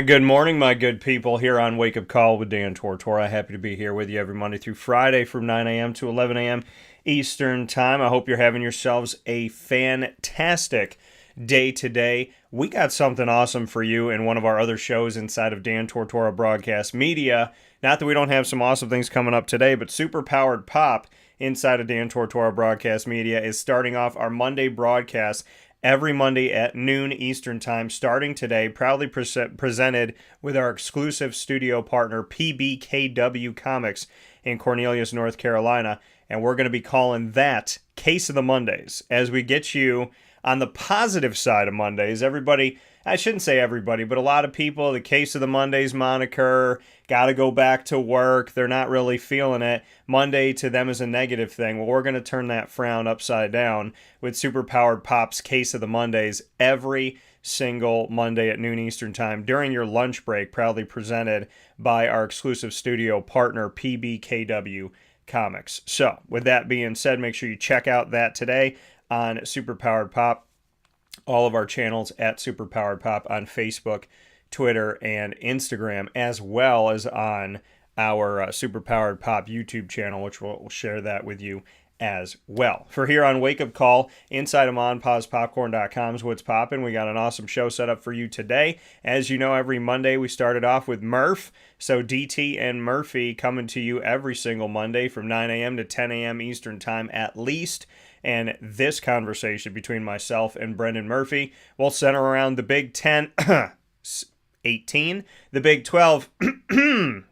Good morning, my good people, here on Wake Up Call with Dan Tortora. Happy to be here with you every Monday through Friday from 9 a.m. to 11 a.m. Eastern Time. I hope you're having yourselves a fantastic day today. We got something awesome for you in one of our other shows inside of Dan Tortora Broadcast Media. Not that we don't have some awesome things coming up today, but Super Powered Pop inside of Dan Tortora Broadcast Media is starting off our Monday broadcast every Monday at noon Eastern Time, starting today, proudly presented with our exclusive studio partner, PBKW Comics in Cornelius, North Carolina. And we're going to be calling that Case of the Mondays as we get you on the positive side of Mondays. Everybody, I shouldn't say everybody, but a lot of people, the Case of the Mondays moniker, got to go back to work. They're not really feeling it. Monday to them is a negative thing. Well, we're going to turn that frown upside down with Super Powered Pop's Case of the Mondays every single Monday at noon Eastern Time during your lunch break, proudly presented by our exclusive studio partner, PBKW Comics. So, with that being said, make sure you check out that today on Super Powered Pop. All of our channels at Super Powered Pop on Facebook, Twitter, and Instagram, as well as on our Super Powered Pop YouTube channel, which we'll share that with you as well. For here on Wake Up Call, inside of MonPausPopcorn.com is what's popping. We got an awesome show set up for you today. As you know, every Monday we started off with Murph. So DT and Murphy coming to you every single Monday from 9 a.m. to 10 a.m. Eastern Time at least. And this conversation between myself and Brendan Murphy will center around the Big 10, 18, the Big 12,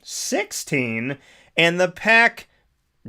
16, and the Pac,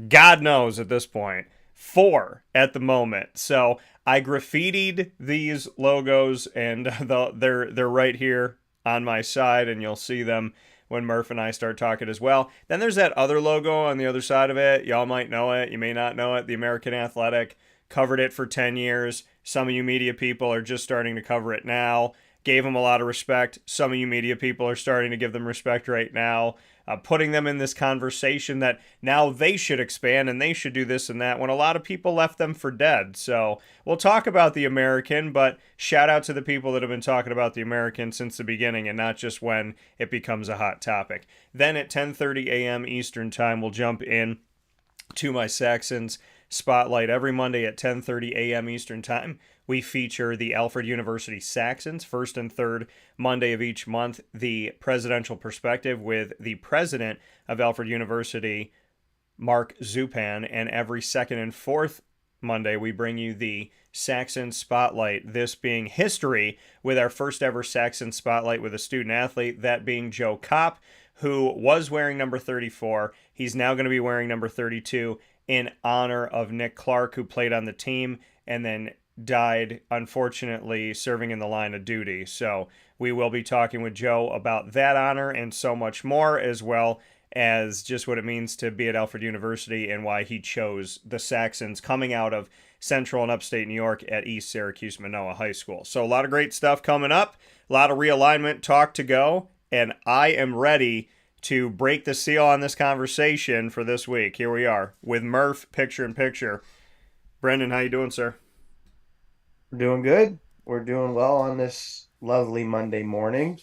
God knows at this point, 4 at the moment. So I graffitied these logos, and they're right here on my side, and you'll see them when Murph and I start talking as well. Then there's that other logo on the other side of it. Y'all might know it. You may not know it. The American Athletic covered it for 10 years. Some of you media people are just starting to cover it now. Gave them a lot of respect. Some of you media people are starting to give them respect right now. Putting them in this conversation that now they should expand and they should do this and that when a lot of people left them for dead. So we'll talk about the American, but shout out to the people that have been talking about the American since the beginning and not just when it becomes a hot topic. Then at 10:30 a.m. Eastern Time, we'll jump in to my Saxons Spotlight every Monday at 10:30 a.m. Eastern Time. We feature the Alfred University Saxons, first and third Monday of each month, the presidential perspective with the president of Alfred University, Mark Zupan, and every second and fourth Monday we bring you the Saxons Spotlight, this being history with our first ever Saxons Spotlight with a student athlete, that being Joe Copp, who was wearing number 34. He's now going to be wearing number 32 in honor of Nick Clark, who played on the team and then died, unfortunately, serving in the line of duty. So we will be talking with Joe about that honor and so much more, as well as just what it means to be at Alfred University and why he chose the Saxons coming out of Central and Upstate New York at East Syracuse Manoa High School. So a lot of great stuff coming up, a lot of realignment talk to go, and I am ready to break the seal on this conversation for this week. Here we are with Murph, picture in picture. Brendan, how you doing, sir? We're doing good. We're doing well on this lovely Monday morning.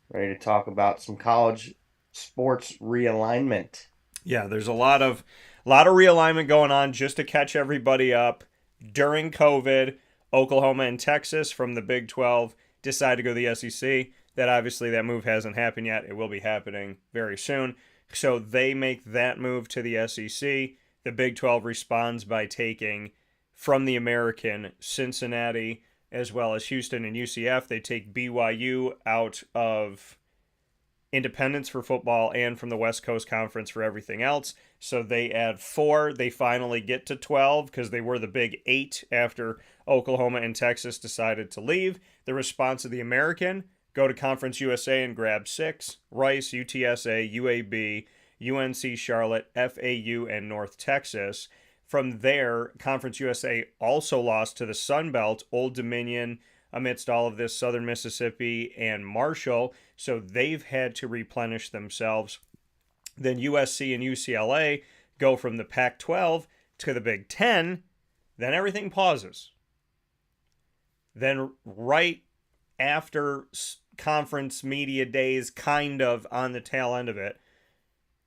Ready to talk about some college sports realignment. Yeah, there's a lot of realignment going on. Just to catch everybody up, during COVID, Oklahoma and Texas from the Big 12 decided to go to the SEC. That move hasn't happened yet. It will be happening very soon. So they make that move to the SEC. The Big 12 responds by taking from the American Cincinnati as well as Houston and UCF. They take BYU out of Independence for football and from the West Coast Conference for everything else. So they add 4. They finally get to 12 because they were the Big 8 after Oklahoma and Texas decided to leave. The response of the American: go to Conference USA and grab 6. Rice, UTSA, UAB, UNC Charlotte, FAU, and North Texas. From there, Conference USA also lost to the Sun Belt, Old Dominion, amidst all of this, Southern Mississippi, and Marshall. So they've had to replenish themselves. Then USC and UCLA go from the Pac-12 to the Big Ten. Then everything pauses. Then right after conference media days kind of on the tail end of it.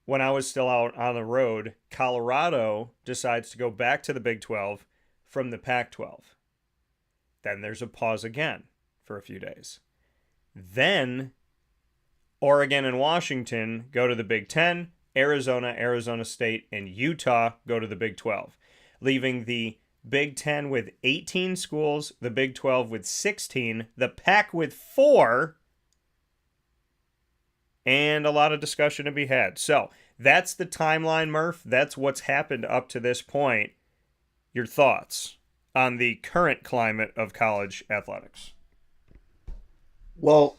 When I was still out on the road, Colorado decides to go back to the Big 12 from the Pac 12. Then there's a pause again for a few days. Then Oregon and Washington go to the Big 10. Arizona, Arizona State, and Utah go to the Big 12, leaving the Big 10 with 18 schools, the Big 12 with 16, the Pac with 4, and a lot of discussion to be had. So that's the timeline, Murph. That's what's happened up to this point. Your thoughts on the current climate of college athletics? Well,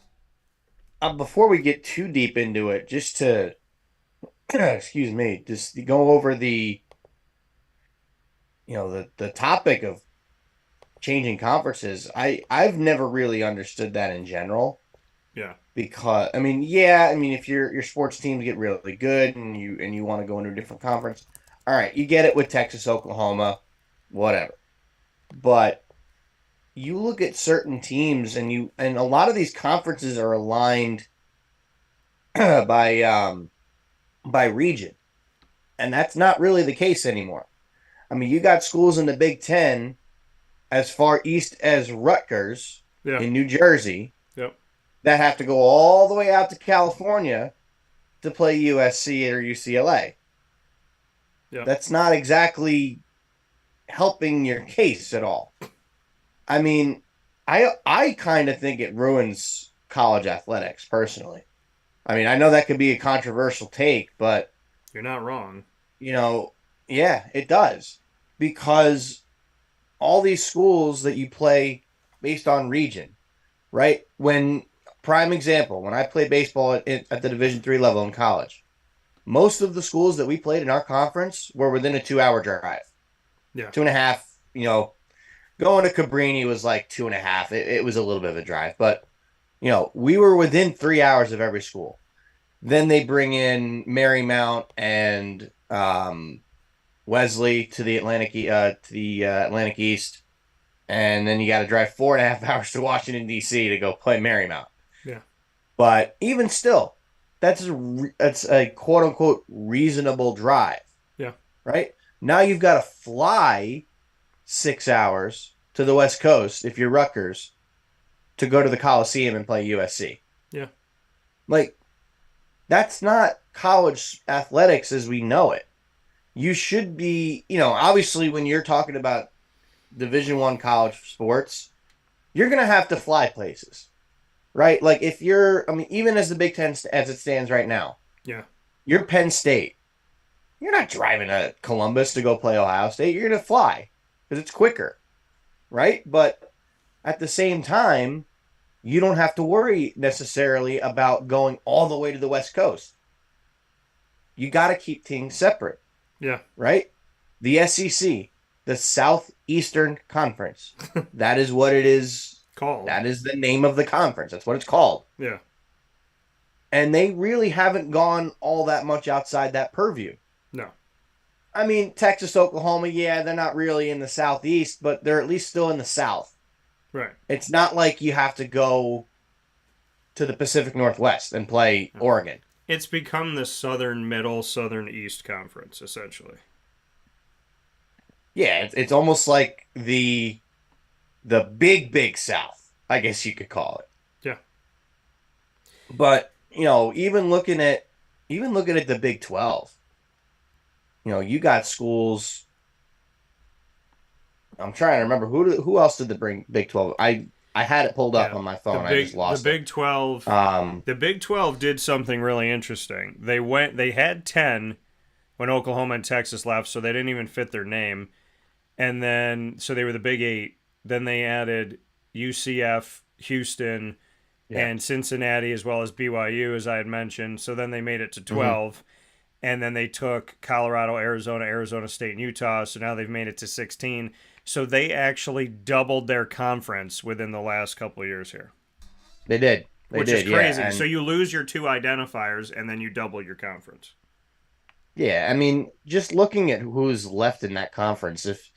before we get too deep into it, just to excuse me, just to go over the the topic of changing conferences. I've never really understood that in general. Yeah. Because if your sports teams get really good and you want to go into a different conference, all right, you get it with Texas, Oklahoma, whatever. But you look at certain teams and a lot of these conferences are aligned by region. And that's not really the case anymore. I mean, you got schools in the Big 10 as far east as Rutgers in New Jersey that have to go all the way out to California to play USC or UCLA. That's not exactly helping your case at all. I mean, I kind of think it ruins college athletics, personally. I mean, I know that could be a controversial take, but you're not wrong. Yeah, it does. Because all these schools that you play based on region, right? Prime example, when I played baseball at the Division III level in college, most of the schools that we played in our conference were within a 2-hour drive. Yeah. 2.5, going to Cabrini was like 2.5. It was a little bit of a drive, but, we were within 3 hours of every school. Then they bring in Marymount and Wesley to the Atlantic East, and then you got to drive 4.5 hours to Washington D.C. to go play Marymount. Yeah, but even still, that's a quote unquote reasonable drive. Yeah, right now you've got to fly 6 hours to the West Coast if you're Rutgers to go to the Coliseum and play USC. Yeah, that's not college athletics as we know it. You should be, obviously when you're talking about Division I college sports, you're going to have to fly places, right? Like even as the Big Ten, as it stands right now, you're Penn State. You're not driving to Columbus to go play Ohio State. You're going to fly because it's quicker, right? But at the same time, you don't have to worry necessarily about going all the way to the West Coast. You got to keep things separate. Yeah. Right? The SEC, the Southeastern Conference. That is what it is called. That is the name of the conference. That's what it's called. Yeah. And they really haven't gone all that much outside that purview. No. I mean, Texas, Oklahoma, they're not really in the Southeast, but they're at least still in the South. Right. It's not like you have to go to the Pacific Northwest and play Oregon. It's become the Southern Middle, Southern East Conference, essentially. Yeah, it's almost like the big South, I guess you could call it. Yeah. But, even looking at the Big 12, you got schools. I'm trying to remember who else did the Big 12. I had it pulled up on my phone. I just lost the Big 12. The Big 12 did something really interesting. They had 10 when Oklahoma and Texas left, so they didn't even fit their name. And then so they were the Big 8. Then they added UCF, Houston, and Cincinnati, as well as BYU, as I had mentioned. So then they made it to 12. Mm-hmm. And then they took Colorado, Arizona, Arizona State, and Utah. So now they've made it to 16. So they actually doubled their conference within the last couple of years here. They did. Which is crazy. Yeah. So you lose your 2 identifiers, and then you double your conference. Yeah, I mean, just looking at who's left in that conference, if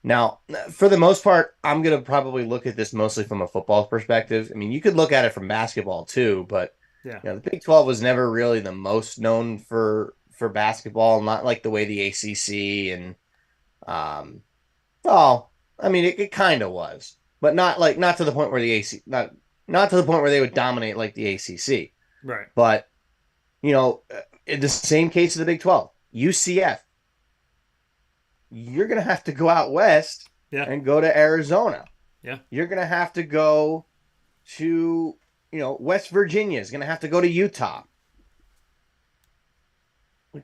Now, for the most part, I'm going to probably look at this mostly from a football perspective. I mean, you could look at it from basketball too, but Yeah. the Big 12 was never really the most known for basketball, not like the way the ACC and um well, I mean, it kind of was, but not to the point where the AC not to the point where they would dominate like the ACC. Right. But in the same case of the Big 12, UCF, you're going to have to go out west Yeah. and go to Arizona. Yeah. You're going to have to go to, West Virginia is going to have to go to Utah. Like,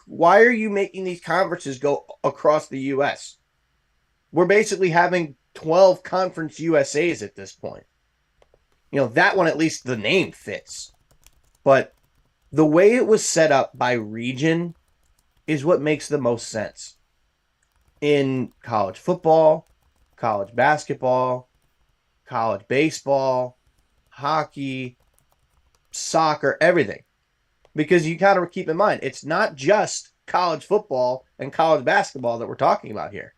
why are you making these conferences go across the US? We're basically having 12 conference USAs at this point. That one, at least the name fits. But the way it was set up by region is what makes the most sense. In college football, college basketball, college baseball, hockey, soccer, everything. Because you kind of keep in mind, it's not just college football and college basketball that we're talking about here.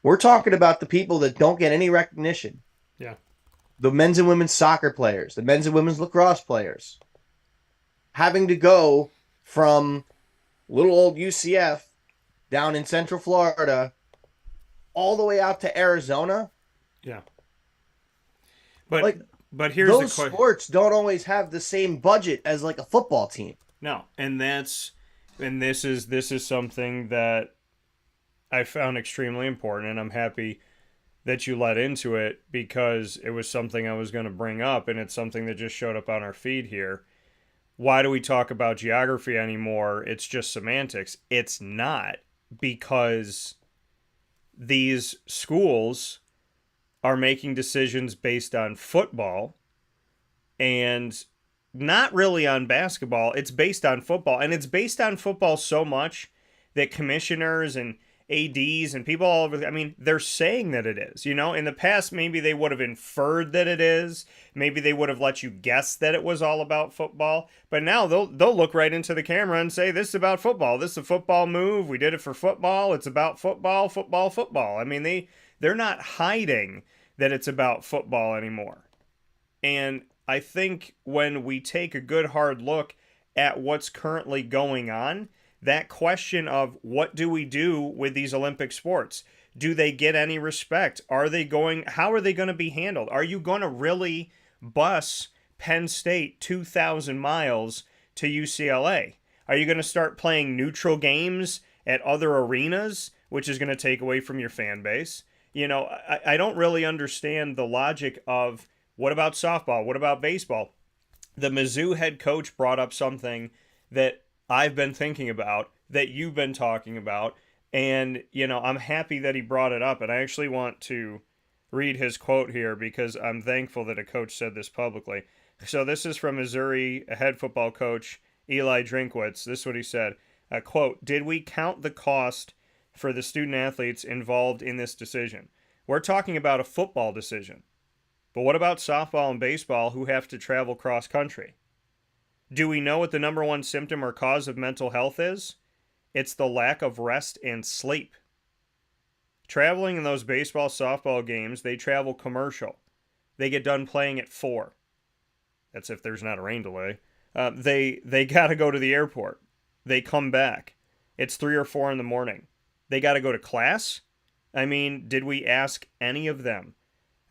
We're talking about the people that don't get any recognition. Yeah. The men's and women's soccer players, the men's and women's lacrosse players, having to go from little old UCF down in Central Florida all the way out to Arizona. Yeah. But Like, but here's the those question. sports don't always have the same budget as like a football team. No, and this is something that I found extremely important, and I'm happy that you led into it because it was something I was going to bring up, and it's something that just showed up on our feed here. Why do we talk about geography anymore? It's just semantics. It's not, because these schools are making decisions based on football and not really on basketball. It's based on football, and it's based on football so much that commissioners and ADs and people all over, I mean, they're saying that it is. In the past, maybe they would have inferred that it is. Maybe they would have let you guess that it was all about football. But now they'll look right into the camera and say, this is about football. This is a football move. We did it for football. It's about football, football, football. I mean, they're not hiding that it's about football anymore. And I think when we take a good hard look at what's currently going on, that question of what do we do with these Olympic sports? Do they get any respect? How are they going to be handled? Are you going to really bus Penn State 2,000 miles to UCLA? Are you going to start playing neutral games at other arenas, which is going to take away from your fan base? I don't really understand the logic of what about softball? What about baseball? The Mizzou head coach brought up something that I've been thinking about, that you've been talking about, and I'm happy that he brought it up, and I actually want to read his quote here because I'm thankful that a coach said this publicly. So this is from Missouri head football coach Eli Drinkwitz. This is what he said. Quote, "Did we count the cost for the student athletes involved in this decision? We're talking about a football decision. But what about softball and baseball who have to travel cross country? Do we know what the number one symptom or cause of mental health is? It's the lack of rest and sleep. Traveling in those baseball, softball games, they travel commercial. They get done playing at 4. That's if there's not a rain delay. They got to go to the airport. They come back. It's 3 or 4 in the morning. They got to go to class? I mean, did we ask any of them?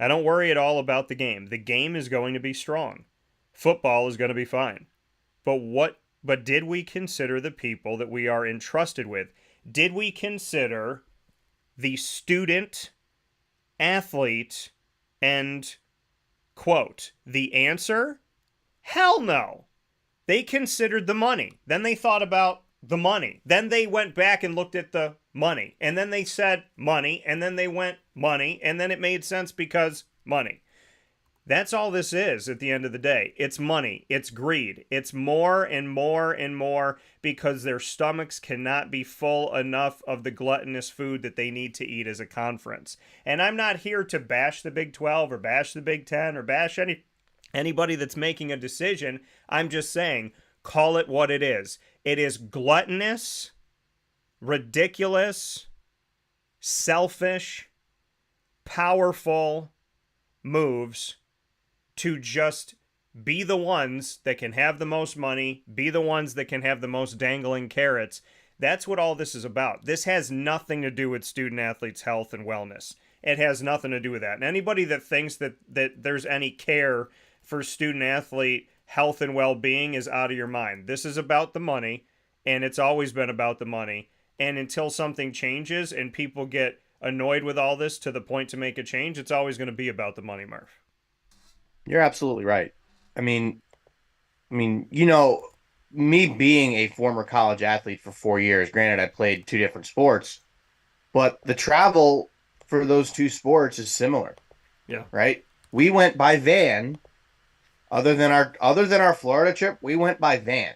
I don't worry at all about the game. The game is going to be strong. Football is going to be fine. But did we consider the people that we are entrusted with? Did we consider the student, athlete, and, quote, the answer? Hell no. They considered the money. Then they thought about the money. Then they went back and looked at the money. And then they said money. And then they went money. And then it made sense because money. That's all this is at the end of the day. It's money. It's greed. It's more and more and more because their stomachs cannot be full enough of the gluttonous food that they need to eat as a conference. And I'm not here to bash the Big 12 or bash the Big 10 or bash anybody that's making a decision. I'm just saying, call it what it is. It is gluttonous, ridiculous, selfish, powerful moves to just be the ones that can have the most money, be the ones that can have the most dangling carrots. That's what all this is about. This has nothing to do with student athletes' health and wellness. It has nothing to do with that. And anybody that thinks that there's any care for student athlete health and well-being is out of your mind. This is about the money, and it's always been about the money. And until something changes and people get annoyed with all this to the point to make a change, it's always going to be about the money, Murph. You're absolutely right. I mean, you know, me being a former college athlete for 4 years, granted I played two different sports, but the travel for those two sports is similar. Yeah. Right? We went by van. Other than our Florida trip, we went by van,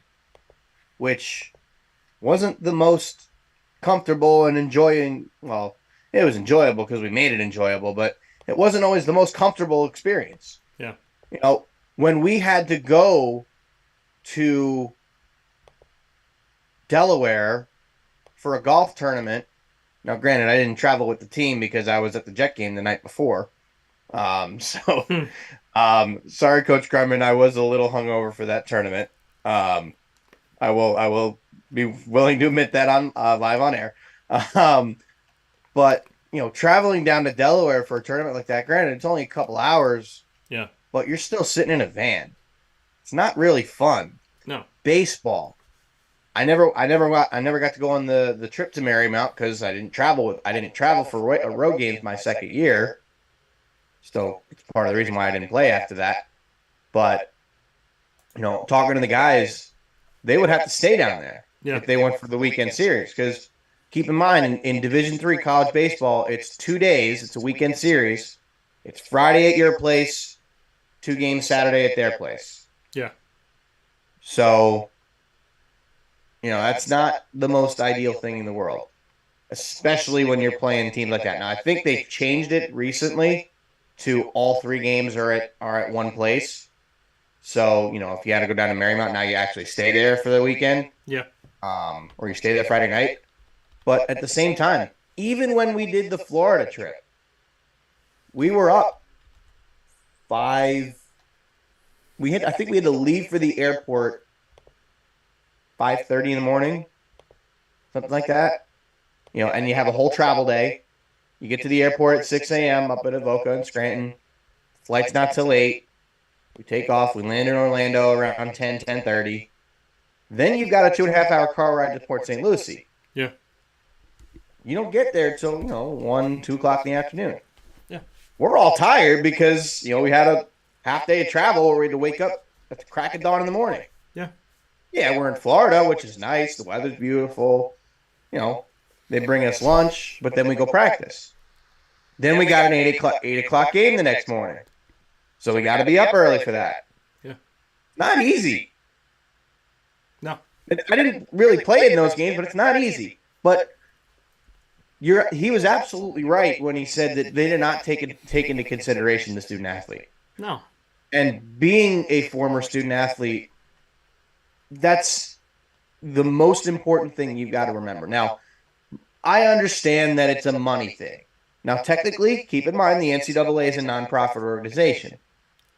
which wasn't the most comfortable and enjoying. Well, it was enjoyable because we made it enjoyable, but it wasn't always the most comfortable experience. Yeah. You know, when we had to go to Delaware for a golf tournament. Now, granted, I didn't travel with the team because I was at the Jet game the night before. Sorry, Coach Grumman, I was a little hungover for that tournament. I will be willing to admit that on live on air. But you know, traveling down to Delaware for a tournament like that, granted, it's only a couple hours. Yeah. But you're still sitting in a van. It's not really fun. No. Baseball. I never got to go on the trip to Marymount because I didn't travel for road games my second year. So it's part of the reason why I didn't play after that. But you know, talking to the guys, they would have to stay down there if they went for the weekend series. Because keep in mind, in Division III college baseball, it's 2 days. It's a weekend series. It's Friday at your place, 2 games Saturday at their place. Yeah. So, you know, that's not the most ideal thing in the world, especially when you're playing teams like that. Now, I think they've changed it recently to all 3 games are at one place. So, you know, if you had to go down to Marymount, now you actually stay there for the weekend. Yeah. Or you stay there Friday night. But at the same time, even when we did the Florida trip, we were up 5. I think we had to leave for the airport 5:30 in the morning, something like that. You know, and you have a whole travel day. You get to the airport at 6 a.m. up at Avoca and Scranton. Flight's not till 8. We take off. We land in Orlando around 10:30. Then you've got a 2.5 hour car ride to Port St. Lucie. Yeah. You don't get there till 1, 2 o'clock in the afternoon. Yeah. We're all tired because we had a half day of travel where we had to wake up at the crack of dawn in the morning. Yeah. Yeah, we're in Florida, which is nice. The weather's beautiful. They bring us lunch, but then we go practice. Then we got an 8 o'clock game the next morning. So we got to be up early for that. Yeah. Not easy. No. I didn't really play in those games, but it's not easy. But he was absolutely right when he said that they did not take into consideration the student athlete. No. And being a former student athlete, that's the most important thing you've got to remember. Now, I understand that it's a money thing. Now, technically, keep in mind the NCAA is a nonprofit organization,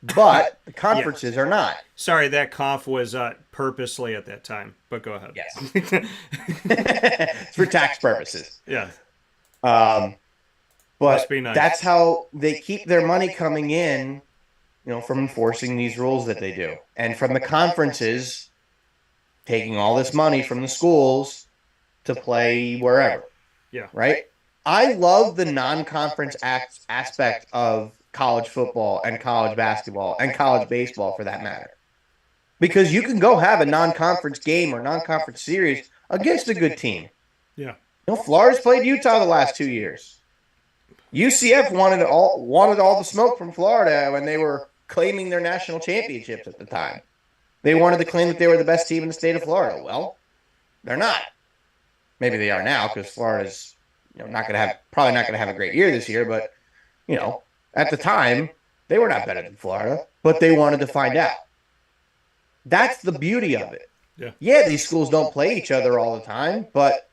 but the conferences are not. Sorry, that cough was purposely at that time, but go ahead. Yes. It's for tax purposes. Yeah. But Must be nice. That's how they keep their money coming in, from enforcing these rules that they do. And from the conferences taking all this money from the schools to play wherever. Yeah. Right? I love the non-conference aspect of college football and college basketball and college baseball for that matter. Because you can go have a non-conference game or non-conference series against a good team. Yeah. Florida's played Utah the last 2 years. UCF wanted all the smoke from Florida when they were claiming their national championships at the time. They wanted to claim that they were the best team in the state of Florida. Well, they're not. Maybe they are now because Florida's probably not going to have a great year this year. But at the time they were not better than Florida, but they wanted to find out. That's the beauty of it. Yeah, these schools don't play each other all the time, but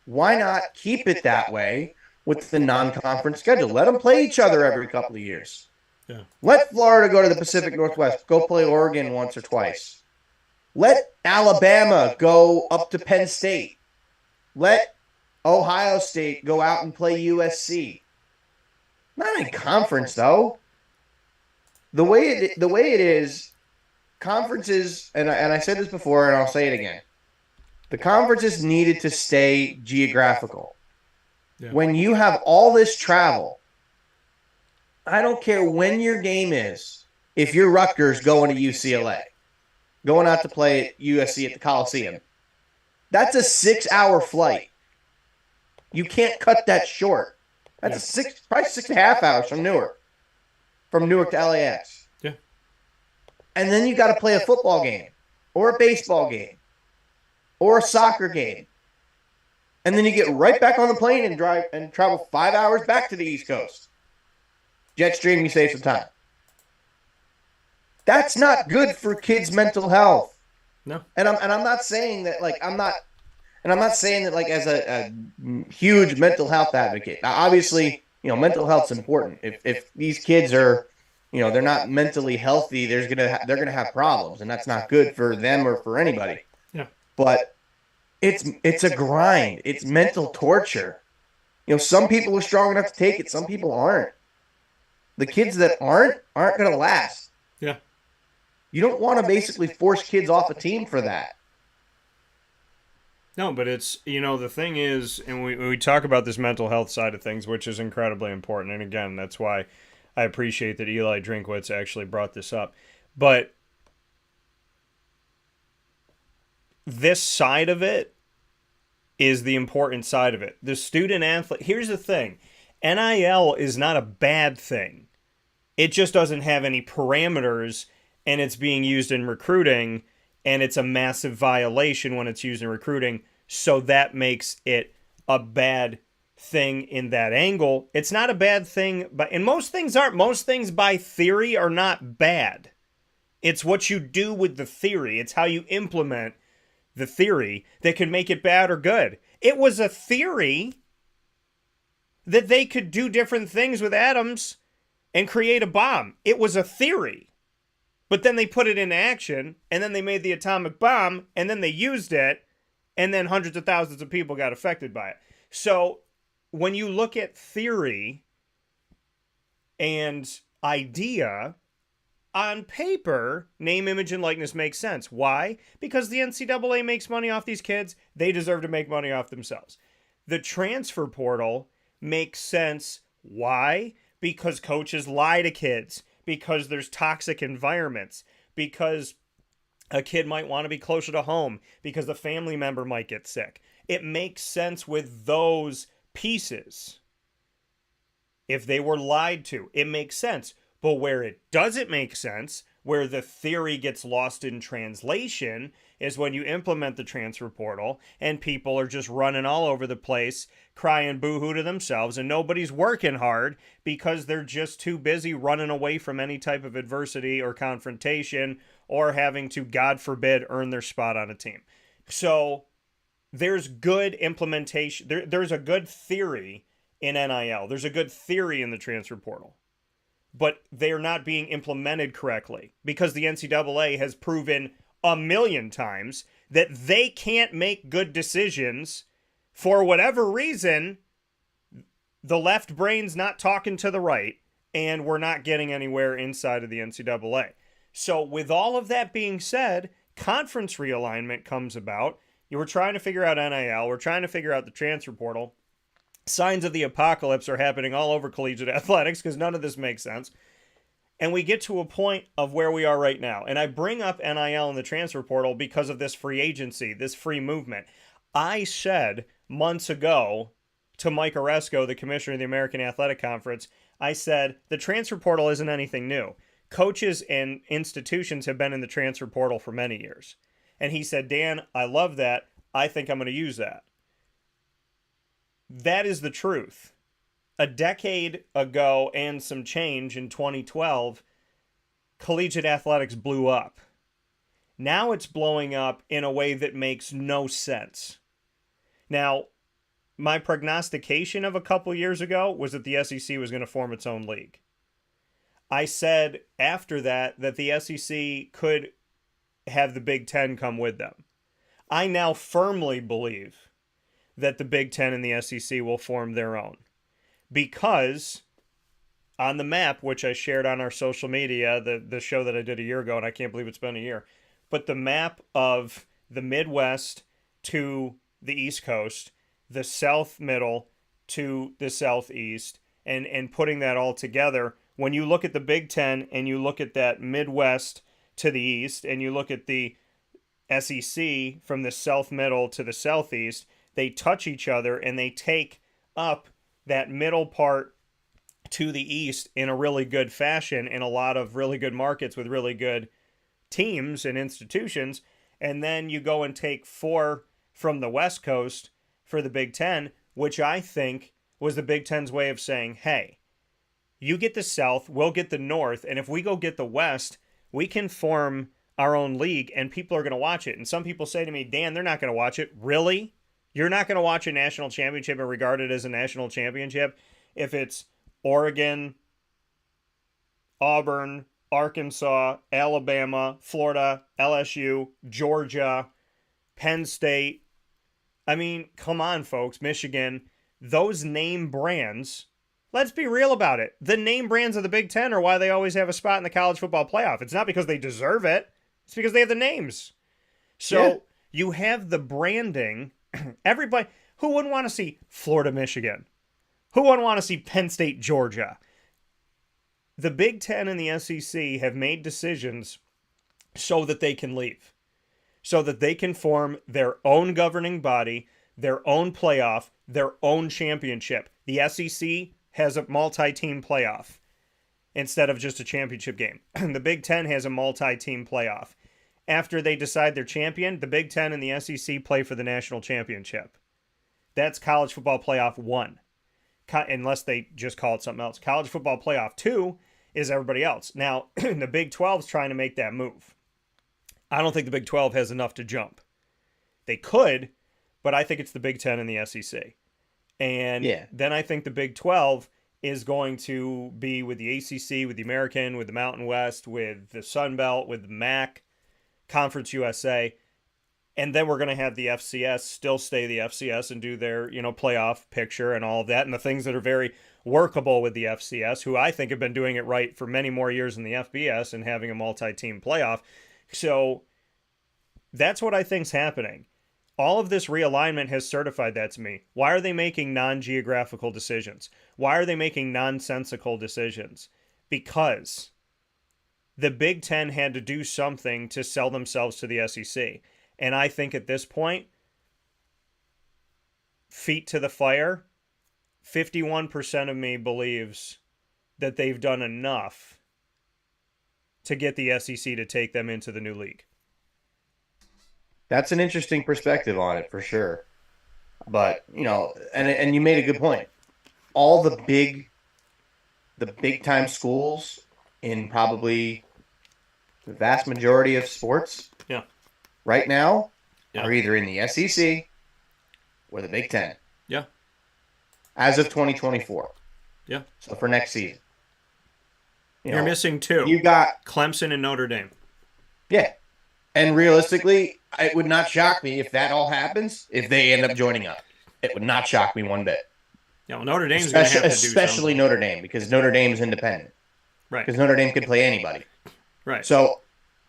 why not keep it that way with the non-conference schedule. Let them play each other every couple of years. Yeah. Let Florida go to the Pacific Northwest. Go play Oregon once or twice. Let Alabama go up to Penn State. Let Ohio State go out and play USC. Not in conference, though. The way it is, conferences, and I said this before, and I'll say it again. The conferences needed to stay geographical. Yeah. When you have all this travel, I don't care when your game is. If you're Rutgers going to UCLA, going out to play at USC at the Coliseum, that's a 6-hour flight. You can't cut that short. That's probably 6.5 hours from Newark to LAX. Yeah. And then you got to play a football game, or a baseball game, or a soccer game. And then you get right back on the plane and drive and travel 5 hours back to the East Coast. Jetstream, you save some time. That's not good for kids' mental health. No. And I'm not saying that I'm not saying that as a huge mental health advocate. Now, obviously, mental health's important. If these kids are, they're not mentally healthy, they're gonna have problems, and that's not good for them or for anybody. Yeah. But it's a grind. It's mental torture. Some people are strong enough to take it. Some people aren't. The kids that aren't gonna last. Yeah. You don't want to basically force kids off a team for that. No, but it's, the thing is, and we talk about this mental health side of things, which is incredibly important. And again, that's why I appreciate that Eli Drinkwitz actually brought this up. But this side of it is the important side of it. The student athlete, here's the thing. NIL is not a bad thing. It just doesn't have any parameters, and it's being used in recruiting, and it's a massive violation when it's used in recruiting, so that makes it a bad thing in that angle. It's not a bad thing, and most things aren't. Most things by theory are not bad. It's what you do with the theory. It's how you implement the theory that can make it bad or good. It was a theory that they could do different things with atoms and create a bomb. It was a theory. But then they put it into action, and then they made the atomic bomb, and then they used it, and then hundreds of thousands of people got affected by it. So when you look at theory and idea, on paper, name, image, and likeness makes sense. Why? Because the NCAA makes money off these kids. They deserve to make money off themselves. The transfer portal makes sense. Why? Because coaches lie to kids. Because there's toxic environments. Because a kid might want to be closer to home. Because a family member might get sick. It makes sense with those pieces. If they were lied to, it makes sense. But where it doesn't make sense, where the theory gets lost in translation, is when you implement the transfer portal and people are just running all over the place, crying boo-hoo to themselves, and nobody's working hard because they're just too busy running away from any type of adversity or confrontation or having to, God forbid, earn their spot on a team. So there's good implementation. There's a good theory in NIL. There's a good theory in the transfer portal. But they're not being implemented correctly because the NCAA has proven 1,000,000 times that they can't make good decisions for whatever reason. The left brain's not talking to the right, and we're not getting anywhere inside of the NCAA. So with all of that being said, conference realignment comes about. You were trying to figure out NIL. We're trying to figure out the transfer portal. Signs of the apocalypse are happening all over collegiate athletics because none of this makes sense. And we get to a point of where we are right now. And I bring up NIL and the transfer portal because of this free agency, this free movement. I said months ago to Mike Oresco, the commissioner of the American Athletic Conference, I said, the transfer portal isn't anything new. Coaches and institutions have been in the transfer portal for many years. And he said, Dan, I love that. I think I'm going to use that. That is the truth. A decade ago and some change in 2012, collegiate athletics blew up. Now it's blowing up in a way that makes no sense. Now, my prognostication of a couple years ago was that the SEC was going to form its own league. I said after that the SEC could have the Big Ten come with them. I now firmly believe that the Big Ten and the SEC will form their own, because on the map, which I shared on our social media, the show that I did a year ago, and I can't believe it's been a year, but the map of the Midwest to the East Coast, the South Middle to the Southeast, and putting that all together, when you look at the Big Ten and you look at that Midwest to the East, and you look at the SEC from the South Middle to the Southeast, they touch each other and they take up that middle part to the East in a really good fashion in a lot of really good markets with really good teams and institutions. And then you go and take 4 from the West Coast for the Big Ten, which I think was the Big Ten's way of saying, hey, you get the South, we'll get the North, and if we go get the West, we can form our own league and people are going to watch it. And some people say to me, Dan, they're not going to watch it. Really? You're not going to watch a national championship and regard it as a national championship if it's Oregon, Auburn, Arkansas, Alabama, Florida, LSU, Georgia, Penn State. I mean, come on, folks. Michigan. Those name brands, let's be real about it. The name brands of the Big Ten are why they always have a spot in the college football playoff. It's not because they deserve it. It's because they have the names. So you have the branding. Everybody, who wouldn't want to see Florida, Michigan? Who wouldn't want to see Penn State, Georgia? The Big Ten and the SEC have made decisions so that they can leave, so that they can form their own governing body, their own playoff, their own championship. The SEC has a multi-team playoff instead of just a championship game. The Big Ten has a multi-team playoff. After they decide their champion, the Big Ten and the SEC play for the national championship. That's College Football Playoff 1. Unless they just call it something else. College Football Playoff 2 is everybody else. Now, the Big 12 is trying to make that move. I don't think the Big 12 has enough to jump. They could, but I think it's the Big 10 and the SEC. And then I think the Big 12 is going to be with the ACC, with the American, with the Mountain West, with the Sun Belt, with the MAC, Conference USA. And then we're going to have the FCS still stay the FCS and do their, playoff picture and all of that. And the things that are very workable with the FCS, who I think have been doing it right for many more years than the FBS and having a multi-team playoff. So that's what I think's happening. All of this realignment has certified that to me. Why are they making non-geographical decisions? Why are they making nonsensical decisions? Because the Big Ten had to do something to sell themselves to the SEC. And I think at this point, feet to the fire, 51% of me believes that they've done enough to get the SEC to take them into the new league. That's an interesting perspective on it for sure. But, and you made a good point. All the big time schools in probably the vast majority of sports right now are either in the SEC or the Big Ten. Yeah. As of 2024. Yeah. So for next season. You're missing 2. You got Clemson and Notre Dame. Yeah. And realistically, it would not shock me if that all happens, if they end up joining up. It would not shock me one bit. Yeah, well, Notre Dame's going to have to do something. Especially Notre Dame, because Notre Dame's independent. Right. Because Notre Dame could play anybody. Right. So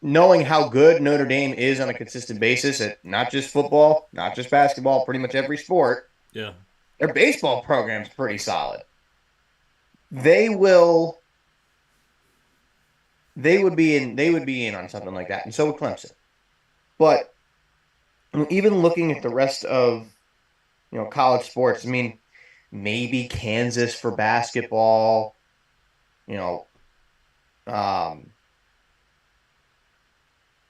knowing how good Notre Dame is on a consistent basis at not just football, not just basketball, pretty much every sport. Yeah. Their baseball program's pretty solid. They would be in on something like that, and so would Clemson. But even looking at the rest of college sports, I mean, maybe Kansas for basketball, I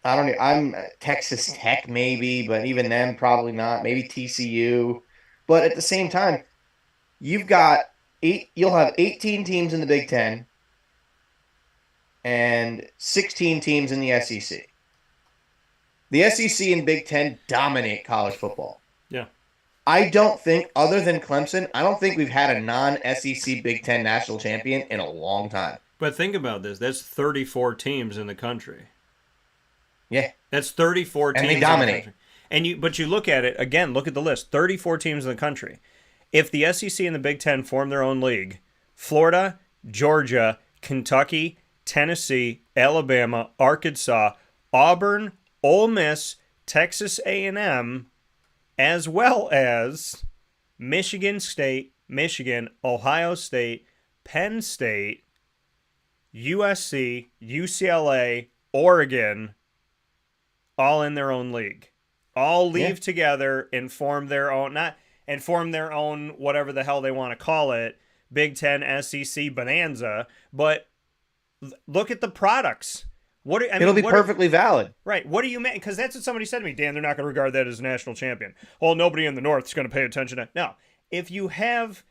don't know. I'm Texas Tech maybe, but even then probably not. Maybe TCU. But at the same time, you'll have 18 teams in the Big Ten and 16 teams in the SEC. The SEC and Big Ten dominate college football. Yeah. I don't think, other than Clemson, I don't think we've had a non-SEC Big Ten national champion in a long time. But think about this. That's 34 teams in the country. Yeah. That's 34 And teams they dominate. in the country. But you look at it, again, look at the list. 34 teams in the country. If the SEC and the Big Ten form their own league, Florida, Georgia, Kentucky, Tennessee, Alabama, Arkansas, Auburn, Ole Miss, Texas A&M, as well as Michigan State, Michigan, Ohio State, Penn State, USC, UCLA, Oregon, all in their own league. All leave together and form their own, whatever the hell they want to call it, Big Ten SEC bonanza. But look at the products. It'll be perfectly valid. Right. What do you mean? Because that's what somebody said to me, Dan. They're not going to regard that as a national champion. Well, nobody in the North is going to pay attention to. No. If you have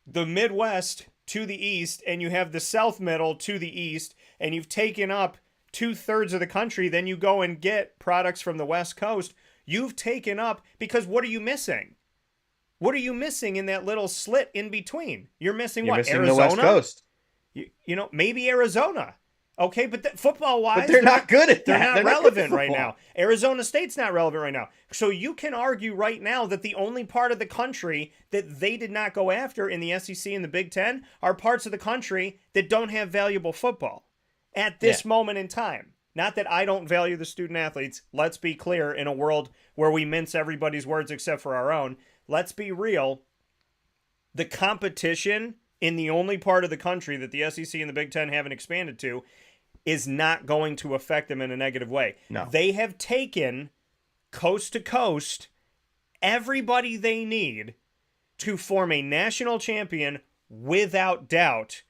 the Midwest to the east and you have the South Middle to the east and you've taken up 2/3 of the country, then you go and get products from the West Coast. You've taken up, because what are you missing? What are you missing in that little slit in between? You're missing what? Missing Arizona? the West Coast. You know, maybe Arizona. Okay, but football-wise, but they're not good at that. They're not relevant right now. Arizona State's not relevant right now. So you can argue right now that the only part of the country that they did not go after in the SEC and the Big Ten are parts of the country that don't have valuable football at this moment in time. Not that I don't value the student athletes. Let's be clear, in a world where we mince everybody's words except for our own, let's be real. The competition in the only part of the country that the SEC and the Big Ten haven't expanded to is not going to affect them in a negative way. No. They have taken, coast to coast, everybody they need to form a national champion without doubt,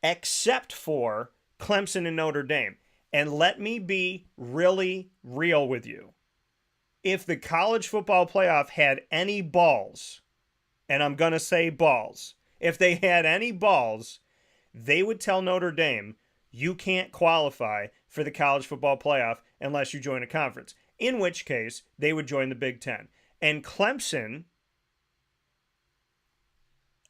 except for Clemson and Notre Dame. And let me be really real with you. If the college football playoff had any balls, and I'm going to say balls, if they had any balls, they would tell Notre Dame, you can't qualify for the college football playoff unless you join a conference, in which case they would join the Big Ten. And Clemson,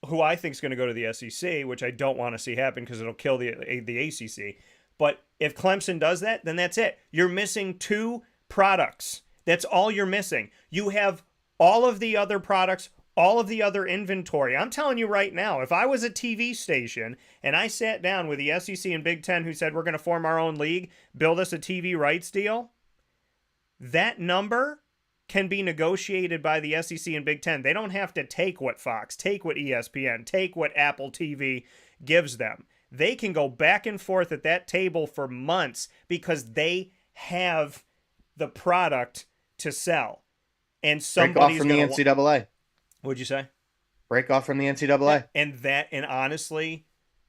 who I think is going to go to the SEC, which I don't want to see happen because it'll kill the ACC, but if Clemson does that, then that's it. You're missing 2 products. That's all you're missing. You have all of the other products, all of the other inventory. I'm telling you right now, if I was a TV station and I sat down with the SEC and Big Ten who said we're going to form our own league, build us a TV rights deal, that number can be negotiated by the SEC and Big Ten. They don't have to take what Fox, take what ESPN, take what Apple TV gives them. They can go back and forth at that table for months because they have the product to sell. And somebody's break off from the NCAA. What'd you say? Break off from the NCAA. And honestly,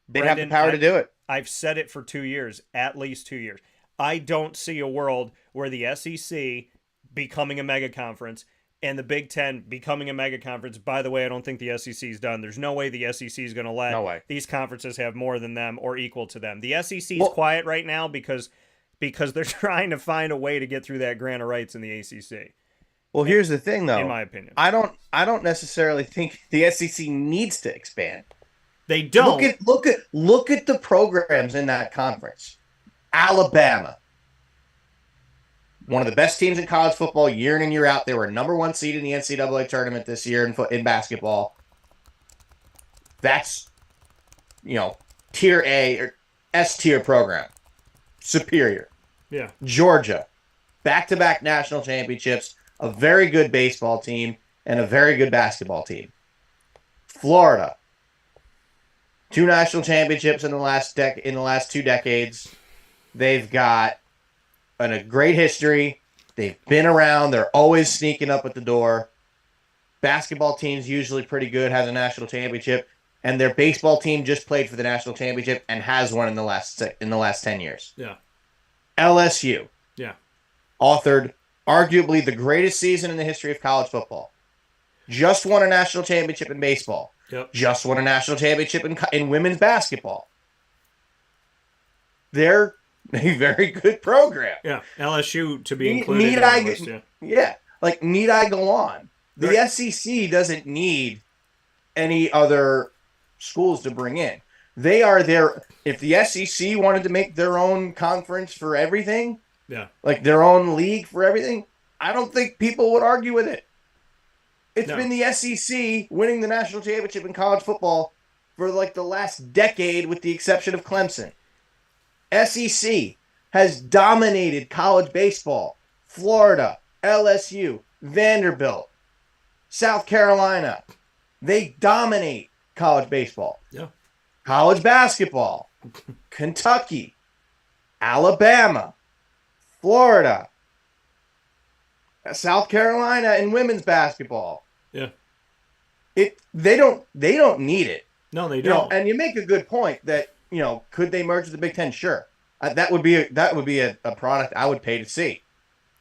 they'd have the power to do it. I've said it for 2 years, at least 2 years. I don't see a world where the SEC becoming a mega conference and the Big Ten becoming a mega conference. By the way, I don't think the SEC is done. There's no way the SEC is going to let these conferences have more than them or equal to them. The SEC is quiet right now because they're trying to find a way to get through that grant of rights in the ACC. Well, here's the thing, though. In my opinion, I don't necessarily think the SEC needs to expand. They don't. Look at the programs in that conference. Alabama, one of the best teams in college football year in and year out. They were number 1 seed in the NCAA tournament this year in basketball. That's, tier A or S tier program. Superior. Yeah. Georgia, back-to-back national championships, a very good baseball team, and a very good basketball team. Florida, 2 national championships in the last 2 decades. They've got a great history. They've been around. They're always sneaking up at the door. Basketball team's usually pretty good, has a national championship, and their baseball team just played for the national championship and has one in the last 10 years. Yeah. LSU. Yeah. Authored arguably the greatest season in the history of college football. Just won a national championship in baseball. Yep. Just won a national championship in women's basketball. They're a very good program. Yeah, LSU to be included in the list, yeah. Like, need I go on? The Right. SEC doesn't need any other schools to bring in. They are there. If the SEC wanted to make their own conference for everything, Yeah. like their own league for everything, I don't think people would argue with it. It's No. been the SEC winning the national championship in college football for like the last decade, with the exception of Clemson. SEC has dominated college baseball. Florida, LSU, Vanderbilt, South Carolina. They dominate college baseball. Yeah. College basketball, Kentucky, Alabama, Florida, South Carolina in women's basketball. Yeah. They don't need it. No, they You know, don't. and you make a good point that, you know, could they merge with the Big Ten? Sure. That would be a product I would pay to see.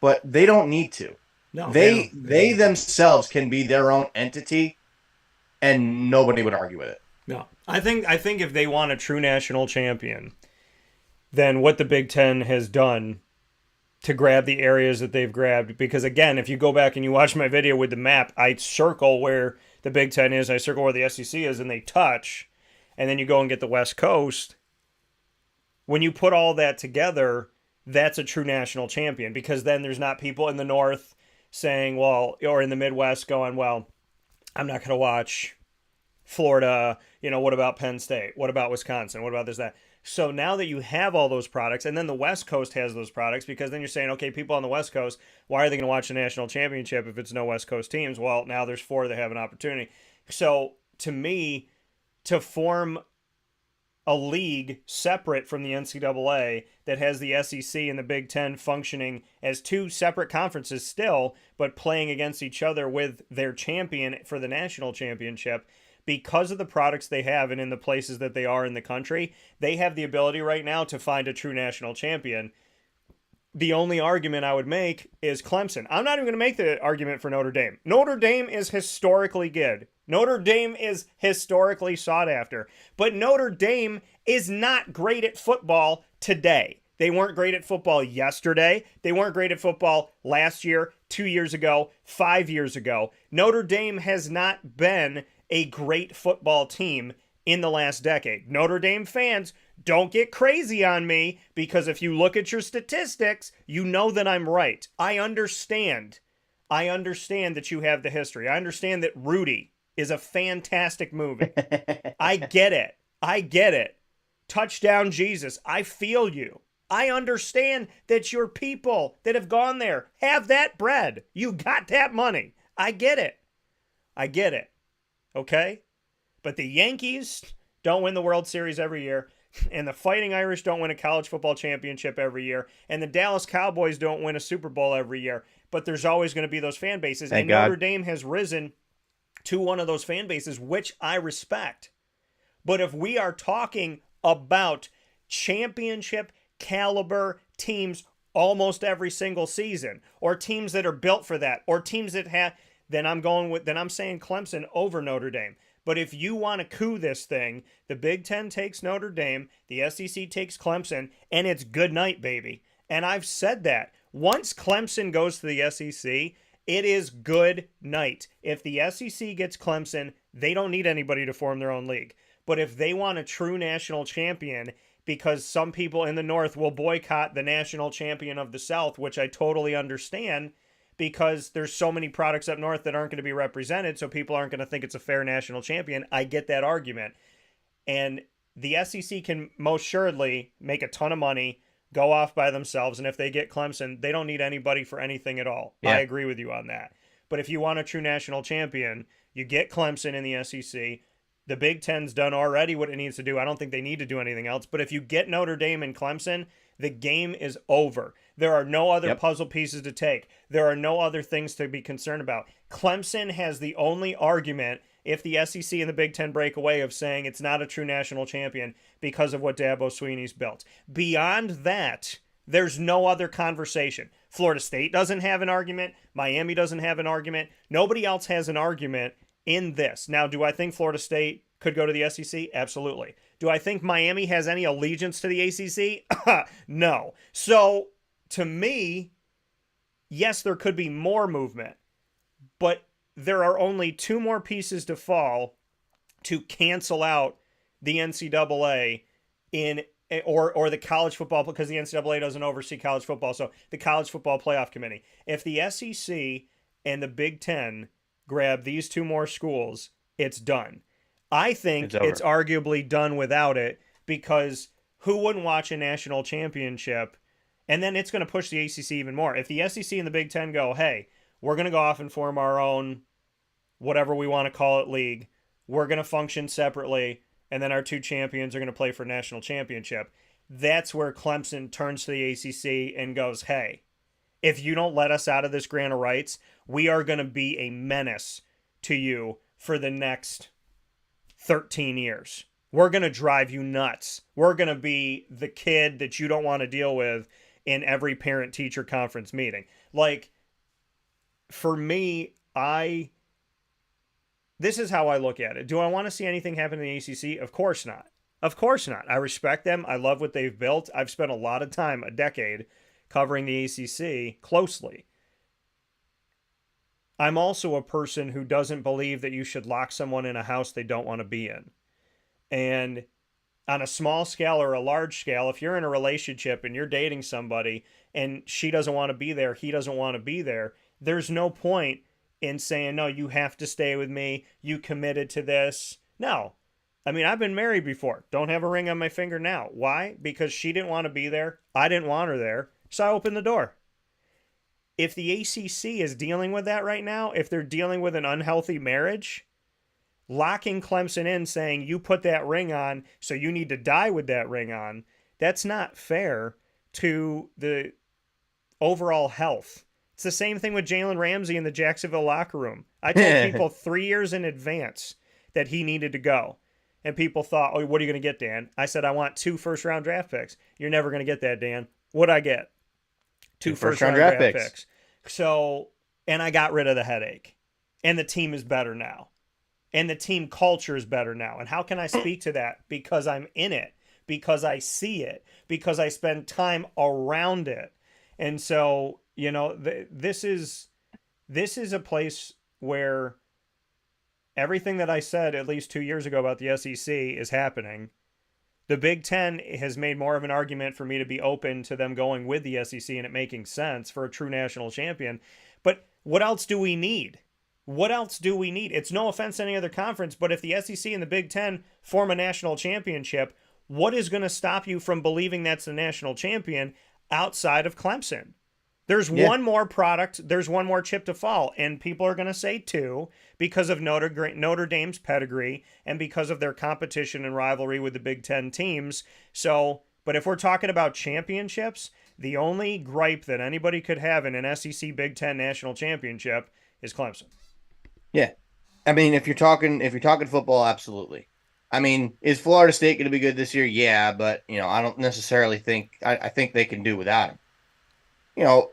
But they don't need to. No, They themselves can be their own entity, and nobody would argue with it. No. I think if they want a true national champion, then what the Big Ten has done to grab the areas that they've grabbed, because again, if you go back and you watch my video with the map, I circle where the Big Ten is, I circle where the SEC is, and they touch, and then you go and get the West Coast. When you put all that together, that's a true national champion, because then there's not people in the North saying, well, or in the Midwest going, well, I'm not going to watch Florida, you know, what about Penn State? What about Wisconsin? What about this, that? So now that you have all those products, and then the West Coast has those products, because then you're saying, okay, people on the West Coast, why are they going to watch the national championship if it's no West Coast teams? Well, now there's 4 that have an opportunity. So to me, to form a league separate from the NCAA that has the SEC and the Big Ten functioning as 2 separate conferences still, but playing against each other with their champion for the national championship, because of the products they have and in the places that they are in the country, they have the ability right now to find a true national champion. The only argument I would make is Clemson. I'm not even going to make the argument for Notre Dame. Notre Dame is historically good. Notre Dame is historically sought after. But Notre Dame is not great at football today. They weren't great at football yesterday. They weren't great at football last year, 2 years ago, 5 years ago. Notre Dame has not been a great football team in the last decade. Notre Dame fans, don't get crazy on me, because if you look at your statistics, you know that I'm right. I understand that you have the history. I understand that Rudy is a fantastic movie. I get it. Touchdown Jesus. I feel you. I understand that your people that have gone there have that bread. You got that money. I get it. Okay? But the Yankees don't win the World Series every year, and the Fighting Irish don't win a college football championship every year, and the Dallas Cowboys don't win a Super Bowl every year. But there's always going to be those fan bases. Thank and God. Notre Dame has risen to one of those fan bases, which I respect. But if we are talking about championship caliber teams almost every single season, or teams that are built for that, or teams that have, then I'm saying Clemson over Notre Dame. But if you want to coup this thing, the Big Ten takes Notre Dame, the SEC takes Clemson, and it's good night, baby. And I've said that. Once Clemson goes to the SEC, it is good night. If the SEC gets Clemson, they don't need anybody to form their own league. But if they want a true national champion, because some people in the North will boycott the national champion of the South, which I totally understand, because there's so many products up north that aren't going to be represented, so people aren't going to think it's a fair national champion. I get that argument. And the SEC can most assuredly make a ton of money, go off by themselves, and if they get Clemson, they don't need anybody for anything at all. Yeah. I agree with you on that. But if you want a true national champion, you get Clemson in the SEC. The Big Ten's done already what it needs to do. I don't think they need to do anything else. But if you get Notre Dame and Clemson, the game is over. There are no other puzzle pieces to take. There are no other things to be concerned about. Clemson has the only argument, if the SEC and the Big Ten break away, of saying it's not a true national champion because of what Dabo Swinney's built. Beyond that, there's no other conversation. Florida State doesn't have an argument. Miami doesn't have an argument. Nobody else has an argument in this. Now, do I think Florida State could go to the SEC? Absolutely. Do I think Miami has any allegiance to the ACC? No. So, to me, yes, there could be more movement, but there are only two more pieces to fall to cancel out the NCAA in or the college football, because the NCAA doesn't oversee college football, so the college football playoff committee. If the SEC and the Big Ten grab these two more schools, it's done. I think it's arguably done without it, because who wouldn't watch a national championship? And then it's going to push the ACC even more. If the SEC and the Big Ten go, hey, we're going to go off and form our own, whatever we want to call it, league. We're going to function separately, and then our two champions are going to play for national championship. That's where Clemson turns to the ACC and goes, hey, if you don't let us out of this grant of rights, we are going to be a menace to you for the next 13 years. We're going to drive you nuts. We're going to be the kid that you don't want to deal with in every parent-teacher conference meeting. Like, for me, this is how I look at it. Do I want to see anything happen in the ACC? Of course not. Of course not. I respect them. I love what they've built. I've spent a lot of time, a decade, covering the ACC closely. I'm also a person who doesn't believe that you should lock someone in a house they don't want to be in. And on a small scale or a large scale, if you're in a relationship and you're dating somebody and she doesn't want to be there, he doesn't want to be there, there's no point in saying, no, you have to stay with me. You committed to this. No. I mean, I've been married before. Don't have a ring on my finger now. Why? Because she didn't want to be there. I didn't want her there. So I opened the door. If the ACC is dealing with that right now, if they're dealing with an unhealthy marriage, locking Clemson in saying you put that ring on, so you need to die with that ring on, that's not fair to the overall health. It's the same thing with Jalen Ramsey in the Jacksonville locker room. I told people 3 years in advance that he needed to go. And people thought, oh, what are you going to get, Dan? I said, I want 2 first-round draft picks. You're never going to get that, Dan. What'd I get? 2 first-round draft picks. So, and I got rid of the headache. And the team is better now. And the team culture is better now. And how can I speak to that? Because I'm in it. Because I see it. Because I spend time around it. And so, you know, this is a place where everything that I said at least 2 years ago about the SEC is happening. The Big Ten has made more of an argument for me to be open to them going with the SEC and it making sense for a true national champion. But what else do we need? What else do we need? It's no offense to any other conference, but if the SEC and the Big Ten form a national championship, what is going to stop you from believing that's the national champion outside of Clemson? There's one more product, there's one more chip to fall, and people are going to say 2 because of Notre Dame's pedigree and because of their competition and rivalry with the Big Ten teams. So, but if we're talking about championships, the only gripe that anybody could have in an SEC Big Ten national championship is Clemson. Yeah. I mean, if you're talking football, absolutely. I mean, is Florida State going to be good this year? Yeah, but, you know, I don't necessarily think – I think they can do without him. You know,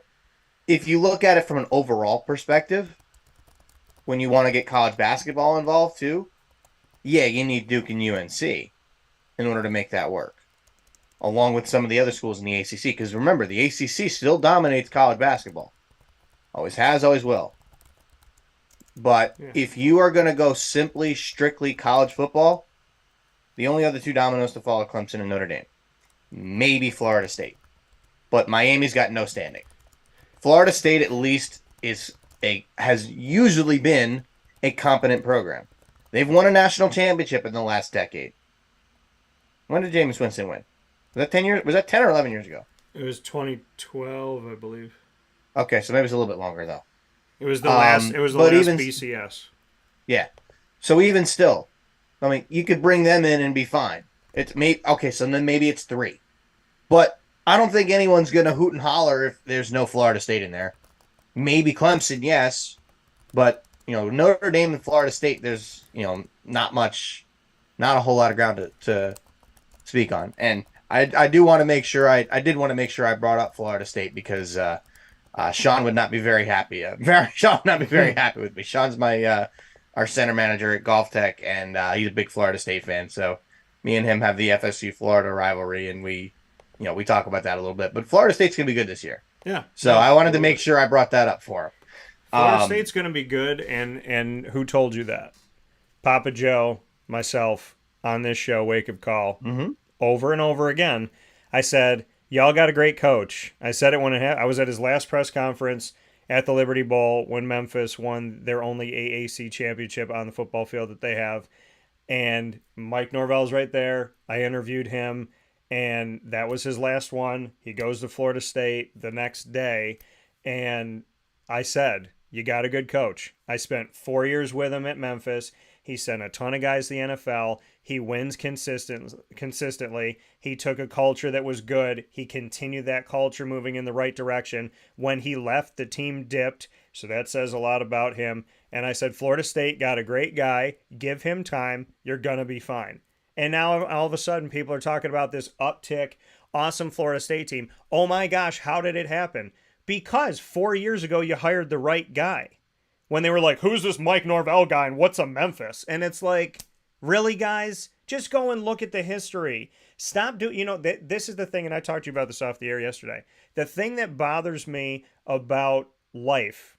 if you look at it from an overall perspective, when you want to get college basketball involved too, yeah, you need Duke and UNC in order to make that work, along with some of the other schools in the ACC. Because remember, the ACC still dominates college basketball. Always has, always will. But if you are going to go strictly college football, the only other 2 dominoes to fall are Clemson and Notre Dame. Maybe Florida State. But Miami's got no standing. Florida State at least has usually been a competent program. They've won a national championship in the last decade. When did Jameis Winston win? Was that 10 years? Was that 10 or 11 years ago? It was 2012, I believe. Okay, so maybe it's a little bit longer though. It was the last. It was the last BCS. Yeah. So even still, I mean, you could bring them in and be fine. So then maybe it's 3, but I don't think anyone's gonna hoot and holler if there's no Florida State in there. Maybe Clemson, yes, but you know, Notre Dame and Florida State, there's not a whole lot of ground to speak on. And I do want to make sure I brought up Florida State because Sean would not be very happy. Sean would not be very happy with me. Sean's our center manager at Golf Tech, and he's a big Florida State fan. So me and him have the FSU Florida rivalry, and we talk about that a little bit. But Florida State's gonna be good this year. Yeah. So I wanted to make sure I brought that up for him. Florida State's going to be good, and who told you that? Papa Joe, myself, on this show, Wake Up Call, Mm-hmm. over and over again. I said, y'all got a great coach. I said it when I was at his last press conference at the Liberty Bowl when Memphis won their only AAC championship on the football field that they have. And Mike Norvell's right there. I interviewed him, and that was his last one. He goes to Florida State the next day, and I said, you got a good coach. I spent 4 years with him at Memphis. He sent a ton of guys to the NFL. He wins consistently. He took a culture that was good. He continued that culture moving in the right direction. When he left, the team dipped. So that says a lot about him. And I said, Florida State got a great guy. Give him time. You're going to be fine. And now all of a sudden people are talking about this uptick, awesome Florida State team. Oh my gosh, how did it happen? Because 4 years ago you hired the right guy. When they were like, who's this Mike Norvell guy and what's a Memphis? And it's like, really, guys? Just go and look at the history. Stop doing, this is the thing, and I talked to you about this off the air yesterday. The thing that bothers me about life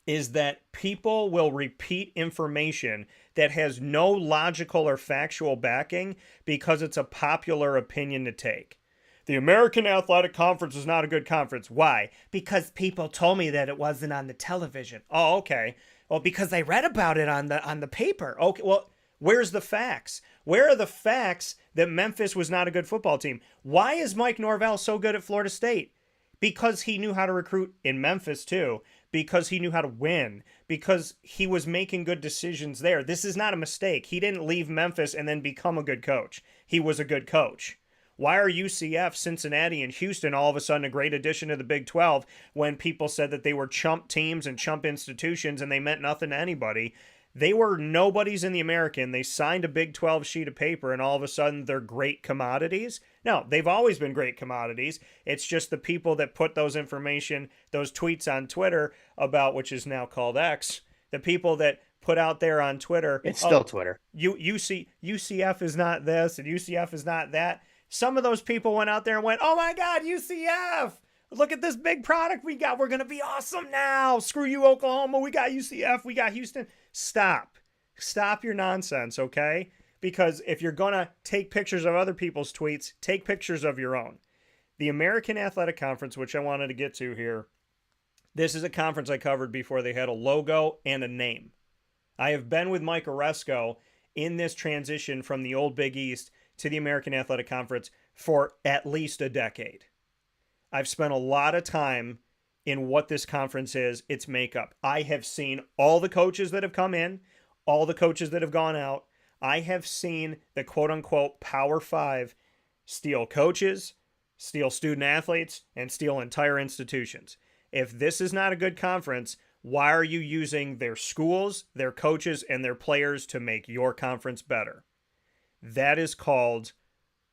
is that people will repeat information that has no logical or factual backing because it's a popular opinion to take. The American Athletic Conference is not a good conference. Why? Because people told me that it wasn't on the television. Oh, okay. Well, because I read about it on the paper. Okay, well, where's the facts? Where are the facts that Memphis was not a good football team? Why is Mike Norvell so good at Florida State? Because he knew how to recruit in Memphis too. Because he knew how to win. Because he was making good decisions there. This is not a mistake. He didn't leave Memphis and then become a good coach. He was a good coach. Why are UCF, Cincinnati, and Houston all of a sudden a great addition to the Big 12 when people said that they were chump teams and chump institutions and they meant nothing to anybody? They were nobodies in the American. They signed a Big 12 sheet of paper and all of a sudden they're great commodities. No, they've always been great commodities. It's just the people that put those tweets on Twitter about, which is now called X, the people that put out there on Twitter. It's still Twitter. UCF is not this and UCF is not that. Some of those people went out there and went, oh my God, UCF. Look at this big product we got. We're going to be awesome now. Screw you, Oklahoma. We got UCF. We got Houston. Stop. Stop your nonsense, okay? Because if you're going to take pictures of other people's tweets, take pictures of your own. The American Athletic Conference, which I wanted to get to here, this is a conference I covered before they had a logo and a name. I have been with Mike Oresco in this transition from the old Big East to the American Athletic Conference for at least a decade. I've spent a lot of time in what this conference is, its makeup. I have seen all the coaches that have come in, all the coaches that have gone out. I have seen the quote-unquote Power Five steal coaches, steal student athletes, and steal entire institutions. If this is not a good conference, why are you using their schools, their coaches, and their players to make your conference better? That is called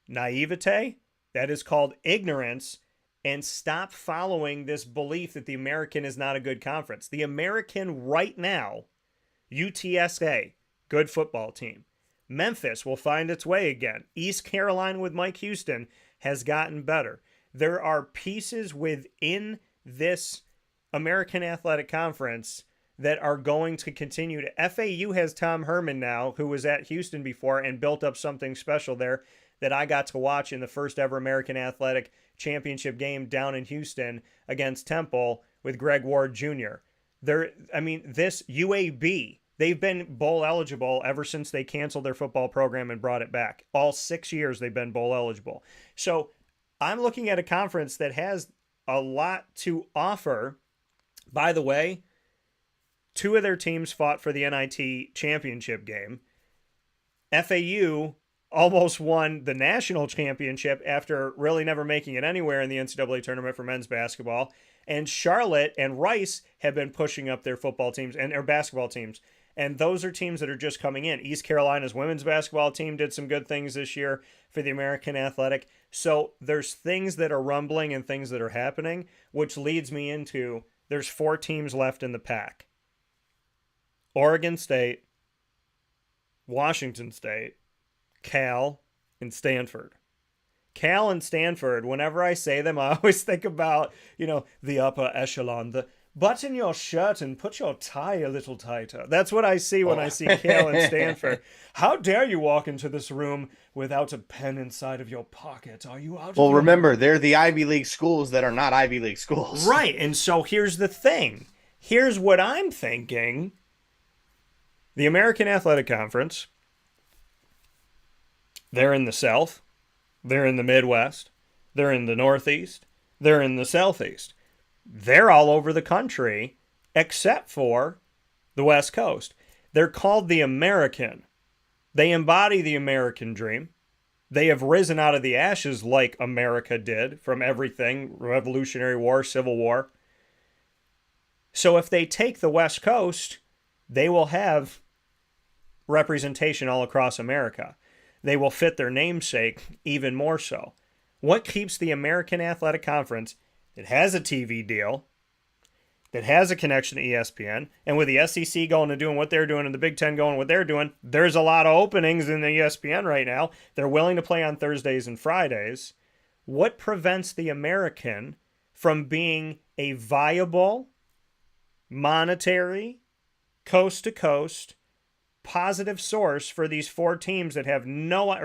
naivete. That is called ignorance. And stop following this belief that the American is not a good conference. The American right now, UTSA, good football team. Memphis will find its way again. East Carolina with Mike Houston has gotten better. There are pieces within this American Athletic Conference that are going to continue to. FAU has Tom Herman now, who was at Houston before and built up something special there that I got to watch in the first ever American Athletic Championship game down in Houston against Temple with Greg Ward Jr. This UAB, they've been bowl eligible ever since they canceled their football program and brought it back. All 6 years they've been bowl eligible. So I'm looking at a conference that has a lot to offer. By the way, 2 of their teams fought for the NIT championship game. FAU almost won the national championship after really never making it anywhere in the NCAA tournament for men's basketball. And Charlotte and Rice have been pushing up their football teams and their basketball teams. And those are teams that are just coming in. East Carolina's women's basketball team did some good things this year for the American Athletic. So there's things that are rumbling and things that are happening, which leads me into there's 4 teams left in the pack. Oregon State, Washington State, Cal, and Stanford. Cal and Stanford, whenever I say them, I always think about, the upper echelon, the button your shirt and put your tie a little tighter. That's what I see when Oh. I see Cal and Stanford. How dare you walk into this room without a pen inside of your pocket? Are you out of Well, your remember, mind? they're the Ivy League schools that are not Ivy League schools. Right, and so here's the thing. Here's what I'm thinking. The American Athletic Conference, they're in the South, they're in the Midwest, they're in the Northeast, they're in the Southeast. They're all over the country except for the West Coast. They're called the American. They embody the American dream. They have risen out of the ashes like America did from everything, Revolutionary War, Civil War. So if they take the West Coast, they will have representation all across America. They will fit their namesake even more so. What keeps the American Athletic Conference that has a TV deal, that has a connection to ESPN, and with the SEC going and doing what they're doing and the Big Ten going what they're doing, there's a lot of openings in the ESPN right now. They're willing to play on Thursdays and Fridays. What prevents the American from being a viable, monetary, coast-to-coast, positive source for these four teams that have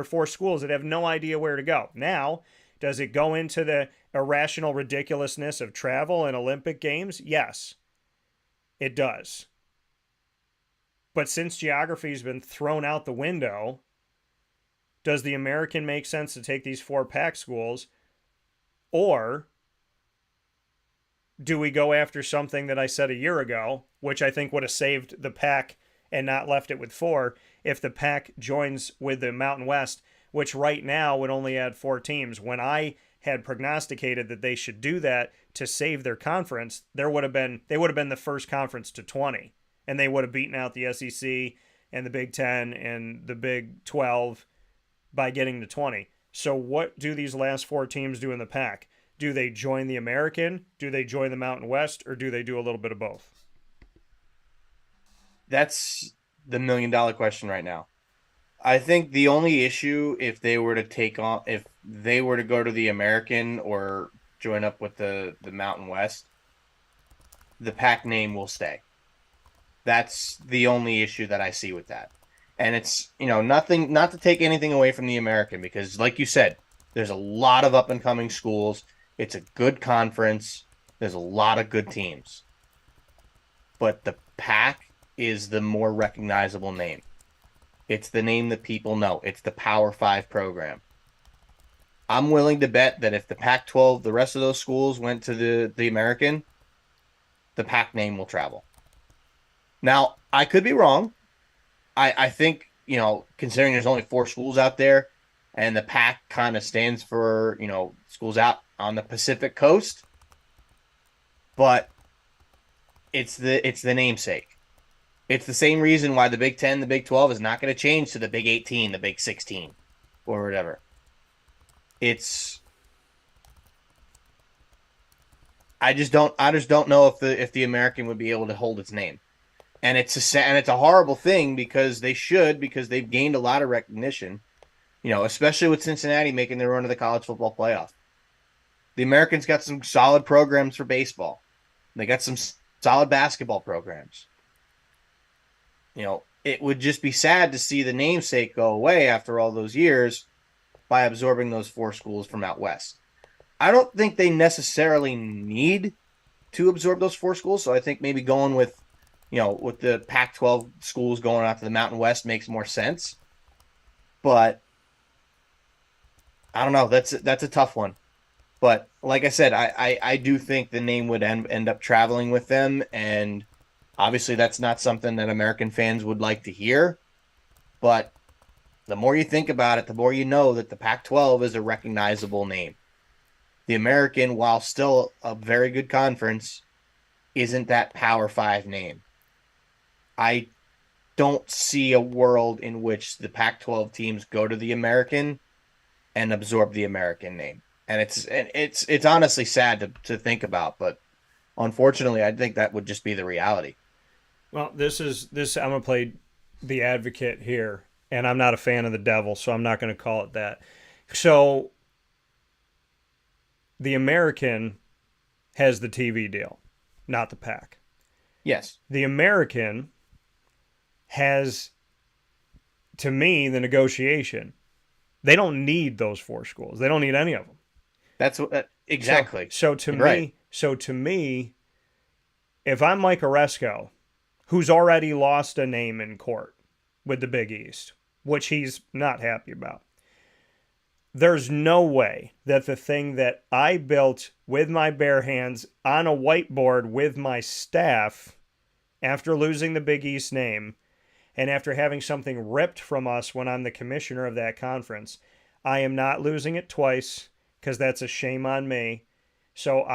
four schools that have no idea where to go? Now, does it go into the irrational ridiculousness of travel and Olympic Games? Yes, it does. But since geography's been thrown out the window, does the American make sense to take these four Pac schools? Or do we go after something that I said a year ago, which I think would have saved the Pac and not left it with four, if the Pac joins with the Mountain West, which right now would only add four teams? When I had prognosticated that they should do that to save their conference, they would have been the first conference to 20, and they would have beaten out the SEC and the Big 10 and the Big 12 by getting to 20. So what do these last four teams do in the Pac? Do they join the American? Do they join the Mountain West? Or do they do a little bit of both? That's the $1,000,000 question right now. I think the only issue, if they were to go to the American or join up with the Mountain West, the Pac name will stay. That's the only issue that I see with that. And it's, nothing, not to take anything away from the American, because like you said, there's a lot of up and coming schools. It's a good conference. There's a lot of good teams. But the Pac is the more recognizable name. It's the name that people know. It's the Power 5 program. I'm willing to bet that if the Pac-12, the rest of those schools went to the American, the Pac name will travel. Now, I could be wrong. I think, considering there's only four schools out there, and the Pac kind of stands for, schools out on the Pacific Coast, but it's the namesake. It's the same reason why the Big 10, the Big 12 is not going to change to the Big 18, the Big 16, or whatever. I just don't know if the American would be able to hold its name. And it's a horrible thing because they've gained a lot of recognition, especially with Cincinnati making their run to the college football playoff. The Americans got some solid programs for baseball. They got some solid basketball programs. It would just be sad to see the namesake go away after all those years by absorbing those four schools from out west. I don't think they necessarily need to absorb those four schools, so I think maybe going with the Pac-12 schools going out to the Mountain West makes more sense. But I don't know. That's a tough one. But like I said, I do think the name would end up traveling with them, and obviously that's not something that American fans would like to hear. But the more you think about it, the more you know that the Pac-12 is a recognizable name. The American, while still a very good conference, isn't that Power 5 name. I don't see a world in which the Pac-12 teams go to the American and absorb the American name. And it's honestly sad to think about, but unfortunately, I think that would just be the reality. Well, I'm going to play the advocate here, and I'm not a fan of the devil, so I'm not going to call it that. So the American has the TV deal, not the Pac. Yes. The American has, to me, the negotiation. They don't need those 4 schools. They don't need any of them. That's what exactly. So to Right. me, if I'm Mike Oresco, who's already lost a name in court with the Big East, which he's not happy about, there's no way that the thing that I built with my bare hands on a whiteboard with my staff after losing the Big East name and after having something ripped from us when I'm the commissioner of that conference, I am not losing it twice because that's a shame on me. So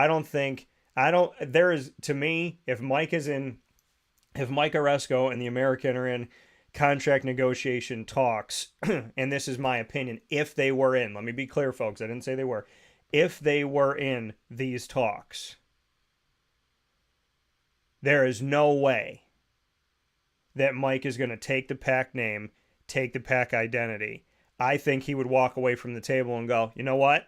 there is, to me, if Mike Oresco and the American are in contract negotiation talks, and this is my opinion, if they were in, let me be clear, folks, I didn't say they were, if they were in these talks, there is no way that Mike is going to take the Pac name, take the Pac identity. I think he would walk away from the table and go, you know what?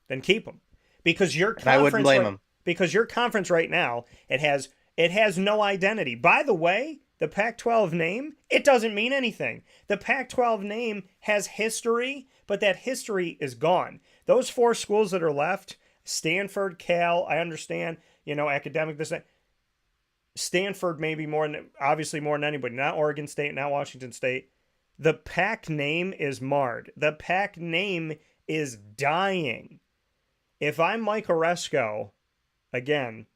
Then keep him. Because your conference, I wouldn't blame him. Because your conference right now, it has no identity. By the way, the Pac-12 name, it doesn't mean anything. The Pac-12 name has history, but that history is gone. Those 4 schools that are left, Stanford, Cal, I understand, academic, this, that. Stanford maybe obviously more than anybody, not Oregon State, not Washington State. The Pac name is marred. The Pac name is dying. If I'm Mike Oresco, again,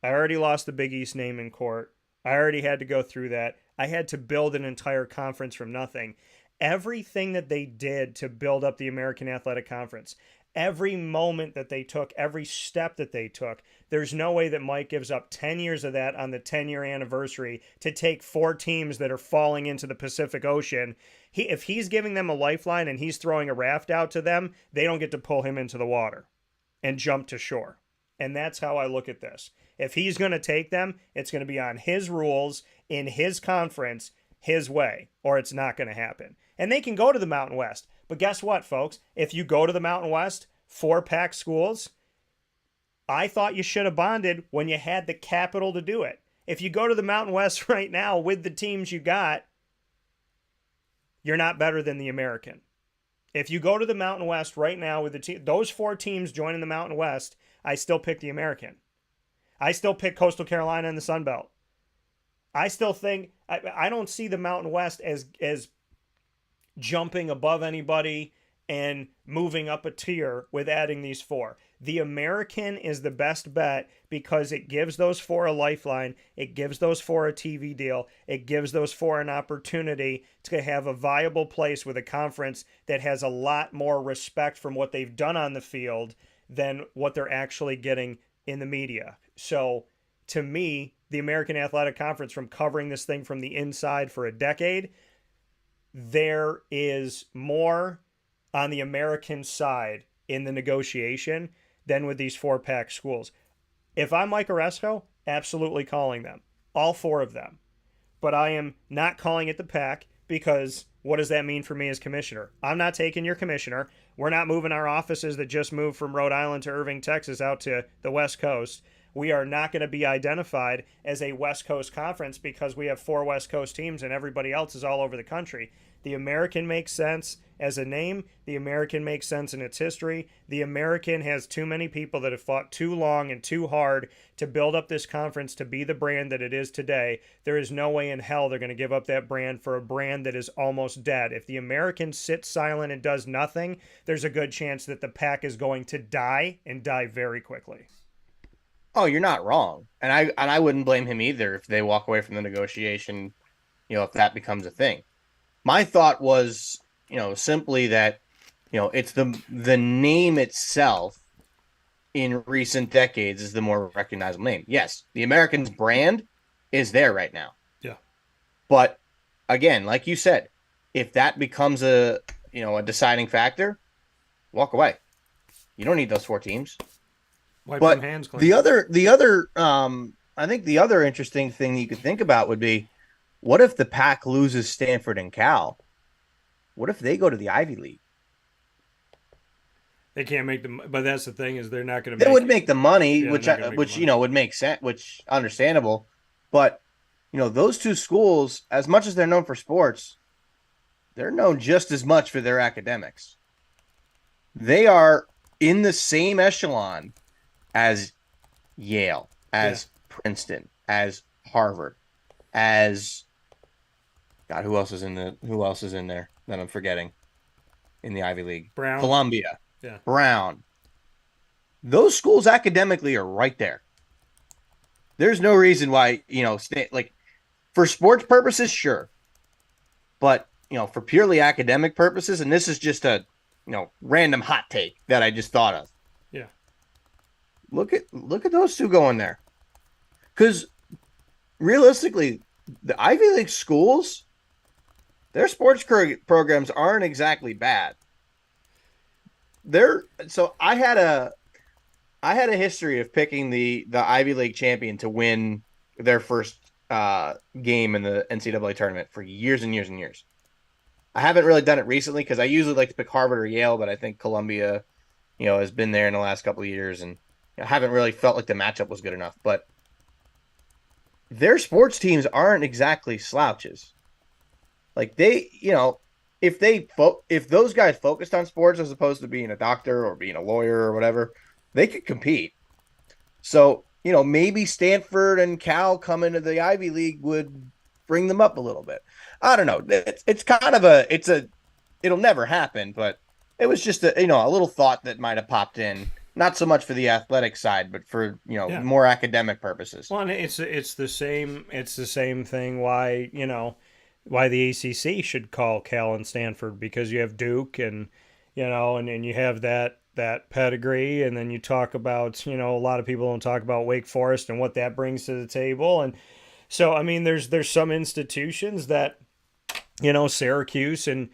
I already lost the Big East name in court. I already had to go through that. I had to build an entire conference from nothing. Everything that they did to build up the American Athletic Conference, every moment that they took, every step that they took, there's no way that Mike gives up 10 years of that on the 10-year anniversary to take 4 teams that are falling into the Pacific Ocean. If he's giving them a lifeline and he's throwing a raft out to them, they don't get to pull him into the water and jump to shore. And that's how I look at this. If he's going to take them, it's going to be on his rules, in his conference, his way, or it's not going to happen. And they can go to the Mountain West. But guess what, folks? If you go to the Mountain West, 4 Pac schools, I thought you should have bonded when you had the capital to do it. If you go to the Mountain West right now with the teams you got, you're not better than the American. If you go to the Mountain West right now with those 4 teams joining the Mountain West, I still pick the American. I still pick Coastal Carolina and the Sun Belt. I still think I don't see the Mountain West as jumping above anybody and moving up a tier with adding these 4. The American is the best bet because it gives those 4 a lifeline. It gives those 4 a TV deal. It gives those 4 an opportunity to have a viable place with a conference that has a lot more respect from what they've done on the field than what they're actually getting in the media. So to me, the American Athletic Conference, from covering this thing from the inside for a decade, there is more on the American side in the negotiation than with these 4 Pac schools. If I'm Mike Oresco, absolutely calling them, all 4 of them. But I am not calling it the Pac because what does that mean for me as commissioner? I'm not taking your commissioner. We're not moving our offices that just moved from Rhode Island to Irving, Texas out to the West Coast. We are not going to be identified as a West Coast conference because we have 4 West Coast teams and everybody else is all over the country. The American makes sense as a name. The American makes sense in its history. The American has too many people that have fought too long and too hard to build up this conference to be the brand that it is today. There is no way in hell they're going to give up that brand for a brand that is almost dead. If the American sits silent and does nothing, there's a good chance that the Pac is going to die and die very quickly. Oh, you're not wrong. And I wouldn't blame him either if they walk away from the negotiation, if that becomes a thing. My thought was, simply that, it's the name itself in recent decades is the more recognizable name. Yes, the American's brand is there right now. Yeah. But again, like you said, if that becomes a deciding factor, walk away. You don't need those 4 teams. Wipe but them hands clean. the other I think the other interesting thing you could think about would be, what if the Pac loses Stanford and Cal? What if they go to the Ivy League? They can't make them, but that's the thing is they're not going to They make. would make the money, Yeah, they're not going to make the which money. would make sense, which understandable. But those two schools, as much as they're known for sports, they're known just as much for their academics. They are in the same echelon as Yale, Yeah, as Princeton, as Harvard, as God, who else is in there that I'm forgetting in the Ivy League? Brown. Columbia, Yeah, Brown. Those schools academically are right there. There's no reason why, like for sports purposes, sure. But, for purely academic purposes, and this is just a, random hot take that I just thought of. yeah. Look at those two going there. Cuz realistically, the Ivy League schools, their sports programs aren't exactly bad. I had a history of picking the Ivy League champion to win their first game in the NCAA tournament for years and years and years. I haven't really done it recently because I usually like to pick Harvard or Yale, but I think Columbia, has been there in the last couple of years, and I haven't really felt like the matchup was good enough. But their sports teams aren't exactly slouches. Like if those guys focused on sports as opposed to being a doctor or being a lawyer or whatever, they could compete. So, maybe Stanford and Cal coming to the Ivy League would bring them up a little bit. I don't know. It's kind of it'll never happen, but it was just a little thought that might have popped in. Not so much for the athletic side, but for, Yeah. more academic purposes. Well, and it's the same thing. Why the ACC should call Cal and Stanford, because you have Duke and and you have that pedigree, and then you talk about a lot of people don't talk about Wake Forest and what that brings to the table, and so I mean there's some institutions that Syracuse and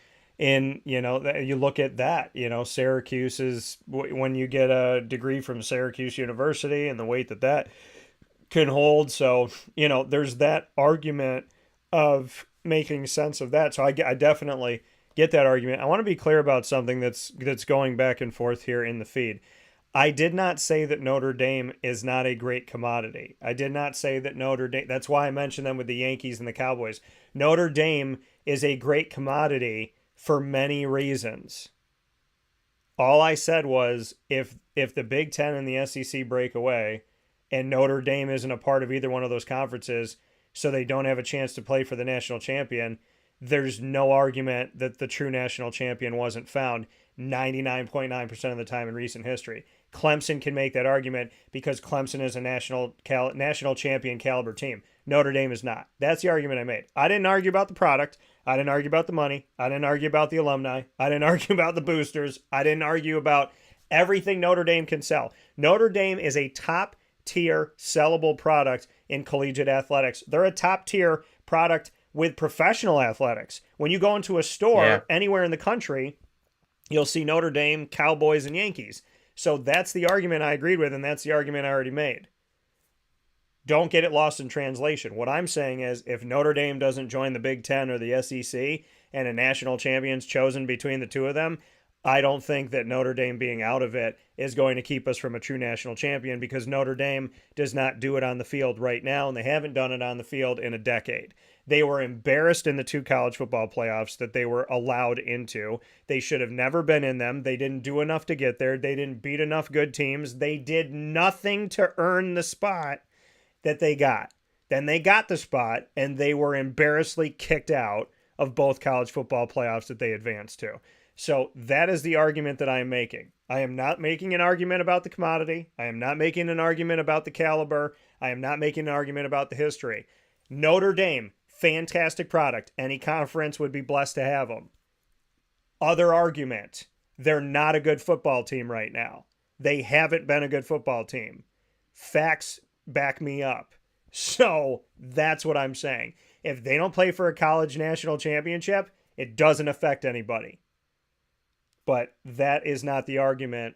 you look at that, Syracuse is when you get a degree from Syracuse University and the weight that can hold. So there's that argument of making sense of that. So I definitely get that argument. I want to be clear about something that's going back and forth here in the feed. I did not say that Notre Dame is not a great commodity. I did not say that Notre Dame. That's why I mentioned them with the Yankees and the Cowboys. Notre Dame is a great commodity for many reasons. All I said was if the Big Ten and the SEC break away and Notre Dame isn't a part of either one of those conferences, so they don't have a chance to play for the national champion, there's no argument that the true national champion wasn't found 99.9% of the time in recent history. Clemson can make that argument because Clemson is a national champion caliber team. Notre Dame is not. That's the argument I made. I didn't argue about the product. I didn't argue about the money. I didn't argue about the alumni. I didn't argue about the boosters. I didn't argue about everything Notre Dame can sell. Notre Dame is a top tier sellable product in collegiate athletics. They're a top tier product with professional athletics. When you go into a store anywhere in the country, you'll see Notre Dame, Cowboys, and Yankees. So that's the argument I agreed with, and that's the argument I already made. Don't get it lost in translation. What I'm saying is if Notre Dame doesn't join the Big Ten or the SEC and a national champion's chosen between the two of them, I don't think that Notre Dame being out of it is going to keep us from a true national champion, because Notre Dame does not do it on the field right now, and they haven't done it on the field in a decade. They were embarrassed in the 2 college football playoffs that they were allowed into. They should have never been in them. They didn't do enough to get there. They didn't beat enough good teams. They did nothing to earn the spot that they got. Then they got the spot, and they were embarrassingly kicked out of both college football playoffs that they advanced to. So that is the argument that I am making. I am not making an argument about the commodity. I am not making an argument about the caliber. I am not making an argument about the history. Notre Dame, fantastic product. Any conference would be blessed to have them. Other argument, they're not a good football team right now. They haven't been a good football team. Facts back me up. So that's what I'm saying. If they don't play for a college national championship, it doesn't affect anybody. But that is not the argument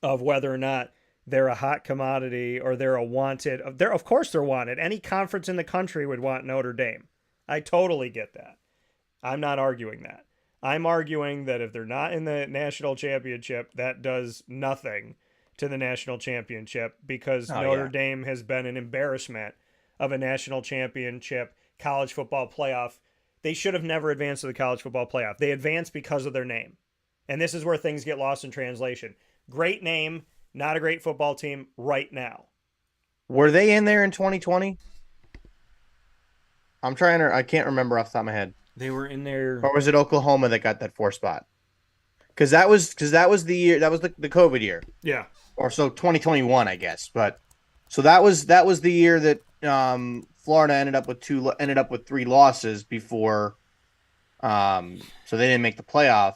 of whether or not they're a hot commodity or they're a wanted. Of course they're wanted. Any conference in the country would want Notre Dame. I totally get that. I'm not arguing that. I'm arguing that if they're not in the national championship, that does nothing to the national championship because Oh Notre yeah. Dame has been an embarrassment of a national championship college football playoff. They should have never advanced to the college football playoff. They advanced because of their name. And this is where things get lost in translation. Great name, not a great football team right now. Were they in there in 2020? I'm trying to. I can't remember off the top of my head. They were in there. Or was it Oklahoma that got that 4 spot? Because that was the year, that was the COVID year, Yeah. or so 2021, I guess. But so that was the year that Florida ended up with 3 losses before, so they didn't make the playoff.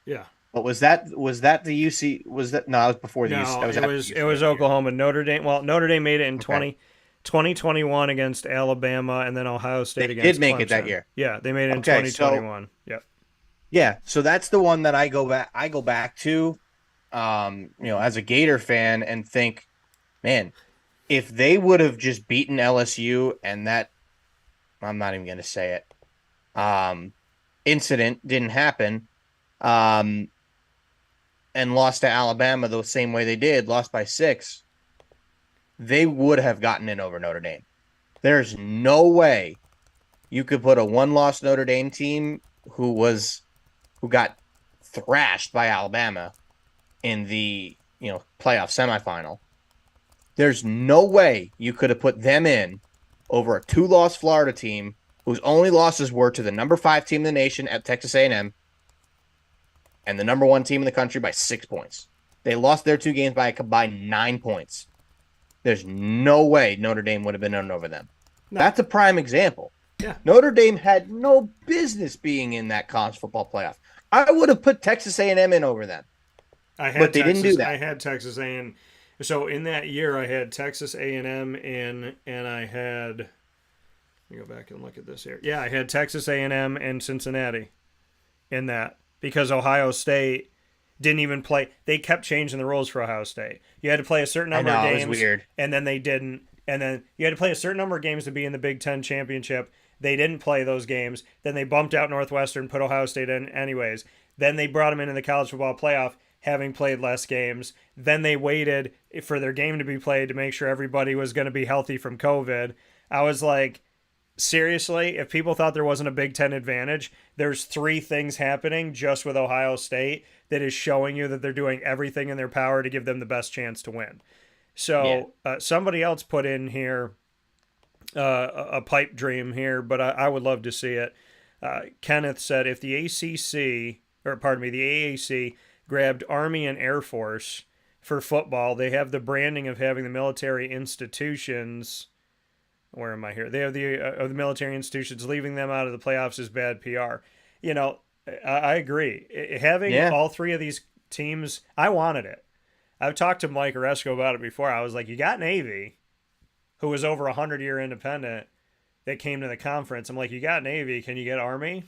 Yeah. But was that the UC? Was that no? That was before the UC. No, That was it after was the it was UCLA year. Oklahoma. Notre Dame. Well, Notre Dame made it in Okay. 2021 against Alabama, and then Ohio State They against did make Clemson. it that year. Yeah, they made it in Okay, so 2021. Yep. yeah, so that's the one that I go back to, as a Gator fan and think, man, if they would have just beaten LSU and that, I'm not even going to say it, incident didn't happen, um, and lost to Alabama the same way they did, lost by 6, they would have gotten in over Notre Dame. There's no way you could put a 1-loss Notre Dame team who got thrashed by Alabama in the playoff semifinal. There's no way you could have put them in over a 2-loss Florida team whose only losses were to the number 5 team in the nation at Texas A&M and the number 1 team in the country by 6 points. They lost their 2 games by a combined 9 points. There's no way Notre Dame would have been in over them. No. That's a prime example. Yeah. Notre Dame had no business being in that college football playoff. I would have put Texas A&M in over them. But they didn't do that. I had Texas A&M. So in that year, I had Texas A&M in, and I had. Let me go back and look at this here. Yeah, I had Texas A&M and Cincinnati in that because Ohio State didn't even play. They kept changing the rules for Ohio State. You had to play a certain number of games, it was weird. And then they didn't. And then you had to play a certain number of games to be in the Big Ten championship. They didn't play those games. Then they bumped out Northwestern, put Ohio State in anyways. Then they brought them into the college football playoff, having played less games. Then they waited for their game to be played to make sure everybody was going to be healthy from COVID. I was like, seriously, if people thought there wasn't a Big Ten advantage, there's 3 things happening just with Ohio State that is showing you that they're doing everything in their power to give them the best chance to win. So somebody else put in here a pipe dream here, but I would love to see it. Kenneth said if the the AAC grabbed Army and Air Force for football, they have the branding of having the military institutions. Where am I here? They have the military institutions. Leaving them out of the playoffs is bad PR. I agree. Having all 3 of these teams, I wanted it. I've talked to Mike Oresco about it before. I was like, you got Navy, who was over 100-year independent, that came to the conference. I'm like, you got Navy, can you get Army?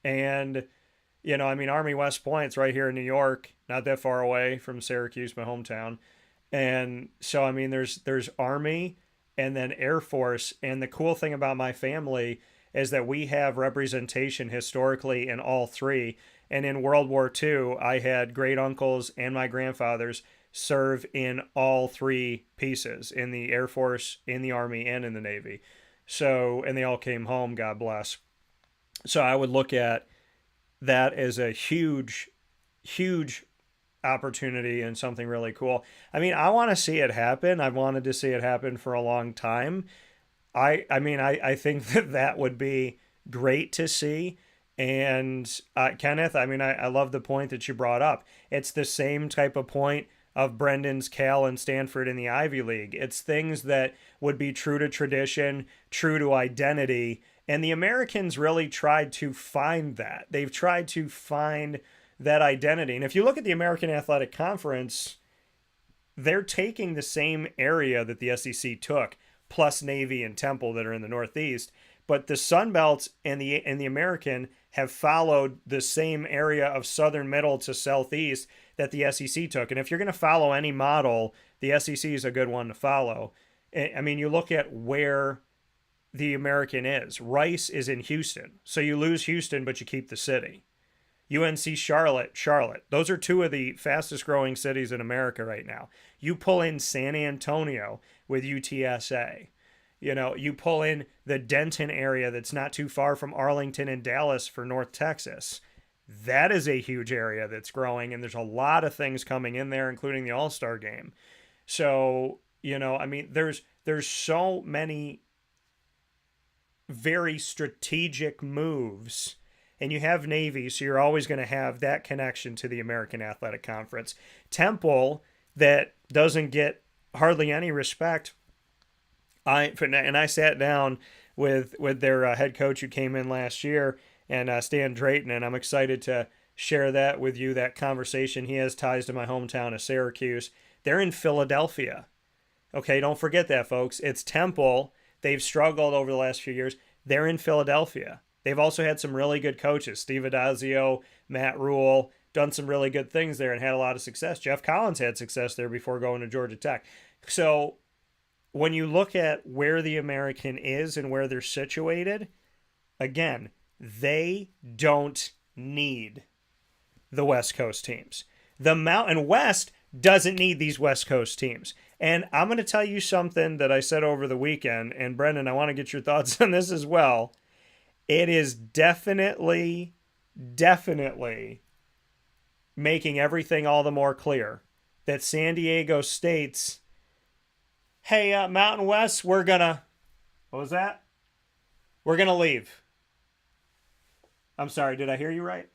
And, Army West Point's right here in New York, not that far away from Syracuse, my hometown. And so, there's Army and then Air Force. And the cool thing about my family is that we have representation historically in all 3. And in World War II, I had great uncles and my grandfathers serve in all 3 pieces, in the Air Force, in the Army, and in the Navy. So, and they all came home, God bless. So I would look at that as a huge, huge opportunity and something really cool. I want to see it happen. I've wanted to see it happen for a long time. I think that would be great to see. And Kenneth, I love the point that you brought up. It's the same type of point of Brendan's Cal and Stanford in the Ivy League. It's things that would be true to tradition, true to identity. And the Americans really tried to find that. They've tried to find that identity. And if you look at the American Athletic Conference, they're taking the same area that the SEC took, plus Navy and Temple that are in the Northeast. But the Sun Belt and the American have followed the same area of southern middle to southeast that the SEC took. And if you're going to follow any model, the SEC is a good one to follow. You look at where the American is. Rice is in Houston. So you lose Houston, but you keep the city. UNC Charlotte. Those are two of the fastest growing cities in America right now. You pull in San Antonio with UTSA. You know, you pull in the Denton area that's not too far from Arlington and Dallas for North Texas. That is a huge area that's growing, and there's a lot of things coming in there, including the All-Star game. So, you know, I mean, there's so many very strategic moves, and you have Navy, so you're always going to have that connection to the American Athletic Conference. Temple, that doesn't get hardly any respect. I sat down with their head coach who came in last year, and Stan Drayton, and I'm excited to share that with you, that conversation. He has ties to my hometown of Syracuse. They're in Philadelphia. Okay, don't forget that, folks. It's Temple. They've struggled over the last few years. They're in Philadelphia. They've also had some really good coaches. Steve Adazio, Matt Rule, done some really good things there and had a lot of success. Jeff Collins had success there before going to Georgia Tech. So when you look at where the American is and where they're situated, again, they don't need the West Coast teams. The Mountain West doesn't need these West Coast teams. And I'm going to tell you something that I said over the weekend, and Brendan, I want to get your thoughts on this as well. It is definitely making everything all the more clear that San Diego State's, hey, Mountain West, what was that? We're going to leave. I'm sorry, did I hear you right?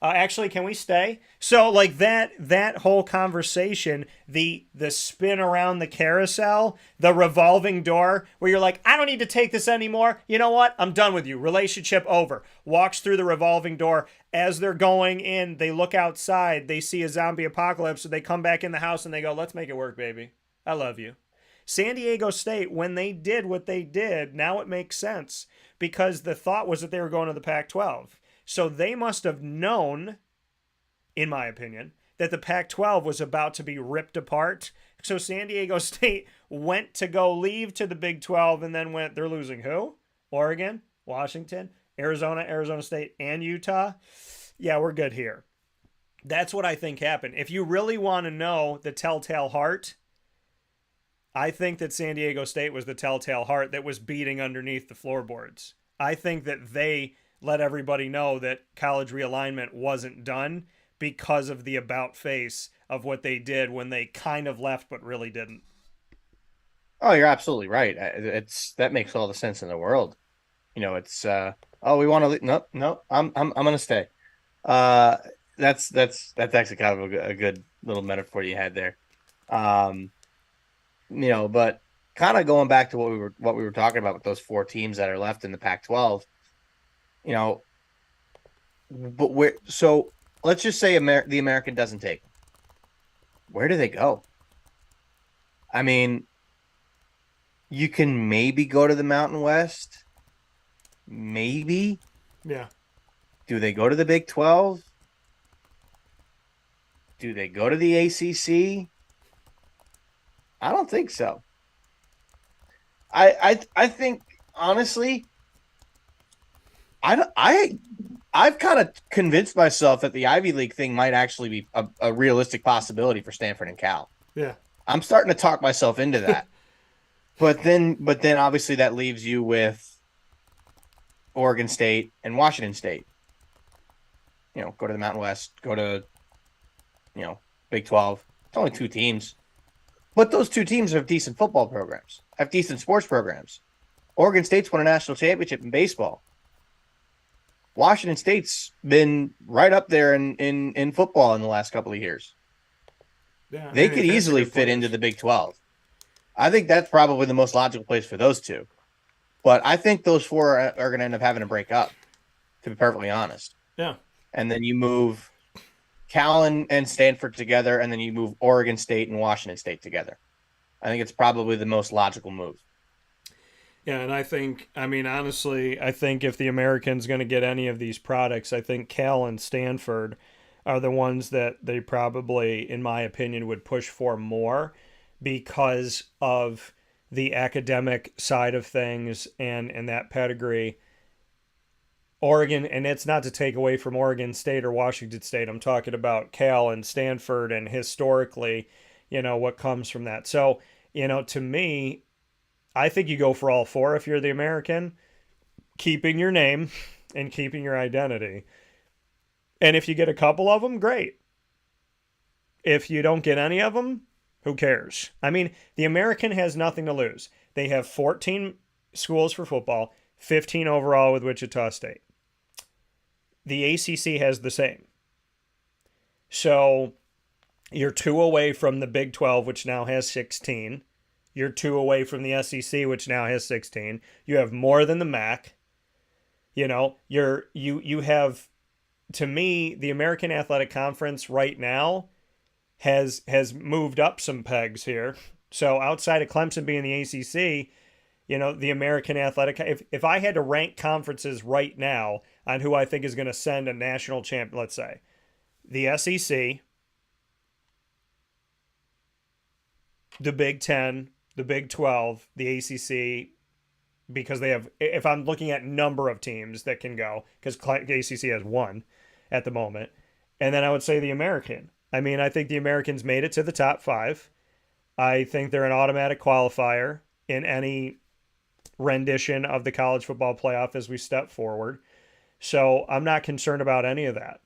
Actually, can we stay? So, like that whole conversation, the spin around the carousel, the revolving door, where you're like, I don't need to take this anymore. You know what? I'm done with you. Relationship over. Walks through the revolving door. As they're going in, they look outside. They see a zombie apocalypse. So they come back in the house and they go, let's make it work, baby. I love you. San Diego State, when they did what they did, now it makes sense. Because the thought was that they were going to the Pac-12. So they must have known, in my opinion, that the Pac-12 was about to be ripped apart. So San Diego State went to go leave to the Big 12 and then went, they're losing who? Oregon, Washington, Arizona State, and Utah? Yeah, we're good here. That's what I think happened. If you really want to know the telltale heart, I think that San Diego State was the telltale heart that was beating underneath the floorboards. I think that they let everybody know that college realignment wasn't done because of the about face of what they did when they kind of left but really didn't. Oh, you're absolutely right. That makes all the sense in the world. You know, it's we want to leave. No, I'm going to stay. That's actually kind of a good little metaphor you had there. You know, but kind of going back to what we were talking about with those four teams that are left in the Pac-12. You know, but so let's just say the American doesn't take them. Where do they go? I mean, you can maybe go to the Mountain West. Maybe. Yeah. Do they go to the Big 12? Do they go to the ACC? I don't think so. I think, honestly, I've kind of convinced myself that the Ivy League thing might actually be a realistic possibility for Stanford and Cal. Yeah. I'm starting to talk myself into that. but then obviously that leaves you with Oregon State and Washington State. You know, go to the Mountain West, go to, you know, Big 12. It's only two teams. But those two teams have decent football programs, have decent sports programs. Oregon State's won a national championship in baseball. Washington State's been right up there in football in the last couple of years. Yeah, they could easily fit into the Big 12. I think that's probably the most logical place for those two. But I think those four are going to end up having to break up, to be perfectly honest. Yeah. And then you move Cal and Stanford together, and then you move Oregon State and Washington State together. I think it's probably the most logical move. Yeah, and I think if the American's going to get any of these products, I think Cal and Stanford are the ones that they probably, in my opinion, would push for more because of the academic side of things and that pedigree. Oregon, and it's not to take away from Oregon State or Washington State. I'm talking about Cal and Stanford and historically, what comes from that. So, to me, I think you go for all four if you're the American, keeping your name and keeping your identity. And if you get a couple of them, great. If you don't get any of them, who cares? I mean, the American has nothing to lose. They have 14 schools for football, 15 overall with Wichita State. The ACC has the same. So you're 2 away from the Big 12, which now has 16. You're 2 away from the SEC, which now has 16. You have more than the MAC. You have, to me, the American Athletic Conference right now has moved up some pegs here. So outside of Clemson being the ACC, the American Athletic, if I had to rank conferences right now on who I think is going to send a national champ, let's say, the SEC, the Big 10, the Big 12, the ACC, because they have, if I'm looking at number of teams that can go, because ACC has one at the moment, and then I would say the American. I mean, I think the Americans made it to the top 5. I think they're an automatic qualifier in any rendition of the college football playoff as we step forward. So I'm not concerned about any of that.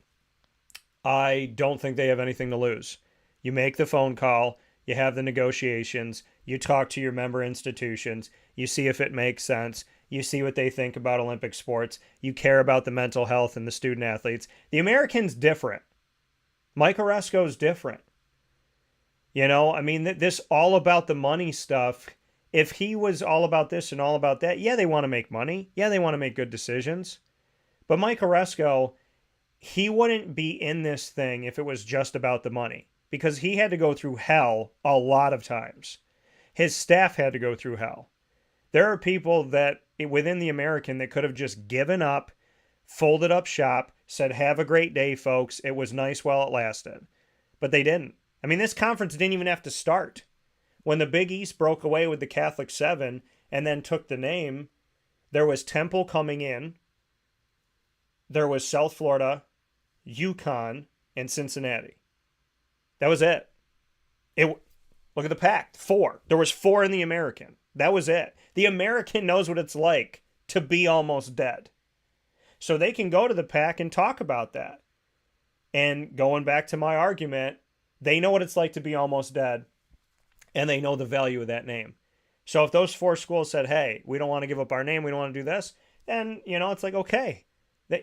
I don't think they have anything to lose. You make the phone call, you have the negotiations, you talk to your member institutions, you see if it makes sense, you see what they think about Olympic sports, you care about the mental health and the student athletes. The American's different. Mike Oresco's different. This all about the money stuff. If he was all about this and all about that, yeah, they want to make money. Yeah, they want to make good decisions. But Mike Oresco, he wouldn't be in this thing if it was just about the money, because he had to go through hell a lot of times. His staff had to go through hell. There are people that within the American that could have just given up, folded up shop, said, have a great day, folks. It was nice while it lasted. But they didn't. I mean, this conference didn't even have to start. When the Big East broke away with the Catholic 7 and then took the name, there was Temple coming in. There was South Florida, UConn, and Cincinnati. That was it. Look at the pack. 4. There was 4 in the American. That was it. The American knows what it's like to be almost dead. So they can go to the pack and talk about that. And going back to my argument, they know what it's like to be almost dead, and they know the value of that name. So if those 4 schools said, hey, we don't want to give up our name, we don't want to do this, then, it's like, okay,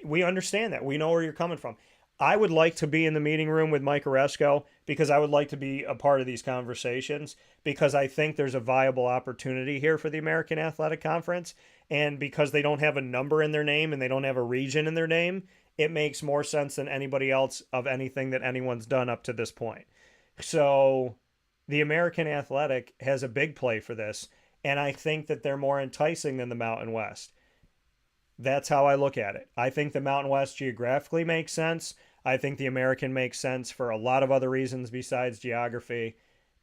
we understand that. We know where you're coming from. I would like to be in the meeting room with Mike Oresco because I would like to be a part of these conversations, because I think there's a viable opportunity here for the American Athletic Conference. And because they don't have a number in their name and they don't have a region in their name, it makes more sense than anybody else of anything that anyone's done up to this point. So the American Athletic has a big play for this, and I think that they're more enticing than the Mountain West. That's how I look at it. I think the Mountain West geographically makes sense. I think the American makes sense for a lot of other reasons besides geography,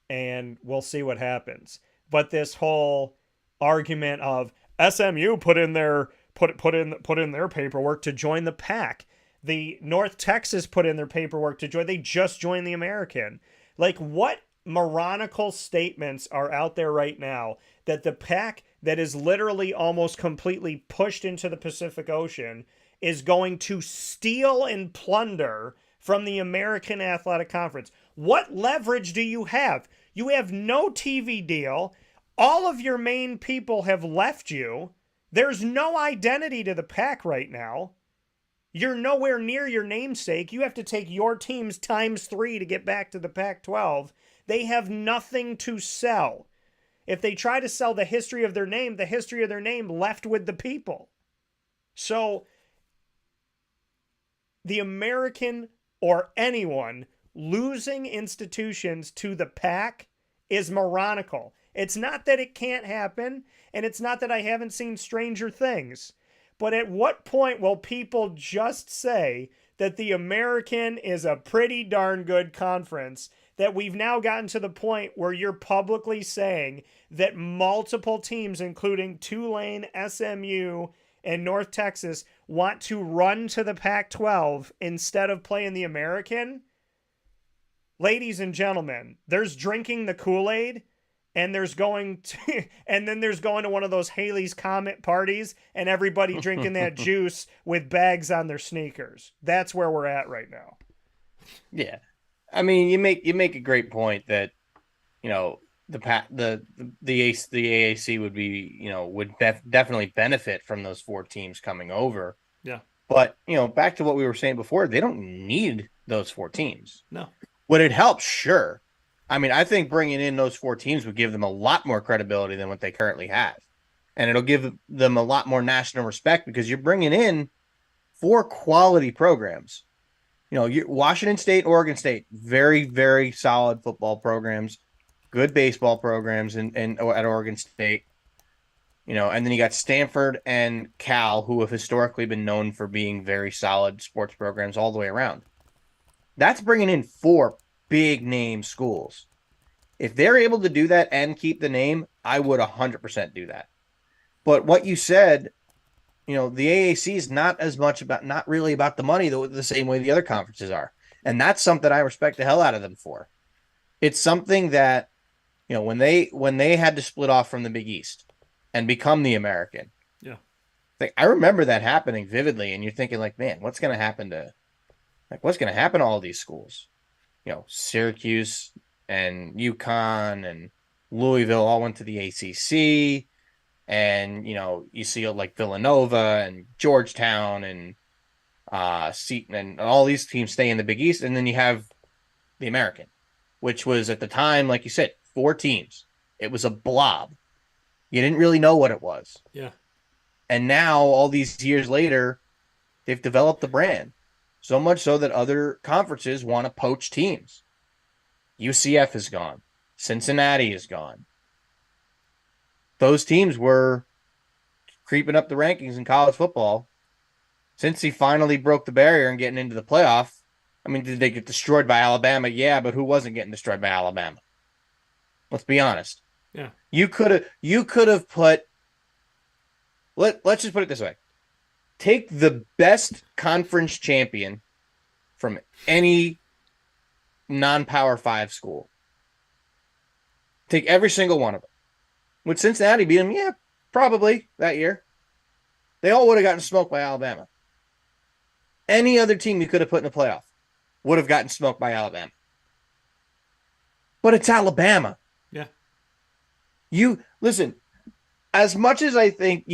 and we'll see what happens. But this whole argument of SMU put in their paperwork to join the pack. The North Texas put in their paperwork to join. They just joined the American. Like, what moronical statements are out there right now that the pack that is literally almost completely pushed into the Pacific Ocean is going to steal and plunder from the American Athletic Conference? What leverage do you have? You have no TV deal. All of your main people have left you. There's no identity to the pack right now. You're nowhere near your namesake. You have to take your teams times 3 to get back to the Pac-12. They have nothing to sell. If they try to sell the history of their name, the history of their name left with the people. So the American or anyone losing institutions to the pack is moronical. It's not that it can't happen, and it's not that I haven't seen stranger things. But at what point will people just say that the American is a pretty darn good conference, that we've now gotten to the point where you're publicly saying that multiple teams, including Tulane, SMU, and North Texas want to run to the Pac-12 instead of playing the American, ladies and gentlemen, there's drinking the Kool-Aid, and there's going to, and then there's going to one of those Haley's Comet parties and everybody drinking that juice with bags on their sneakers. That's where we're at right now. Yeah. I mean, you make a great point that, the AAC would be, would definitely benefit from those 4 teams coming over. Yeah. But, back to what we were saying before, they don't need those 4 teams. No. Would it help? Sure. I mean, I think bringing in those 4 teams would give them a lot more credibility than what they currently have. And it'll give them a lot more national respect because you're bringing in 4 quality programs. Washington State, Oregon State, very, very solid football programs, good baseball programs at Oregon State. And then you got Stanford and Cal, who have historically been known for being very solid sports programs all the way around. That's bringing in 4 big name schools. If they're able to do that and keep the name, I would 100% do that. But what you said, the AAC is not really about the money the same way the other conferences are. And that's something I respect the hell out of them for. It's something that, when they had to split off from the Big East and become the American. Yeah. I remember that happening vividly, and you're thinking like, man, what's going to happen to all these schools? Syracuse and UConn and Louisville all went to the ACC, and you see like Villanova and Georgetown and Seton and all these teams stay in the Big East, and then you have the American, which was at the time, like you said, 4 teams. It was a blob. You didn't really know what it was. Yeah. And now, all these years later, they've developed the brand. So much so that other conferences want to poach teams. UCF is gone. Cincinnati is gone. Those teams were creeping up the rankings in college football. Since he finally broke the barrier and getting into the playoff, I mean, did they get destroyed by Alabama? Yeah, but who wasn't getting destroyed by Alabama? Let's be honest. Yeah. You could have put, let's just put it this way. Take the best conference champion from any non-Power 5 school. Take every single one of them. Would Cincinnati beat them? Yeah, probably that year. They all would have gotten smoked by Alabama. Any other team you could have put in the playoff would have gotten smoked by Alabama. But it's Alabama. Yeah. Listen, as much as I think,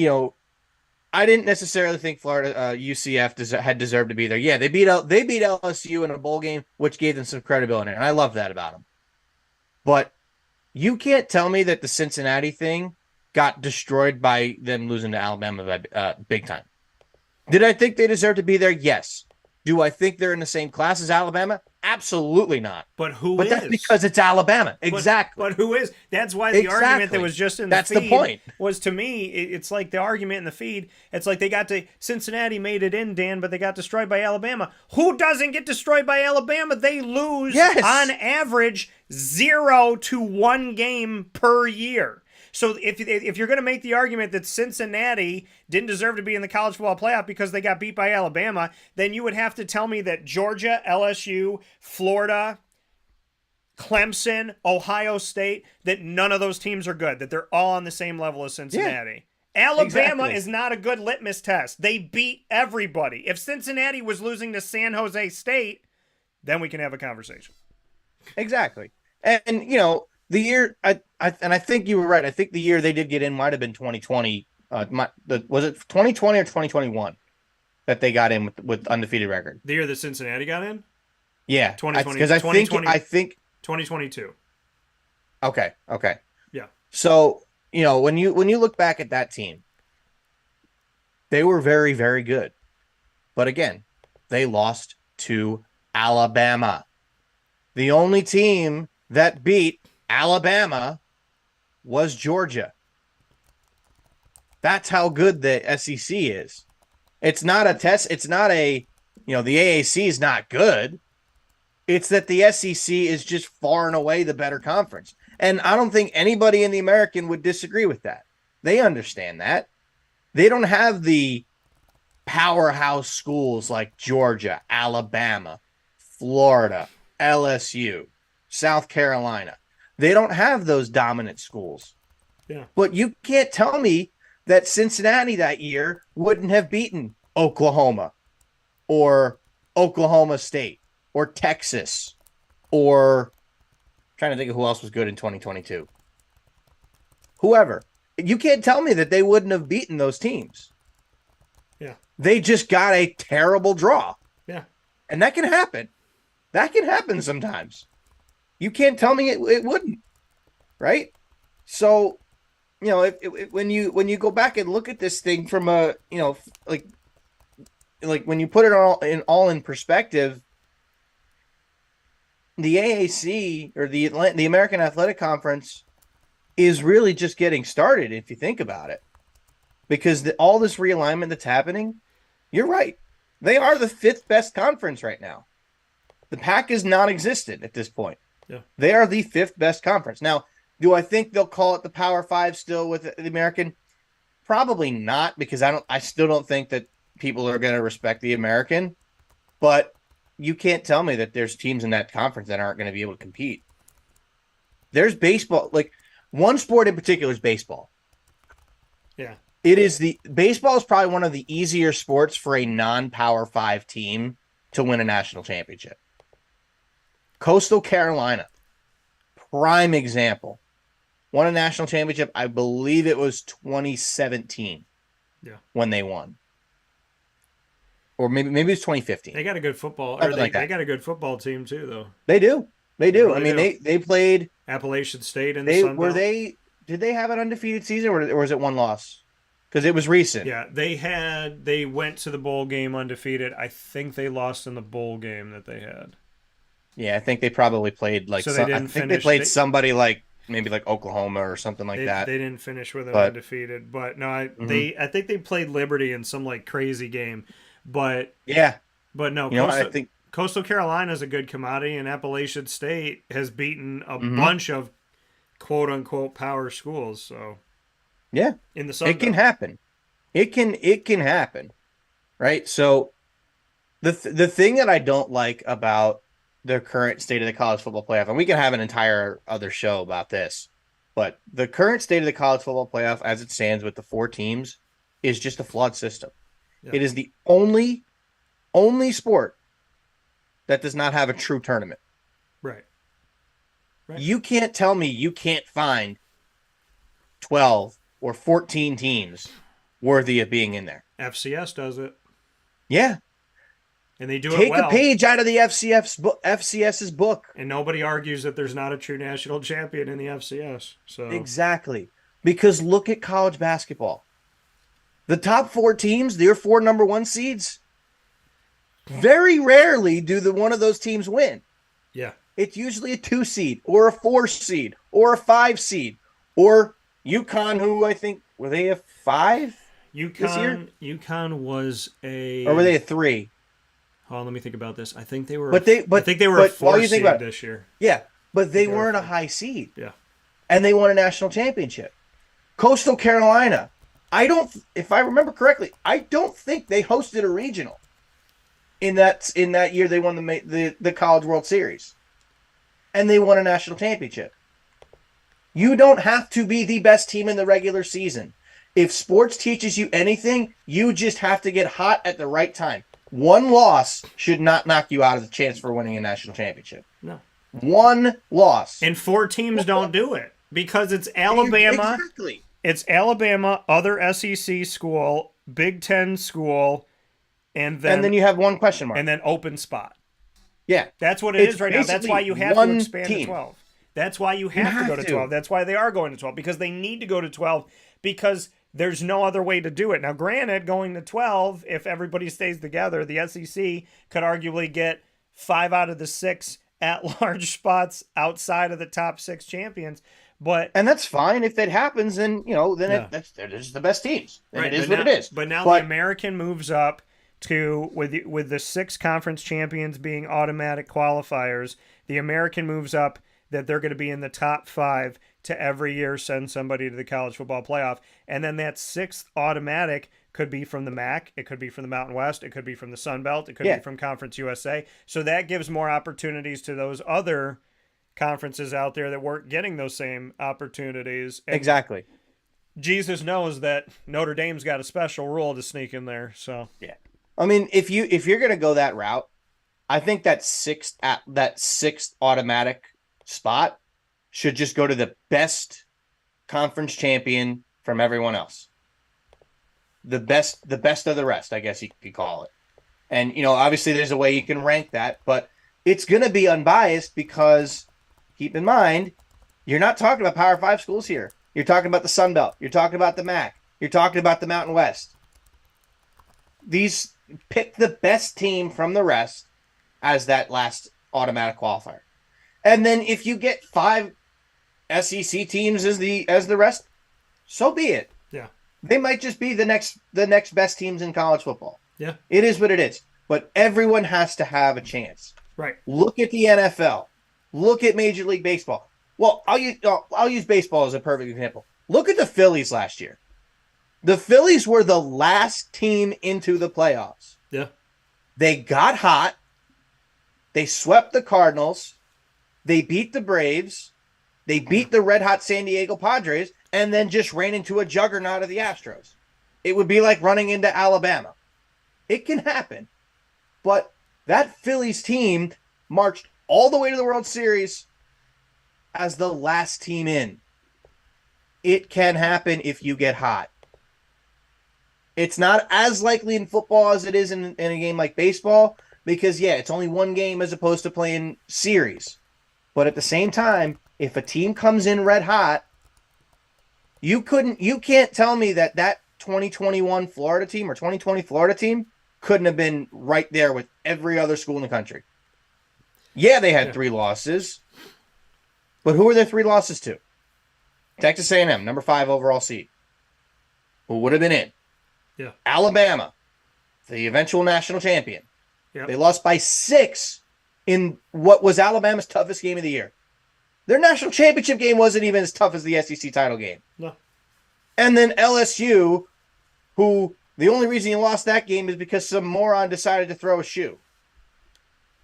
I didn't necessarily think Florida UCF had deserved to be there. Yeah, they beat LSU in a bowl game, which gave them some credibility, and I love that about them. But you can't tell me that the Cincinnati thing got destroyed by them losing to Alabama big time. Did I think they deserved to be there? Yes. Do I think they're in the same class as Alabama? Absolutely not. But who but is? That's because it's Alabama. Exactly. But who is? That's why the argument that was just in the feed the point. Was, to me, it's like the argument in the feed. It's like Cincinnati made it in, Dan, but they got destroyed by Alabama. Who doesn't get destroyed by Alabama? They lose on average 0 to 1 game per year. So if you're going to make the argument that Cincinnati didn't deserve to be in the college football playoff because they got beat by Alabama, then you would have to tell me that Georgia, LSU, Florida, Clemson, Ohio State, that none of those teams are good, that they're all on the same level as Cincinnati. Yeah, Alabama is not a good litmus test. They beat everybody. If Cincinnati was losing to San Jose State, then we can have a conversation. Exactly. And the year, I think you were right. I think the year they did get in might have been 2020. Was it 2020 or 2021 that they got in with undefeated record? The year that Cincinnati got in? Yeah. 2020. Because I think 2022. Okay. Yeah. So, when you look back at that team, they were very, very good. But again, they lost to Alabama. The only team that beat Alabama was Georgia. That's how good the SEC is. It's not a test. It's not the AAC is not good. It's that the SEC is just far and away the better conference. And I don't think anybody in the American would disagree with that. They understand that. They don't have the powerhouse schools like Georgia, Alabama, Florida, LSU, South Carolina. They don't have those dominant schools. Yeah. But you can't tell me that Cincinnati that year wouldn't have beaten Oklahoma or Oklahoma State or Texas or I'm trying to think of who else was good in 2022. Whoever. You can't tell me that they wouldn't have beaten those teams. Yeah. They just got a terrible draw. Yeah. And that can happen. That can happen sometimes. You can't tell me it wouldn't. Right? So, you know, when you go back and look at this thing from a, you know, like when you put it all in perspective, the AAC or the American Athletic Conference is really just getting started if you think about it. Because all this realignment that's happening, you're right. They are the 5th best conference right now. The Pac is non-existent at this point. Yeah. They are the 5th best conference. Now, do I think they'll call it the Power 5 still with the American? Probably not, because I still don't think that people are going to respect the American. But you can't tell me that there's teams in that conference that aren't going to be able to compete. There's baseball, like one sport in particular is baseball. Yeah. Baseball is probably one of the easier sports for a non-Power 5 team to win a national championship. Coastal Carolina, prime example. Won a national championship, I believe it was 2017. Yeah. When they won. Or maybe it was 2015. They got a good football. They got a good football team too, though. They do. They do. Really I mean, they played Appalachian State in the Sun Belt. Did they have an undefeated season, or was it one loss? Because it was recent. Yeah, they went to the bowl game undefeated. I think they lost in the bowl game that they had. Yeah, I think they probably played like. So they played somebody like maybe like Oklahoma or something like that. They didn't finish with an undefeated, but no, I think they played Liberty in some like crazy game. But yeah, but no, I think Coastal Carolina is a good commodity, and Appalachian State has beaten a bunch of quote unquote power schools. So yeah, in the Sun it can happen. It can happen, right? So the thing that I don't like about the current state of the college football playoff, and we can have an entire other show about this, but the current state of the college football playoff as it stands with the 4 teams is just a flawed system. Yeah. It is the only sport that does not have a true tournament. Right. You can't tell me you can't find 12 or 14 teams worthy of being in there. FCS does it. Yeah. And they do it well. Take a page out of the FCS's book. And nobody argues that there's not a true national champion in the FCS. So exactly. Because look at college basketball. The top 4 teams, their 4 number 1 seeds, very rarely do one of those teams win. Yeah. It's usually a 2 seed or a 4 seed or a 5 seed or UConn, who I think, were they a 5 this year? UConn was a... Or were they a 3? Oh, let me think about this. I think they were. I think they were a 4 seed this year. Yeah, but they weren't a high seed. Yeah, and they won a national championship. Coastal Carolina, if I remember correctly, I don't think they hosted a regional. In that year, they won the College World Series, and they won a national championship. You don't have to be the best team in the regular season. If sports teaches you anything, you just have to get hot at the right time. One loss should not knock you out of the chance for winning a national championship. No. One loss. And 4 teams don't do it because it's Alabama. Exactly. It's Alabama, other SEC school, Big Ten school, and then you have one question mark. And then open spot. Yeah. That's what it is right now. That's why you have to expand to 12. That's why you have to go to 12. That's why they are going to 12, because they need to go to 12 because there's no other way to do it. Now, granted, going to 12, if everybody stays together, the SEC could arguably get 5 out of the 6 at-large spots outside of the top 6 champions. And that's fine if that happens, and they're just the best teams. And right, it is what it is. But now the American moves up to with the 6 conference champions being automatic qualifiers. The American moves up that they're going to be in the top 5 to every year send somebody to the college football playoff. And then that sixth automatic could be from the MAC, it could be from the Mountain West, it could be from the Sun Belt, it could be from Conference USA. So that gives more opportunities to those other conferences out there that weren't getting those same opportunities. And exactly. Jesus knows that Notre Dame's got a special rule to sneak in there. So yeah, I mean, if you're gonna go that route, I think that sixth automatic spot should just go to the best conference champion from everyone else. The best of the rest, I guess you could call it. And obviously there's a way you can rank that, but it's gonna be unbiased because keep in mind, you're not talking about Power 5 schools here. You're talking about the Sun Belt. You're talking about the MAC. You're talking about the Mountain West. These pick the best team from the rest as that last automatic qualifier. And then if you get 5 SEC teams as the rest, so be it. Yeah. They might just be the next best teams in college football. Yeah. It is what it is. But everyone has to have a chance. Right. Look at the NFL. Look at Major League Baseball. Well, I'll use baseball as a perfect example. Look at the Phillies last year. The Phillies were the last team into the playoffs. Yeah. They got hot. They swept the Cardinals. They beat the Braves. They beat the red-hot San Diego Padres and then just ran into a juggernaut of the Astros. It would be like running into Alabama. It can happen. But that Phillies team marched all the way to the World Series as the last team in. It can happen if you get hot. It's not as likely in football as it is in a game like baseball because, it's only one game as opposed to playing series. But at the same time, if a team comes in red hot, you can't tell me that 2021 Florida team or 2020 Florida team couldn't have been right there with every other school in the country. Yeah, they had 3 losses. But who are their 3 losses to? Texas A&M, number 5 overall seed. Who would have been in? Yeah. Alabama, the eventual national champion. Yep. They lost by 6 in what was Alabama's toughest game of the year. Their national championship game wasn't even as tough as the SEC title game. No. And then LSU, who the only reason you lost that game is because some moron decided to throw a shoe.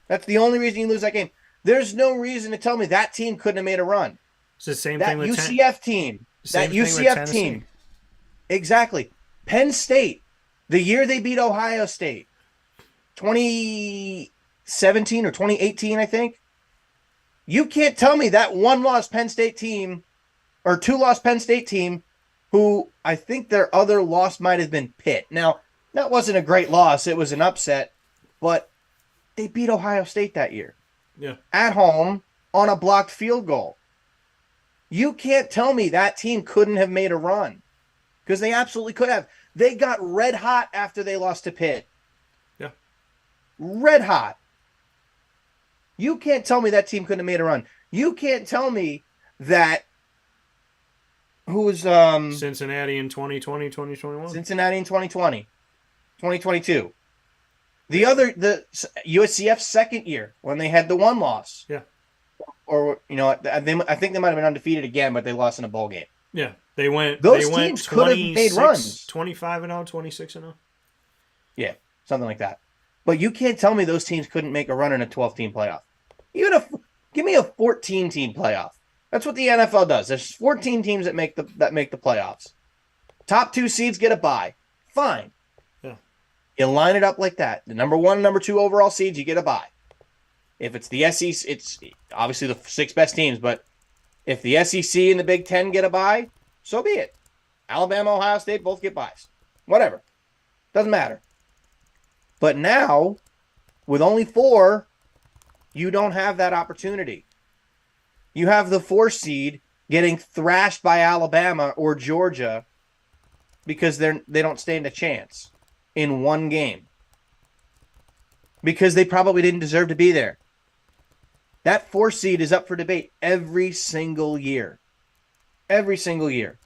That's the only reason you lose that game. There's no reason to tell me that team couldn't have made a run. It's the same that thing with UCF team. That UCF team. Exactly. Penn State, the year they beat Ohio State, 2017 or 2018, I think. You can't tell me that 1-loss Penn State team or 2-loss Penn State team, who I think their other loss might have been Pitt. Now, that wasn't a great loss. It was an upset, but they beat Ohio State that year. Yeah. At home on a blocked field goal. You can't tell me that team couldn't have made a run because they absolutely could have. They got red hot after they lost to Pitt. Yeah. Red hot. You can't tell me that team couldn't have made a run. You can't tell me that who was Cincinnati in 2020, 2021. Cincinnati in 2020, 2022. The USCF's second year when they had the 1 loss. Yeah. Or I think they might have been undefeated again, but they lost in a bowl game. Yeah, they went. Those teams could have made runs. 25-0, 26-0. Yeah, something like that. But you can't tell me those teams couldn't make a run in a 12-team playoff. Give me a 14-team playoff. That's what the NFL does. There's 14 teams that make the playoffs. Top 2 seeds get a bye. Fine. Yeah. You line it up like that. The number 1 and number 2 overall seeds, you get a bye. If it's the SEC, it's obviously the 6 best teams, but if the SEC and the Big Ten get a bye, so be it. Alabama, Ohio State both get byes. Whatever. Doesn't matter. But now, with only 4, you don't have that opportunity. You have the 4 seed getting thrashed by Alabama or Georgia because they don't stand a chance in one game. Because they probably didn't deserve to be there. That 4 seed is up for debate every single year. Every single year.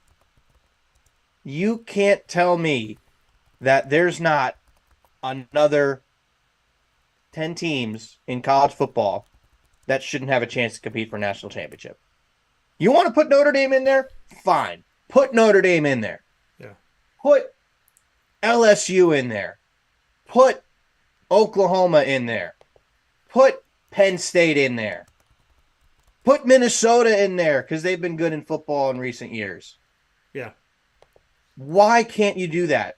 You can't tell me that there's not another 10 teams in college football that shouldn't have a chance to compete for a national championship. You want to put Notre Dame in there? Fine. Put Notre Dame in there. Yeah. Put LSU in there. Put Oklahoma in there. Put Penn State in there. Put Minnesota in there because they've been good in football in recent years. Yeah. Why can't you do that?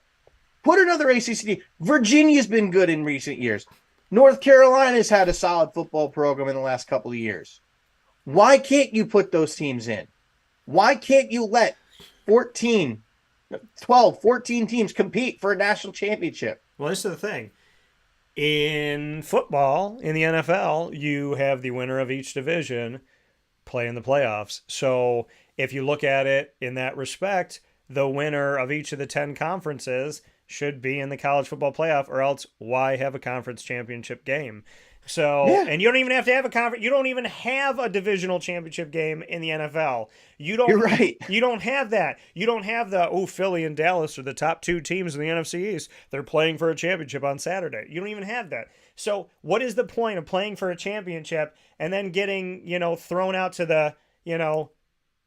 Put another ACC team. Virginia's been good in recent years. North Carolina's had a solid football program in the last couple of years. Why can't you put those teams in? Why can't you let 14, 12, 14 teams compete for a national championship? Well, this is the thing. In football, in the NFL, you have the winner of each division play in the playoffs. So if you look at it in that respect, the winner of each of the 10 conferences should be in the college football playoff, or else why have a conference championship game? So, Yeah. and you don't even have to have a conference. You don't even have a divisional championship game in the NFL. You're right. You don't have that. You don't have Philly and Dallas are the top 2 teams in the NFC East. They're playing for a championship on Saturday. You don't even have that. So, what is the point of playing for a championship and then getting, thrown out to the,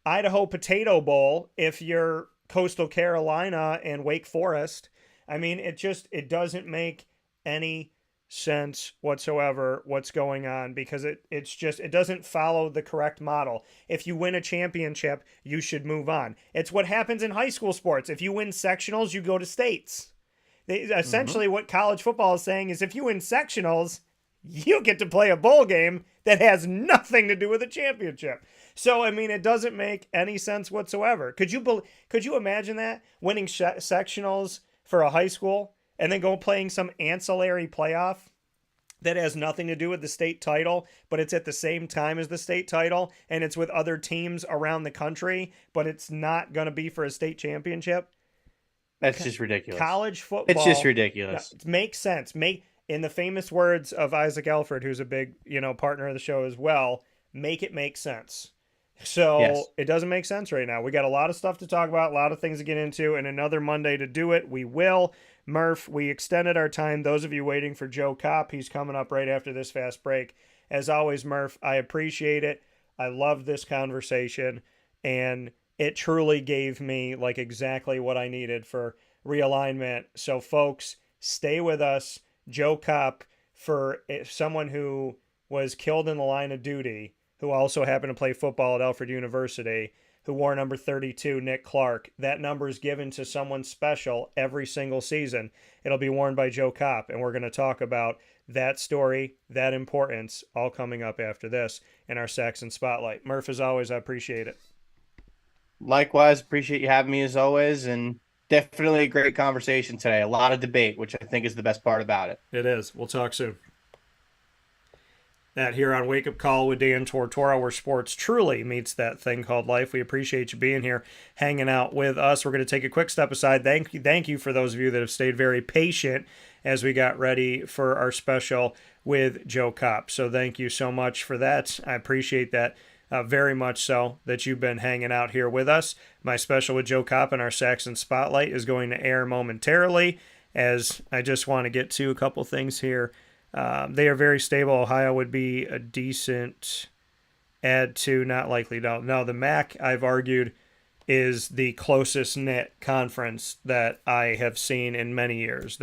Idaho Potato Bowl if you're Coastal Carolina and Wake Forest? I mean, it doesn't make any sense whatsoever what's going on, because it doesn't follow the correct model. If you win a championship, you should move on. It's what happens in high school sports. If you win sectionals, you go to states. Essentially what college football is saying is if you win sectionals, you get to play a bowl game that has nothing to do with a championship. So, I mean, it doesn't make any sense whatsoever. Could you imagine that? Winning sectionals for a high school and then go playing some ancillary playoff that has nothing to do with the state title, but it's at the same time as the state title, and it's with other teams around the country, but it's not going to be for a state championship? That's just ridiculous. College football. It's just ridiculous. No, makes sense. In the famous words of Isaac Alfred, who's a big, partner of the show as well, make it make sense. So Yes. It doesn't make sense right now. We got a lot of stuff to talk about, a lot of things to get into, and another Monday to do it. We will. Murph, we extended our time. Those of you waiting for Joe Copp, he's coming up right after this fast break. As always, Murph, I appreciate it. I love this conversation, and it truly gave me exactly what I needed for realignment. So folks, stay with us. Joe Copp, for someone who was killed in the line of duty, who also happened to play football at Alfred University, who wore number 32, Nick Clark. That number is given to someone special every single season. It'll be worn by Joe Copp, and we're going to talk about that story, that importance, all coming up after this in our Saxons Spotlight. Murph, as always, I appreciate it. Likewise, appreciate you having me as always, and definitely a great conversation today. A lot of debate, which I think is the best part about it. It is. We'll talk soon. That here on Wake Up Call with Dan Tortora, where sports truly meets that thing called life. We appreciate you being here, hanging out with us. We're going to take a quick step aside. Thank you for those of you that have stayed very patient as we got ready for our special with Joe Copp. So thank you so much for that. I appreciate that very much so, that you've been hanging out here with us. My special with Joe Copp and our Saxons Spotlight is going to air momentarily, as I just want to get to a couple things here. They are very stable. Ohio would be a decent add to, not likely. No, the MAC, I've argued, is the closest knit conference that I have seen in many years.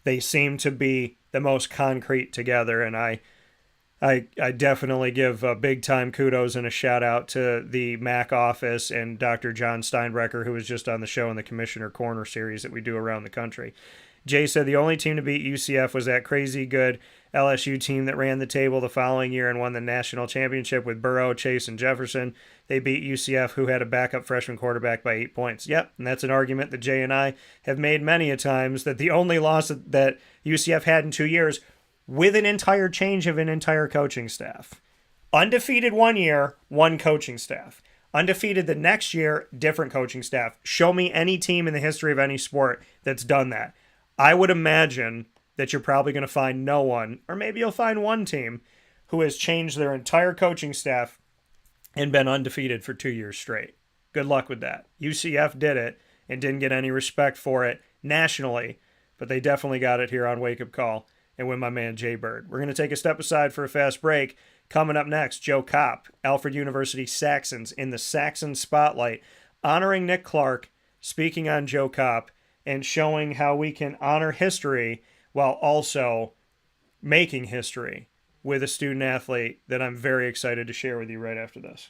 They seem to be the most concrete together, and I definitely give a big time kudos and a shout out to the MAC office and Dr. John Steinbrecher, who was just on the show in the Commissioner Corner series that we do around the country. Jay said the only team to beat UCF was that crazy good LSU team that ran the table the following year and won the national championship with Burrow, Chase, and Jefferson. They beat UCF, who had a backup freshman quarterback, by 8 points. Yep, and that's an argument that Jay and I have made many a times, that the only loss that UCF had in 2 years, with an entire change of an entire coaching staff. Undefeated 1 year, one coaching staff. Undefeated the next year, different coaching staff. Show me any team in the history of any sport that's done that. I would imagine that you're probably going to find no one, or maybe you'll find one team, who has changed their entire coaching staff and been undefeated for 2 years straight. Good luck with that. UCF did it and didn't get any respect for it nationally, but they definitely got it here on Wake Up Call and with my man Jay Bird. We're going to take a step aside for a fast break. Coming up next, Joe Copp, Alfred University Saxons in the Saxons Spotlight, honoring Nick Clark, speaking on Joe Copp, and showing how we can honor history while also making history with a student athlete that I'm very excited to share with you right after this.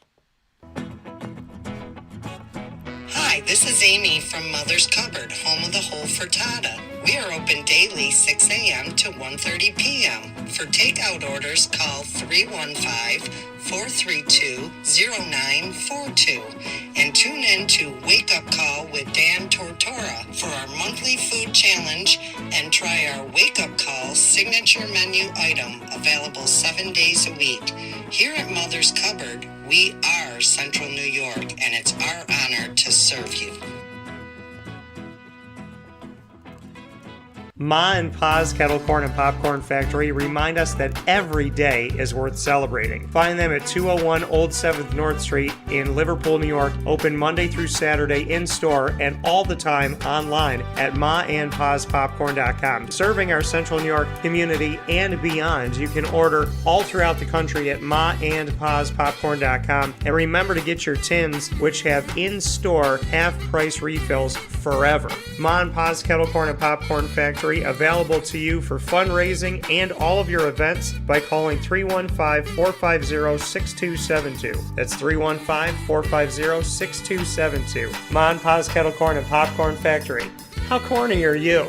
Hi, this is Amy from Mother's Cupboard, home of the Whole Frittata. We are open daily 6 a.m. to 1:30 p.m. For takeout orders, call 315-432-0942 and tune in to Wake Up Call with Dan Tortora for our monthly food challenge and try our Wake Up Call signature menu item available 7 days a week. Here at Mother's Cupboard, we are Central New York, and it's our honor to serve you. Ma and Pa's Kettle Corn and Popcorn Factory remind us that every day is worth celebrating. Find them at 201 Old 7th North Street in Liverpool, New York, open Monday through Saturday in-store and all the time online at maandpaspopcorn.com. Serving our Central New York community and beyond, you can order all throughout the country at maandpaspopcorn.com. And remember to get your tins, which have in-store half-price refills forever. Ma and Pa's Kettle Corn and Popcorn Factory, available to you for fundraising and all of your events by calling 315-450-6272. That's 315-450-6272. Ma and Pa's Kettle Corn and Popcorn Factory. How corny are you?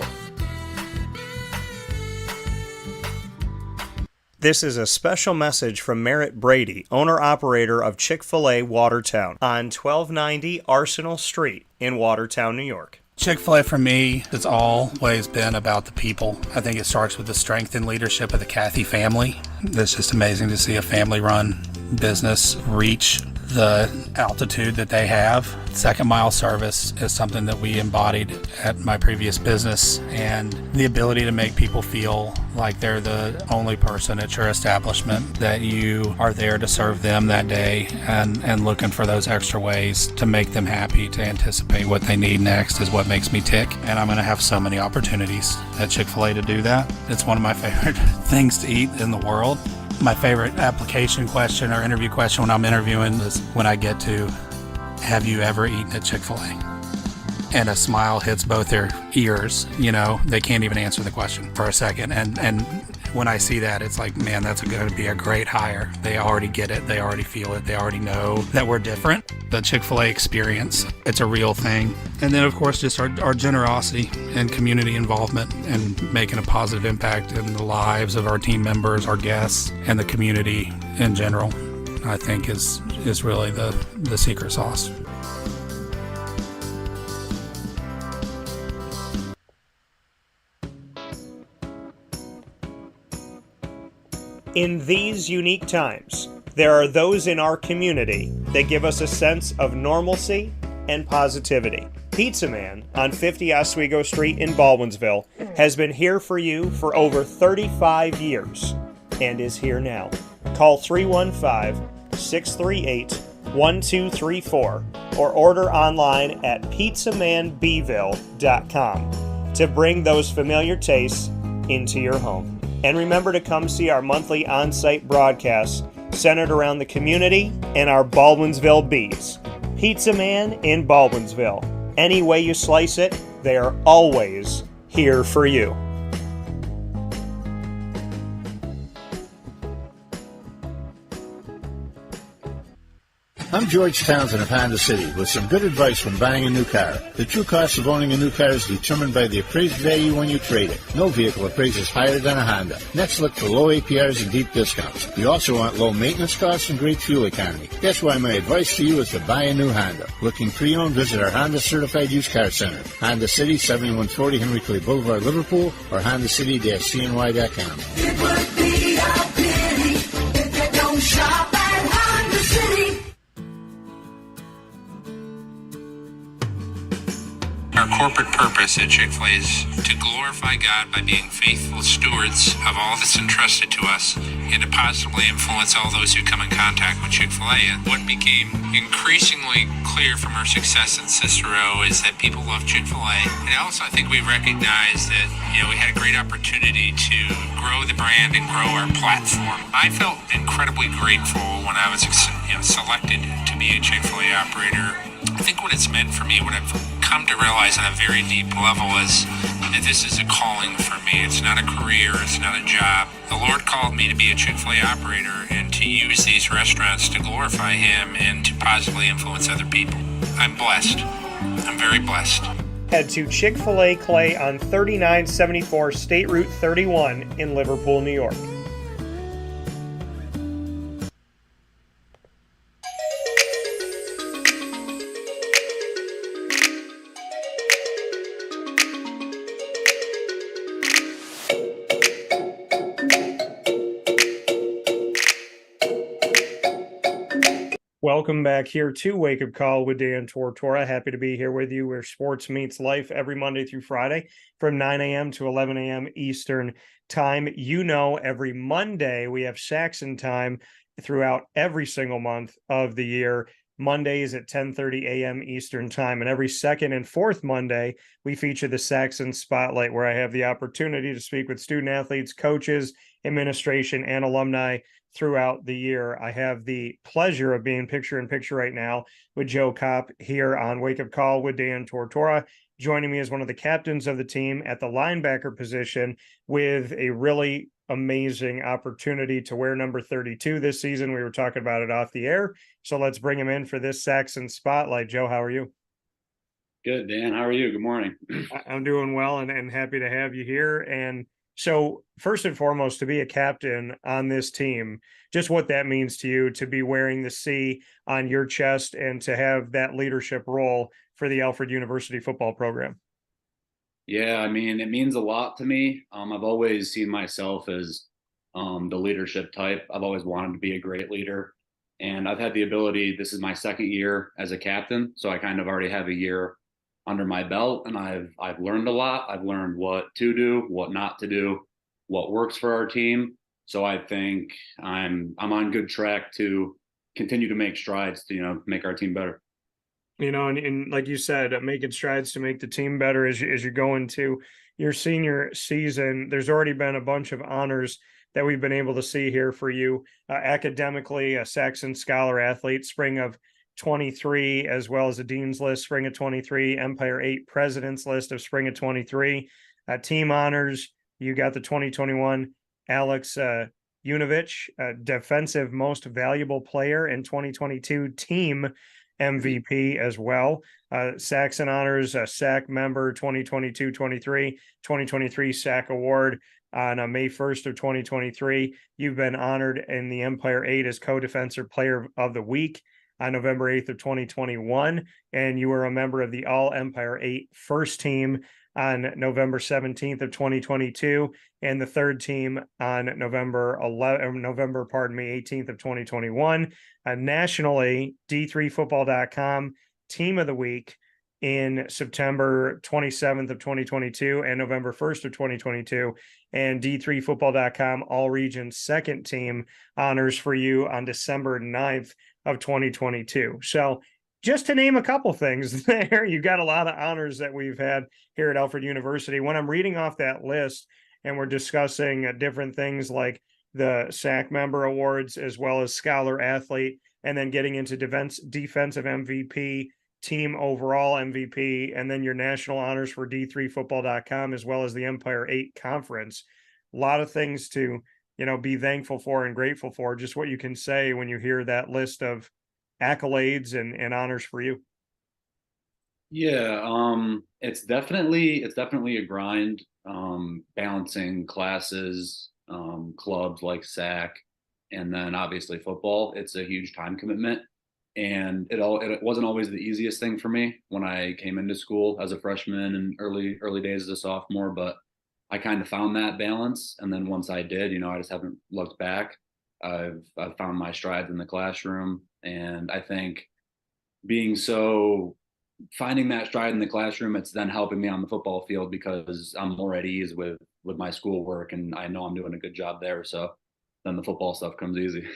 This is a special message from Merritt Brady, owner-operator of Chick-fil-A Watertown on 1290 Arsenal Street in Watertown, New York. Chick-fil-A for me has always been about the people. I think it starts with the strength and leadership of the Cathy family. It's just amazing to see a family-run business reach the altitude that they have. Second mile service is something that we embodied at my previous business, and the ability to make people feel like they're the only person at your establishment, that you are there to serve them that day and looking for those extra ways to make them happy, to anticipate what they need next is what makes me tick. And I'm going to have so many opportunities at Chick-fil-A to do that. It's one of my favorite things to eat in the world. My favorite application question or interview question when I'm interviewing is when I get to, have you ever eaten at Chick-fil-A? And a smile hits both their ears. You know, they can't even answer the question for a second. And when I see that, it's like, man, that's going to be a great hire. They already get it. They already feel it. They already know that we're different. The Chick-fil-A experience, it's a real thing. And then, of course, just our generosity and community involvement and making a positive impact in the lives of our team members, our guests, and the community in general, I think is really the secret sauce. In these unique times, there are those in our community that give us a sense of normalcy and positivity. Pizza Man on 50 Oswego Street in Baldwinsville has been here for you for over 35 years and is here now. Call 315-638-1234 or order online at pizzamanbville.com to bring those familiar tastes into your home. And remember to come see our monthly on-site broadcasts centered around the community and our Baldwinsville Bees. Pizza Man in Baldwinsville. Any way you slice it, they are always here for you. I'm George Townsend of Honda City with some good advice when buying a new car. The true cost of owning a new car is determined by the appraised value when you trade it. No vehicle appraises higher than a Honda. Next, look for low APRs and deep discounts. You also want low maintenance costs and great fuel economy. That's why my advice to you is to buy a new Honda. Looking pre-owned, visit our Honda Certified Used Car Center. Honda City, 7140 Henry Clay Boulevard, Liverpool, or HondaCity-CNY.com. It would be a pity if you don't shop at Honda City. corporate purpose at Chick-fil-A is to glorify God by being faithful stewards of all that's entrusted to us and to positively influence all those who come in contact with Chick-fil-A. And what became increasingly clear from our success in Cicero is that people love Chick-fil-A. And also, I think we recognized that, we had a great opportunity to grow the brand and grow our platform. I felt incredibly grateful when I was, selected to be a Chick-fil-A operator. I think what it's meant for me, what I've come to realize on a very deep level is that this is a calling for me. It's not a career, it's not a job. The Lord called me to be a Chick-fil-A operator and to use these restaurants to glorify Him and to positively influence other people. I'm blessed. I'm very blessed. Head to Chick-fil-A Clay on 3974 State Route 31 in Liverpool, New York. Welcome back here to Wake Up Call with Dan Tortora. Happy to be here with you where sports meets life every Monday through Friday from 9 a.m. to 11 a.m. Eastern time. Every Monday we have Saxon time throughout every single month of the year. Mondays at 10:30 a.m. Eastern time. And every second and fourth Monday, we feature the Saxons Spotlight, where I have the opportunity to speak with student athletes, coaches, administration, and alumni throughout the year. I have the pleasure of being picture in picture right now with Joe Copp here on Wake Up Call with Dan Tortora. Joining me as one of the captains of the team at the linebacker position with a really amazing opportunity to wear number 32 this season. We were talking about it off the air. So let's bring him in for this Saxons Spotlight. Joe, how are you? Good, Dan. How are you? Good morning. I'm doing well and happy to have you here. And so first and foremost, to be a captain on this team, just what that means to you to be wearing the C on your chest and to have that leadership role for the Alfred University football program. Yeah, I mean, it means a lot to me. I've always seen myself as the leadership type. I've always wanted to be a great leader. And I've had the ability, this is my second year as a captain. So I kind of already have a year under my belt, and I've learned a lot. I've learned what to do, what not to do, what works for our team. So I think I'm on good track to continue to make strides to make our team better. And like you said, making strides to make the team better as you go into your senior season. There's already been a bunch of honors that we've been able to see here for you. Academically, a Saxon Scholar Athlete, spring of 23, as well as a Dean's List, spring of 23, Empire 8 President's List of spring of 23. Team honors, you got the 2021 Alex Unovich, Defensive Most Valuable Player, and 2022 Team MVP as well. Saxon honors SAC member 2022-23, 2023 SAC award on May 1st of 2023. You've been honored in the Empire 8 as co-defensive player of the week on November 8th of 2021, and you were a member of the All Empire 8 first team on November 17th of 2022, and the third team on November 18th of 2021. Nationally, D3Football.com Team of the Week in September 27th of 2022 and November 1st of 2022, and D3Football.com All Region Second Team honors for you on December 9th of 2022. So just to name a couple things there, you got a lot of honors that we've had here at Alfred University. When I'm reading off that list and we're discussing different things like the SAC member awards, as well as Scholar Athlete, and then getting into defensive MVP, team overall MVP, and then your national honors for D3Football.com, as well as the Empire 8 conference. A lot of things to be thankful for and grateful for. Just what you can say when you hear that list of accolades and honors for you. Yeah, it's definitely a grind, balancing classes, clubs like SAC, and then obviously football. It's a huge time commitment, and it wasn't always the easiest thing for me when I came into school as a freshman and early days as a sophomore, but I kind of found that balance. And then once I did, I just haven't looked back. I've found my strides in the classroom. And I think being so finding that stride in the classroom, it's then helping me on the football field because I'm more at ease with my schoolwork and I know I'm doing a good job there. So then the football stuff comes easy.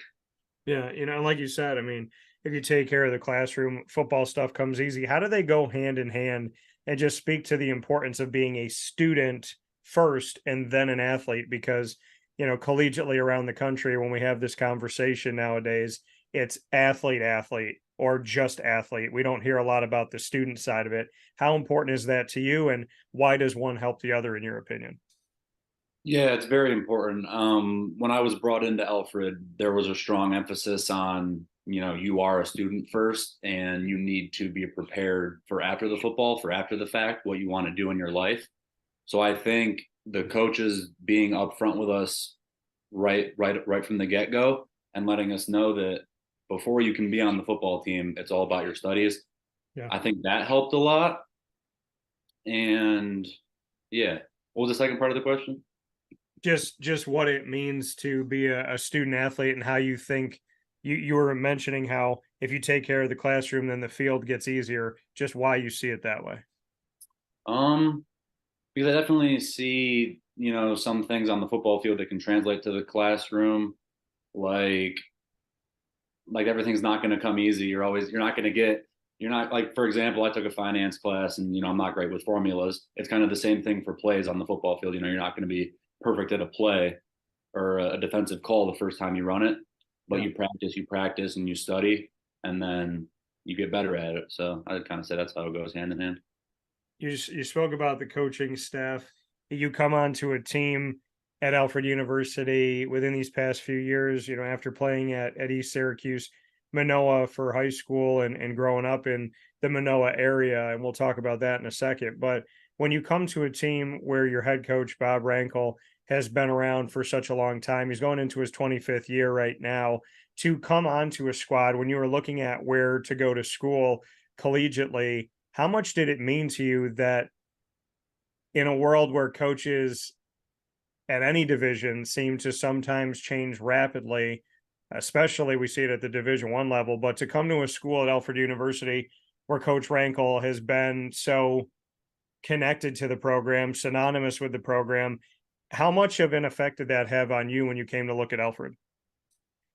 Yeah, like you said, I mean, if you take care of the classroom, football stuff comes easy. How do they go hand in hand? And just speak to the importance of being a student first and then an athlete, because, collegiately around the country, when we have this conversation nowadays, it's athlete, athlete, or just athlete. We don't hear a lot about the student side of it. How important is that to you? And why does one help the other, in your opinion? Yeah, it's very important. When I was brought into Alfred, there was a strong emphasis on, you are a student first and you need to be prepared for after the football, for after the fact, what you want to do in your life. So I think the coaches being upfront with us right from the get-go and letting us know that before you can be on the football team, it's all about your studies. Yeah. I think that helped a lot. And yeah, what was the second part of the question? Just what it means to be a student athlete, and how you think you were mentioning how if you take care of the classroom, then the field gets easier, just why you see it that way. Um, because I definitely see, some things on the football field that can translate to the classroom, like everything's not going to come easy. You're not like, for example, I took a finance class and, I'm not great with formulas. It's kind of the same thing for plays on the football field. You're not going to be perfect at a play or a defensive call the first time you run it, but Yeah. you practice and you study and then you get better at it. So I'd kind of say that's how it goes hand in hand. You spoke about the coaching staff. You come onto a team at Alfred University within these past few years, after playing at East Syracuse, Manoa for high school, and growing up in the Manoa area. And we'll talk about that in a second. But when you come to a team where your head coach, Bob Rankel, has been around for such a long time, he's going into his 25th year right now, to come onto a squad when you were looking at where to go to school collegiately, how much did it mean to you that in a world where coaches at any division seem to sometimes change rapidly, especially we see it at the Division I level, but to come to a school at Alfred University where Coach Rankel has been so connected to the program, synonymous with the program, how much of an effect did that have on you when you came to look at Alfred?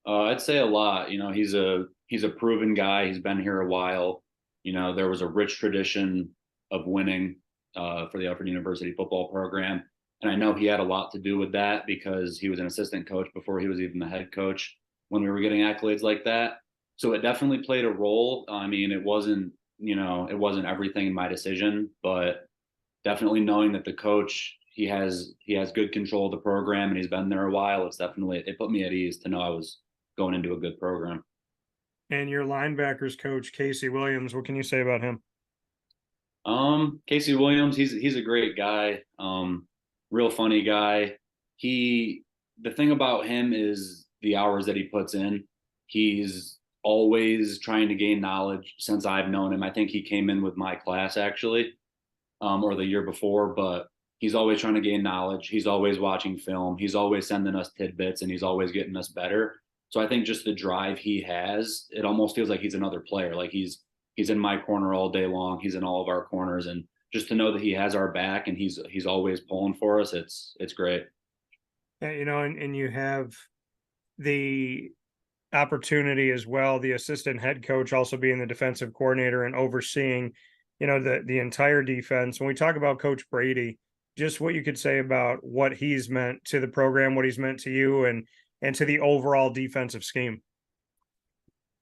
I'd say a lot. He's a proven guy. He's been here a while. There was a rich tradition of winning for the Alfred University football program. And I know he had a lot to do with that because he was an assistant coach before he was even the head coach when we were getting accolades like that. So it definitely played a role. I mean, it wasn't everything in my decision, but definitely knowing that the coach, he has good control of the program and he's been there a while. It put me at ease to know I was going into a good program. And your linebackers coach, Casey Williams, what can you say about him? Casey Williams, he's a great guy. Real funny guy. The thing about him is the hours that he puts in. He's always trying to gain knowledge since I've known him. I think he came in with my class actually, or the year before, but he's always trying to gain knowledge. He's always watching film. He's always sending us tidbits and he's always getting us better. So I think just the drive he has, it almost feels like he's another player. Like he's in my corner all day long. He's in all of our corners, and just to know that he has our back and he's always pulling for us, it's great. And you have the opportunity as well, the assistant head coach also being the defensive coordinator and overseeing, the entire defense. When we talk about Coach Brady, just what you could say about what he's meant to the program, what he's meant to you, and to the overall defensive scheme.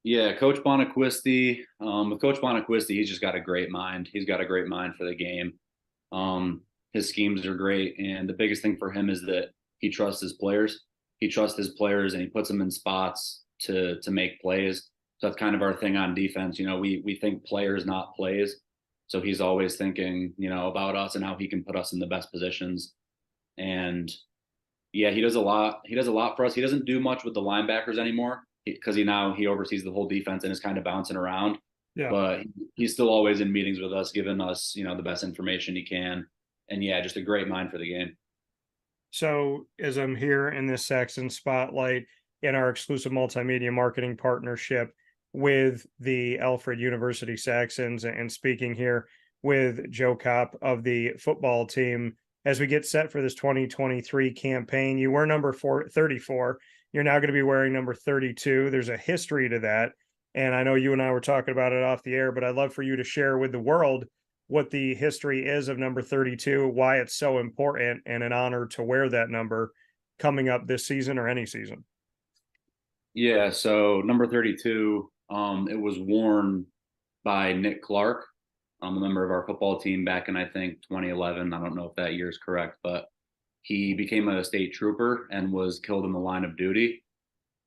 Yeah, Coach Bonaquisti. With Coach Bonaquisti, he's just got a great mind. He's got a great mind for the game. His schemes are great, and the biggest thing for him is that he trusts his players. He trusts his players, and he puts them in spots to make plays. So that's kind of our thing on defense. We think players, not plays. So he's always thinking, about us and how he can put us in the best positions. And yeah, he does a lot. He does a lot for us. He doesn't do much with the linebackers anymore because he oversees the whole defense and is kind of bouncing around. Yeah. But he's still always in meetings with us, giving us, the best information he can. And yeah, just a great mind for the game. So as I'm here in this Saxons Spotlight in our exclusive multimedia marketing partnership, with the Alfred University Saxons and speaking here with Joe Copp of the football team as we get set for this 2023 campaign. You were number 34. You're now going to be wearing number 32. There's a history to that. And I know you and I were talking about it off the air, but I'd love for you to share with the world what the history is of number 32, why it's so important and an honor to wear that number coming up this season or any season. Yeah, so number 32, it was worn by Nick Clark, a member of our football team back in, I think, 2011. I don't know if that year is correct, but he became a state trooper and was killed in the line of duty.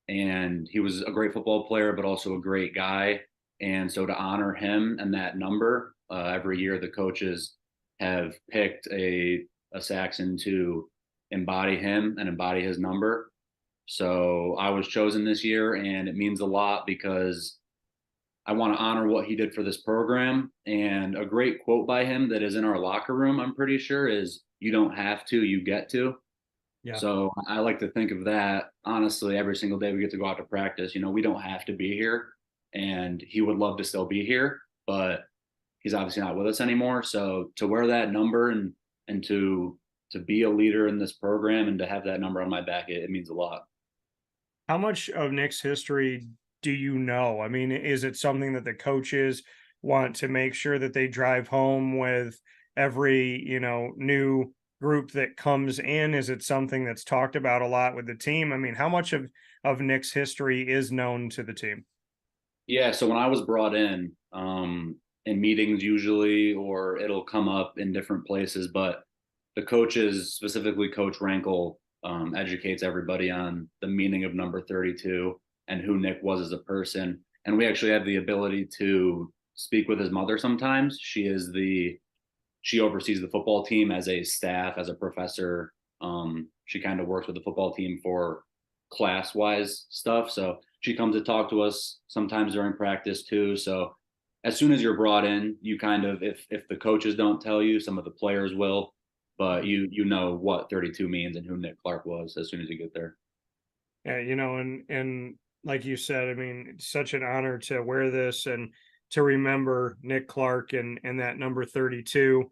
And he was a great football player, but also a great guy. And so to honor him and that number, every year the coaches have picked a Saxon to embody him and embody his number. So I was chosen this year, and it means a lot because I want to honor what he did for this program. And a great quote by him that is in our locker room, I'm pretty sure, is "You don't have to, you get to." Yeah. So I like to think of that, honestly, every single day we get to go out to practice. We don't have to be here, and he would love to still be here, but he's obviously not with us anymore. So to wear that number and to be a leader in this program and to have that number on my back, it means a lot. How much of Nick's history do you know? I mean, is it something that the coaches want to make sure that they drive home with every, new group that comes in? Is it something that's talked about a lot with the team? I mean, how much of Nick's history is known to the team? Yeah, so when I was brought in meetings usually, or it'll come up in different places, but the coaches, specifically Coach Rankel, educates everybody on the meaning of number 32 and who Nick was as a person. And we actually have the ability to speak with his mother sometimes. She oversees the football team as a staff, as a professor. She kind of works with the football team for class-wise stuff. So she comes to talk to us sometimes during practice too. So as soon as you're brought in, you kind of, if the coaches don't tell you, some of the players will, but you know what 32 means and who Nick Clark was as soon as you get there. Yeah, and like you said, I mean, it's such an honor to wear this and to remember Nick Clark and that number 32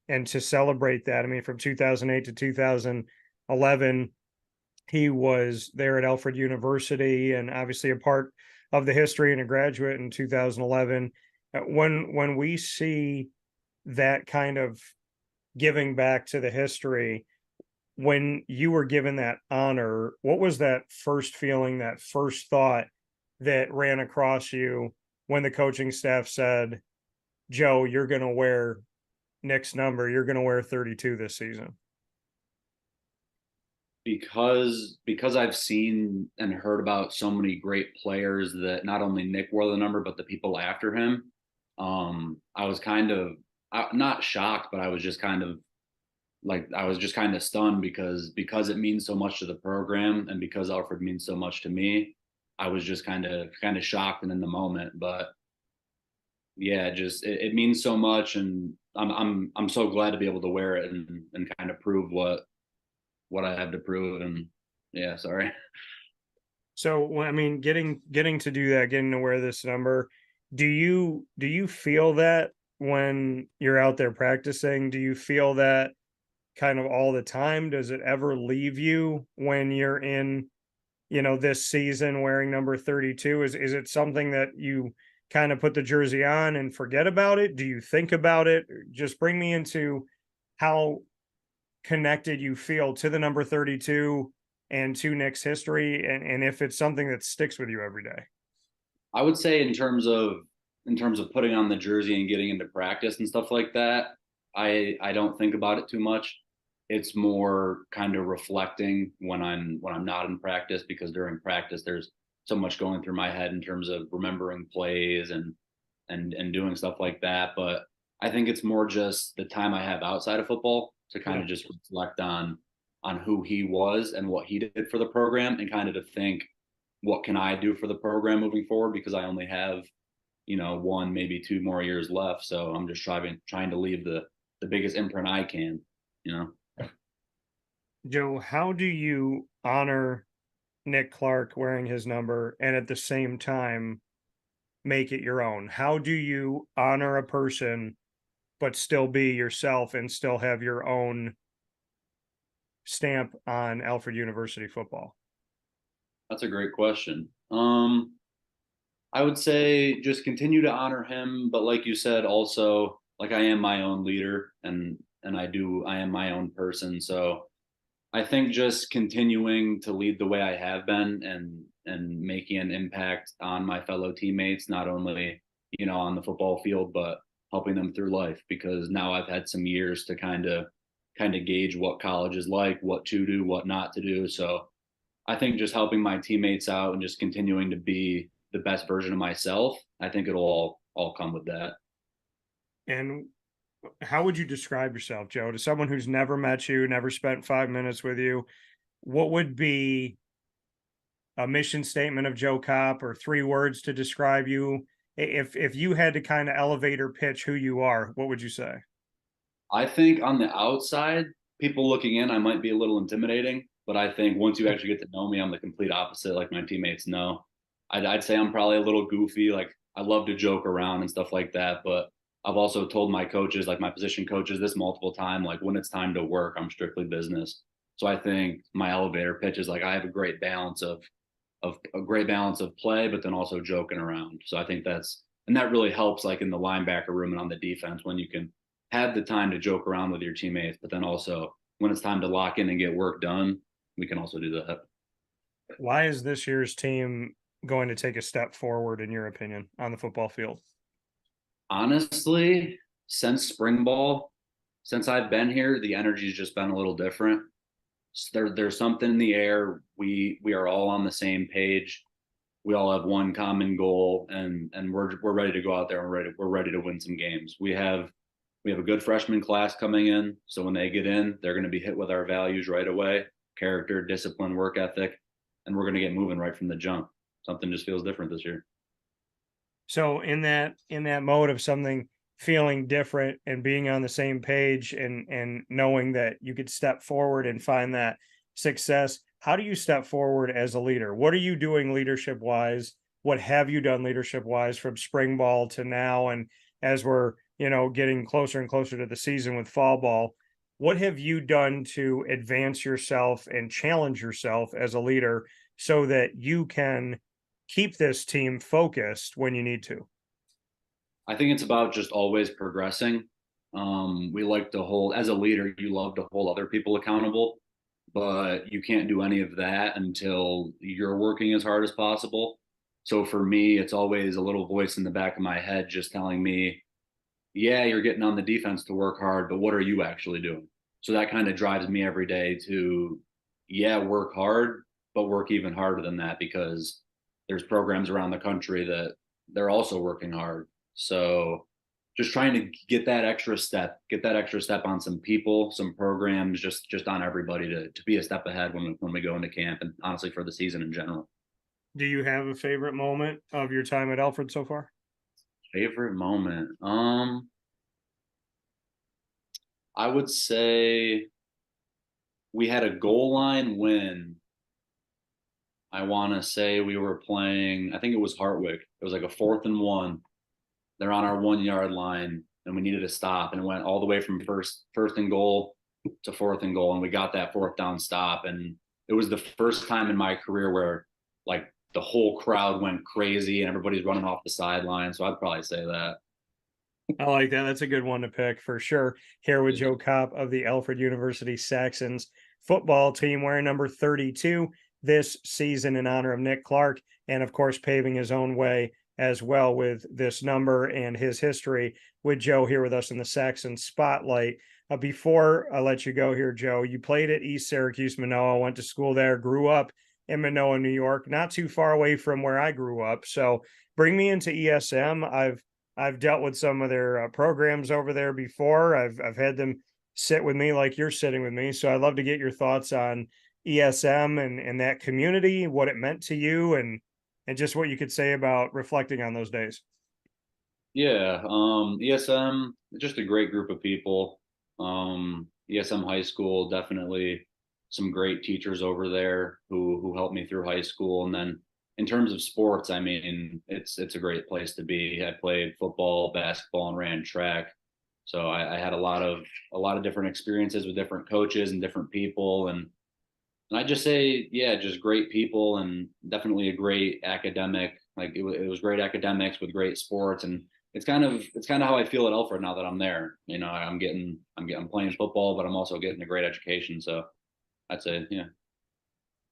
and to celebrate that. I mean, from 2008 to 2011, he was there at Alfred University and obviously a part of the history and a graduate in 2011. When we see that kind of giving back to the history, when you were given that honor, what was that first feeling, that first thought that ran across you when the coaching staff said, "Joe, you're going to wear Nick's number, you're going to wear 32 this season"? Because I've seen and heard about so many great players that not only Nick wore the number, but the people after him. I was kind of not shocked, but I was just kind of stunned because it means so much to the program and because Alfred means so much to me. I was just kind of shocked and in the moment, but yeah, it means so much, and I'm so glad to be able to wear it and kind of prove what I have to prove. And yeah, sorry. So, I mean, getting to do that, getting to wear this number, do you feel that when you're out there practicing? Do you feel that kind of all the time? Does it ever leave you when you're in, this season wearing number 32? Is it something that you kind of put the jersey on and forget about it? Do you think about it? Just bring me into how connected you feel to the number 32 and to Nick's history, and if it's something that sticks with you every day. I would say in terms of putting on the jersey and getting into practice and stuff like that, I don't think about it too much. It's more kind of reflecting when I'm not in practice, because during practice there's so much going through my head in terms of remembering plays and doing stuff like that. But I think it's more just the time I have outside of football to kind of just reflect on who he was and what he did for the program, and kind of to think, what can I do for the program moving forward? Because I only have, 1, maybe 2 more years left. So I'm just trying to leave the biggest imprint I can, Joe, how do you honor Nick Clark wearing his number and at the same time make it your own? How do you honor a person but still be yourself and still have your own stamp on Alfred University football? That's a great question. I would say just continue to honor him, but like you said, also like I am my own leader and I am my own person. So I think just continuing to lead the way I have been and making an impact on my fellow teammates, not only, on the football field, but helping them through life, because now I've had some years to kind of gauge what college is like, what to do, what not to do. So I think just helping my teammates out and just continuing to be the best version of myself, I think it'll all come with that. And how would you describe yourself, Joe, to someone who's never met you, never spent 5 minutes with you? What would be a mission statement of Joe Copp or 3 words to describe you? If you had to kind of elevator pitch who you are, what would you say? I think on the outside, people looking in, I might be a little intimidating, but I think once you actually get to know me, I'm the complete opposite, like my teammates know. I'd say I'm probably a little goofy. Like I love to joke around and stuff like that, but I've also told my coaches, like my position coaches, this multiple times. Like when it's time to work, I'm strictly business. So I think my elevator pitch is like I have a great balance of play, but then also joking around. So I think that really helps like in the linebacker room and on the defense when you can have the time to joke around with your teammates, but then also when it's time to lock in and get work done, we can also do that. Why is this year's team going to take a step forward, in your opinion, on the football field? Honestly, since spring ball, since I've been here, the energy's just been a little different. There's something in the air. We are all on the same page. We all have one common goal, and we're ready to go out there and we're ready to win some games. We have a good freshman class coming in, so when they get in, they're going to be hit with our values right away: character, discipline, work ethic, and we're going to get moving right from the jump. Something just feels different this year. So in that mode of something feeling different and being on the same page and knowing that you could step forward and find that success, how do you step forward as a leader? What are you doing leadership wise? What have you done leadership wise from spring ball to now? And as we're, getting closer and closer to the season with fall ball, what have you done to advance yourself and challenge yourself as a leader so that you can keep this team focused when you need to? I think it's about just always progressing. We like to hold, as a leader, you love to hold other people accountable, but you can't do any of that until you're working as hard as possible. So for me, it's always a little voice in the back of my head just telling me, yeah, you're getting on the defense to work hard, but what are you actually doing? So that kind of drives me every day to, yeah, work hard, but work even harder than that, because there's programs around the country that they're also working hard. So just trying to get that extra step on some people, some programs, just on everybody to be a step ahead when we go into camp, and honestly for the season in general. Do you have a favorite moment of your time at Alfred so far? Favorite moment. I would say we had a goal line win. I want to say we were playing, I think it was Hartwick. It was like a 4th and 1. They're on our 1-yard line and we needed to stop, and it went all the way from first and goal to 4th and goal. And we got that 4th down stop. And it was the first time in my career where like the whole crowd went crazy and everybody's running off the sideline. So I'd probably say that. I like that. That's a good one to pick for sure. Here with Joe Copp of the Alfred University Saxons football team, wearing number 32 this season in honor of Nick Clark, and of course paving his own way as well with this number and his history. With Joe here with us in the Saxons Spotlight. Before I let you go here, Joe, you played at East Syracuse Manoa, went to school there, grew up in Manoa, New York, not too far away from where I grew up. So bring me into ESM. I've dealt with some of their programs over there before. I've had them sit with me like you're sitting with me. So I'd love to get your thoughts on ESM and that community, what it meant to you, and just what you could say about reflecting on those days. Yeah, ESM, just a great group of people. ESM High School, definitely some great teachers over there who helped me through high school. And then in terms of sports, I mean, it's a great place to be. I played football, basketball, and ran track. So I had a lot of different experiences with different coaches and different people. And I just say, yeah, just great people and definitely a great academic. Like it was great academics with great sports, and it's kind of how I feel at Alfred now that I'm there. You know, I'm playing football, but I'm also getting a great education. So I'd say, yeah.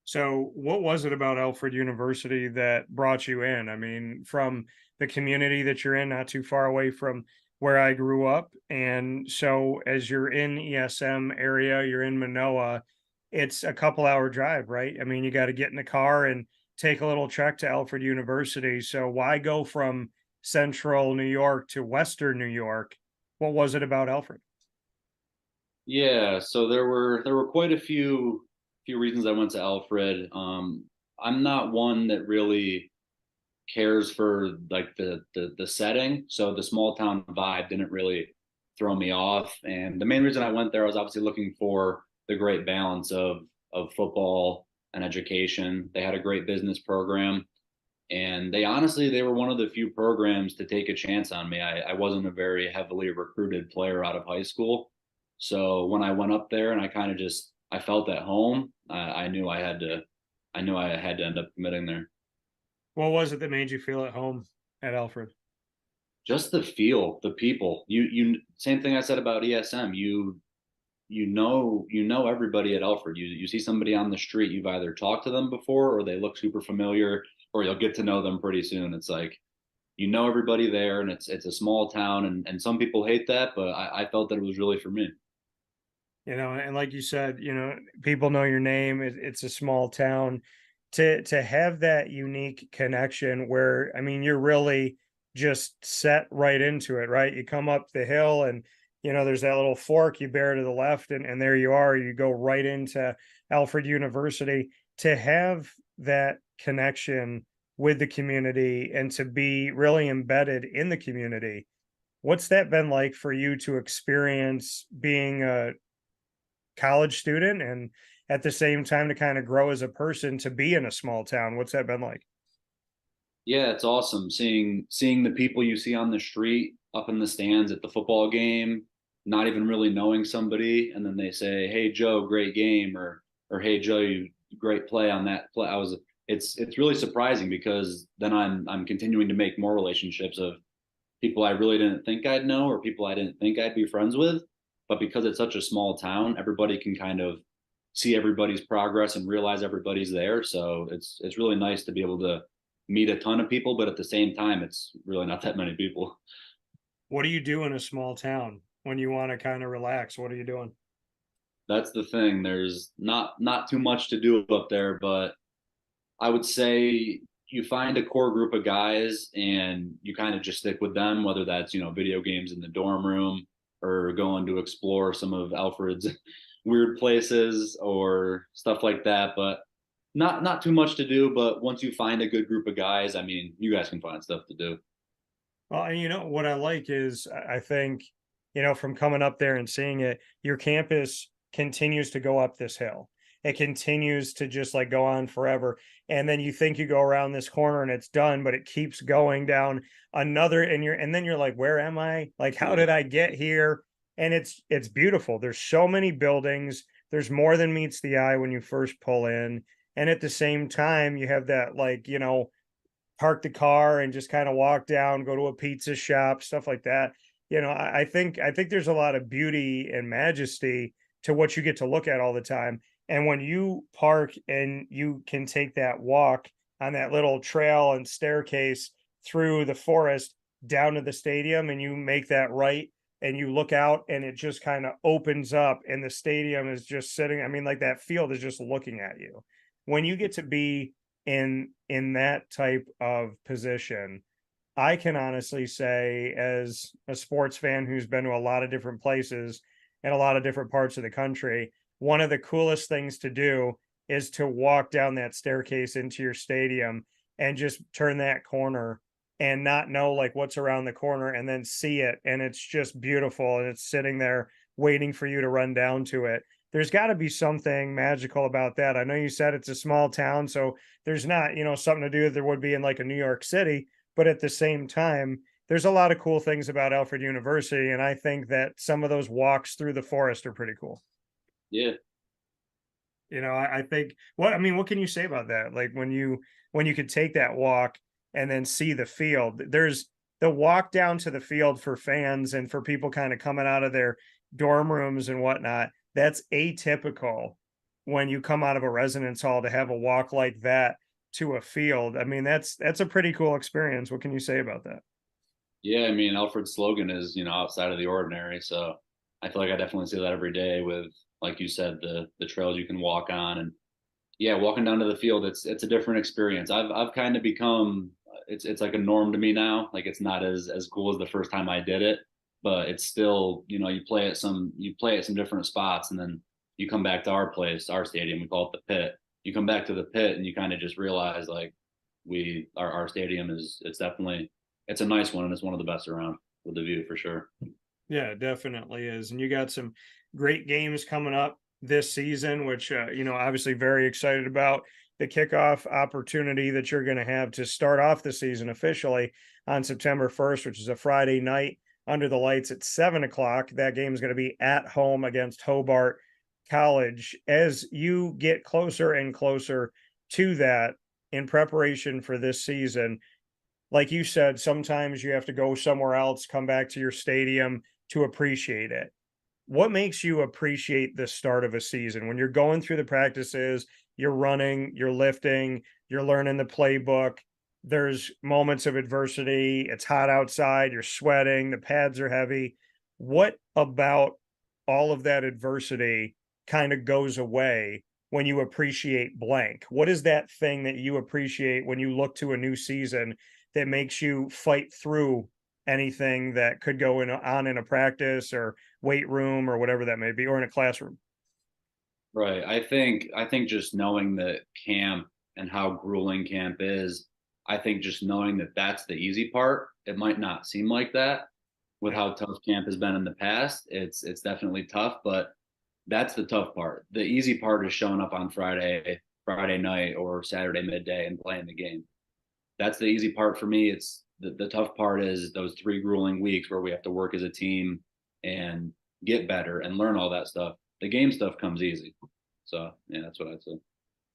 So, what was it about Alfred University that brought you in? I mean, from the community that you're in, not too far away from where I grew up. And so, as you're in ESM area, you're in Manoa, it's a couple hour drive, right? I mean, you got to get in the car and take a little trek to Alfred University. So, why go from central New York to western New York? What was it about Alfred? Yeah, so there were quite a few reasons I went to Alfred. I'm not one that really cares for like the setting, so the small town vibe didn't really throw me off. And the main reason I went there, I was obviously looking for the great balance of football and education. They had a great business program, and they were one of the few programs to take a chance on me. I wasn't a very heavily recruited player out of high school, so when I went up there and I kind of just I felt at home, I knew I had to end up committing there. What was it that made you feel at home at Alfred? Just the feel, the people. You same thing I said about ESM. You know everybody at Alfred. You see somebody on the street, you've either talked to them before or they look super familiar, or you'll get to know them pretty soon. It's like you know everybody there, and it's a small town, and some people hate that, but I felt that it was really for me. And like you said, people know your name. It's a small town. To have that unique connection where, I mean, you're really just set right into it, right? You come up the hill and there's that little fork you bear to the left, and there you are. You go right into Alfred University. To have that connection with the community and to be really embedded in the community, what's that been like for you to experience being a college student and at the same time to kind of grow as a person to be in a small town? What's that been like? Yeah, it's awesome seeing the people you see on the street up in the stands at the football game, not even really knowing somebody, and then they say, "Hey Joe, great game," or "Hey Joe, you great play on that play." It's really surprising because then I'm continuing to make more relationships of people I really didn't think I'd know or people I didn't think I'd be friends with. But because it's such a small town, everybody can kind of see everybody's progress and realize everybody's there. So it's really nice to be able to meet a ton of people, but at the same time, it's really not that many people. What do you do in a small town when you want to kind of relax? What are you doing? That's the thing. There's not too much to do up there, but I would say you find a core group of guys and you kind of just stick with them, whether that's, video games in the dorm room or going to explore some of Alfred's weird places or stuff like that. But not too much to do. But once you find a good group of guys, I mean, you guys can find stuff to do. Well, and what I like is I think, from coming up there and seeing it, your campus continues to go up this hill. It continues to just like go on forever. And then you think you go around this corner and it's done, but it keeps going down another and then you're like, where am I? Like, how did I get here? And it's beautiful. There's so many buildings. There's more than meets the eye when you first pull in. And at the same time, you have that like, park the car and just kind of walk down, go to a pizza shop, stuff like that. I think there's a lot of beauty and majesty to what you get to look at all the time. And when you park and you can take that walk on that little trail and staircase through the forest down to the stadium and you make that right and you look out and it just kind of opens up and the stadium is just sitting, I mean, like that field is just looking at you. When you get to be in that type of position, I can honestly say, as a sports fan who's been to a lot of different places and a lot of different parts of the country, one of the coolest things to do is to walk down that staircase into your stadium and just turn that corner and not know like what's around the corner and then see it. And it's just beautiful. And it's sitting there waiting for you to run down to it. there's got to be something magical about that. I know you said it's a small town, so there's not, something to do that there would be in like a New York City, but at the same time, there's a lot of cool things about Alfred University, and I think that some of those walks through the forest are pretty cool. Yeah. I think what can you say about that? Like when you could take that walk and then see the field, there's the walk down to the field for fans and for people kind of coming out of their dorm rooms and whatnot. That's atypical when you come out of a residence hall to have a walk like that to a field. I mean, that's a pretty cool experience. What can you say about that? Yeah, I mean, Alfred's slogan is, outside of the ordinary. So I feel like I definitely see that every day with, like you said, the trails you can walk on. And yeah, walking down to the field, it's a different experience. I've kind of become, it's like a norm to me now. Like it's not as cool as the first time I did it, but it's still, you play at some different spots, and then you come back to our place, our stadium, we call it the Pit. You come back to the Pit and you kind of just realize like our stadium it's definitely, it's a nice one, and it's one of the best around with the view for sure. Yeah, it definitely is. And you got some great games coming up this season, which, obviously very excited about the kickoff opportunity that you're going to have to start off the season officially on September 1st, which is a Friday night under the lights at 7 o'clock. That game is going to be at home against Hobart College. As you get closer and closer to that in preparation for this season, like you said, sometimes you have to go somewhere else, come back to your stadium to appreciate it. What makes you appreciate the start of a season when you're going through the practices, you're running, you're lifting, you're learning the playbook? There's moments of adversity. It's hot outside, you're sweating, the pads are heavy. What about all of that adversity kind of goes away when you appreciate blank? What is that thing that you appreciate when you look to a new season that makes you fight through anything that could go on in a practice or weight room or whatever that may be, or in a classroom? Right. I think just knowing that camp and how grueling camp is, I think just knowing that that's the easy part. It might not seem like that with how tough camp has been in the past. It's definitely tough, but that's the tough part. The easy part is showing up on Friday night or Saturday midday and playing the game. That's the easy part for me. It's the tough part is those 3 grueling weeks where we have to work as a team and get better and learn all that stuff. The game stuff comes easy. So yeah, that's what I'd say.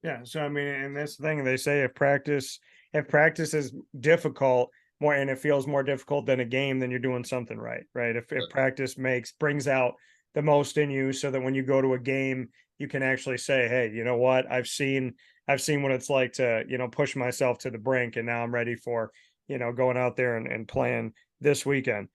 Yeah. So I mean, and that's the thing they say, if practice is difficult more and it feels more difficult than a game, then you're doing something right. Right. If practice brings out the most in you so that when you go to a game, you can actually say, hey, you know what? I've seen what it's like to, push myself to the brink, and now I'm ready for, going out there and playing this weekend.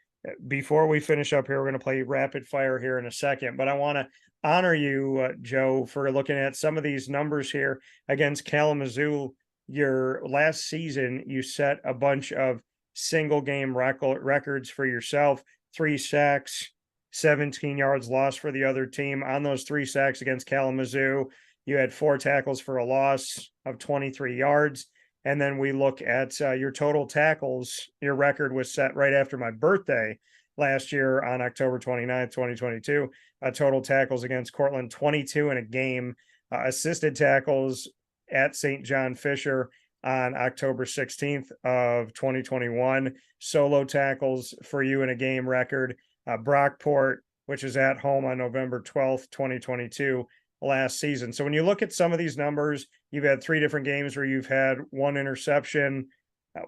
Before we finish up here, we're going to play rapid fire here in a second, but I want to honor you, Joe, for looking at some of these numbers here against Kalamazoo. Your last season, you set a bunch of single game records for yourself: 3 sacks, 17 yards lost for the other team. On those 3 sacks against Kalamazoo, you had 4 tackles for a loss of 23 yards. And then we look at your total tackles. Your record was set right after my birthday last year on October 29th, 2022. Total tackles against Cortland, 22 in a game. Assisted tackles at St. John Fisher on October 16th of 2021. Solo tackles for you in a game record. Brockport, which is at home on November 12th, 2022. Last season. So when you look at some of these numbers, you've had 3 different games where you've had 1 interception.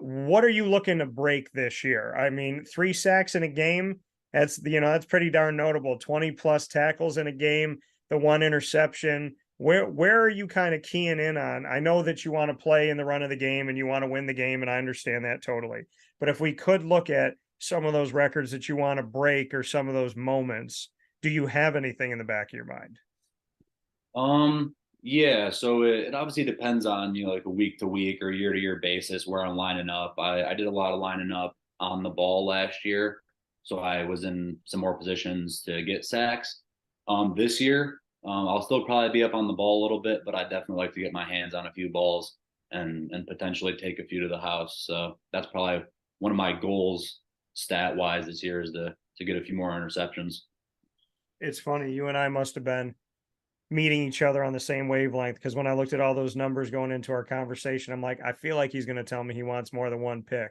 What are you looking to break this year? I mean, 3 sacks in a game, that's pretty darn notable. 20 plus tackles in a game, the 1 interception. Where are you kind of keying in on? I know that you want to play in the run of the game and you want to win the game, and I understand that totally. But if we could look at some of those records that you want to break or some of those moments, do you have anything in the back of your mind? Yeah, so it obviously depends on, like a week to week or year to year basis where I'm lining up. I did a lot of lining up on the ball last year, so I was in some more positions to get sacks. This year, I'll still probably be up on the ball a little bit, but I'd definitely like to get my hands on a few balls and potentially take a few to the house. So that's probably one of my goals stat wise this year is to get a few more interceptions. It's funny, you and I must have been meeting each other on the same wavelength. Because when I looked at all those numbers going into our conversation, I'm like, I feel like he's going to tell me he wants more than one pick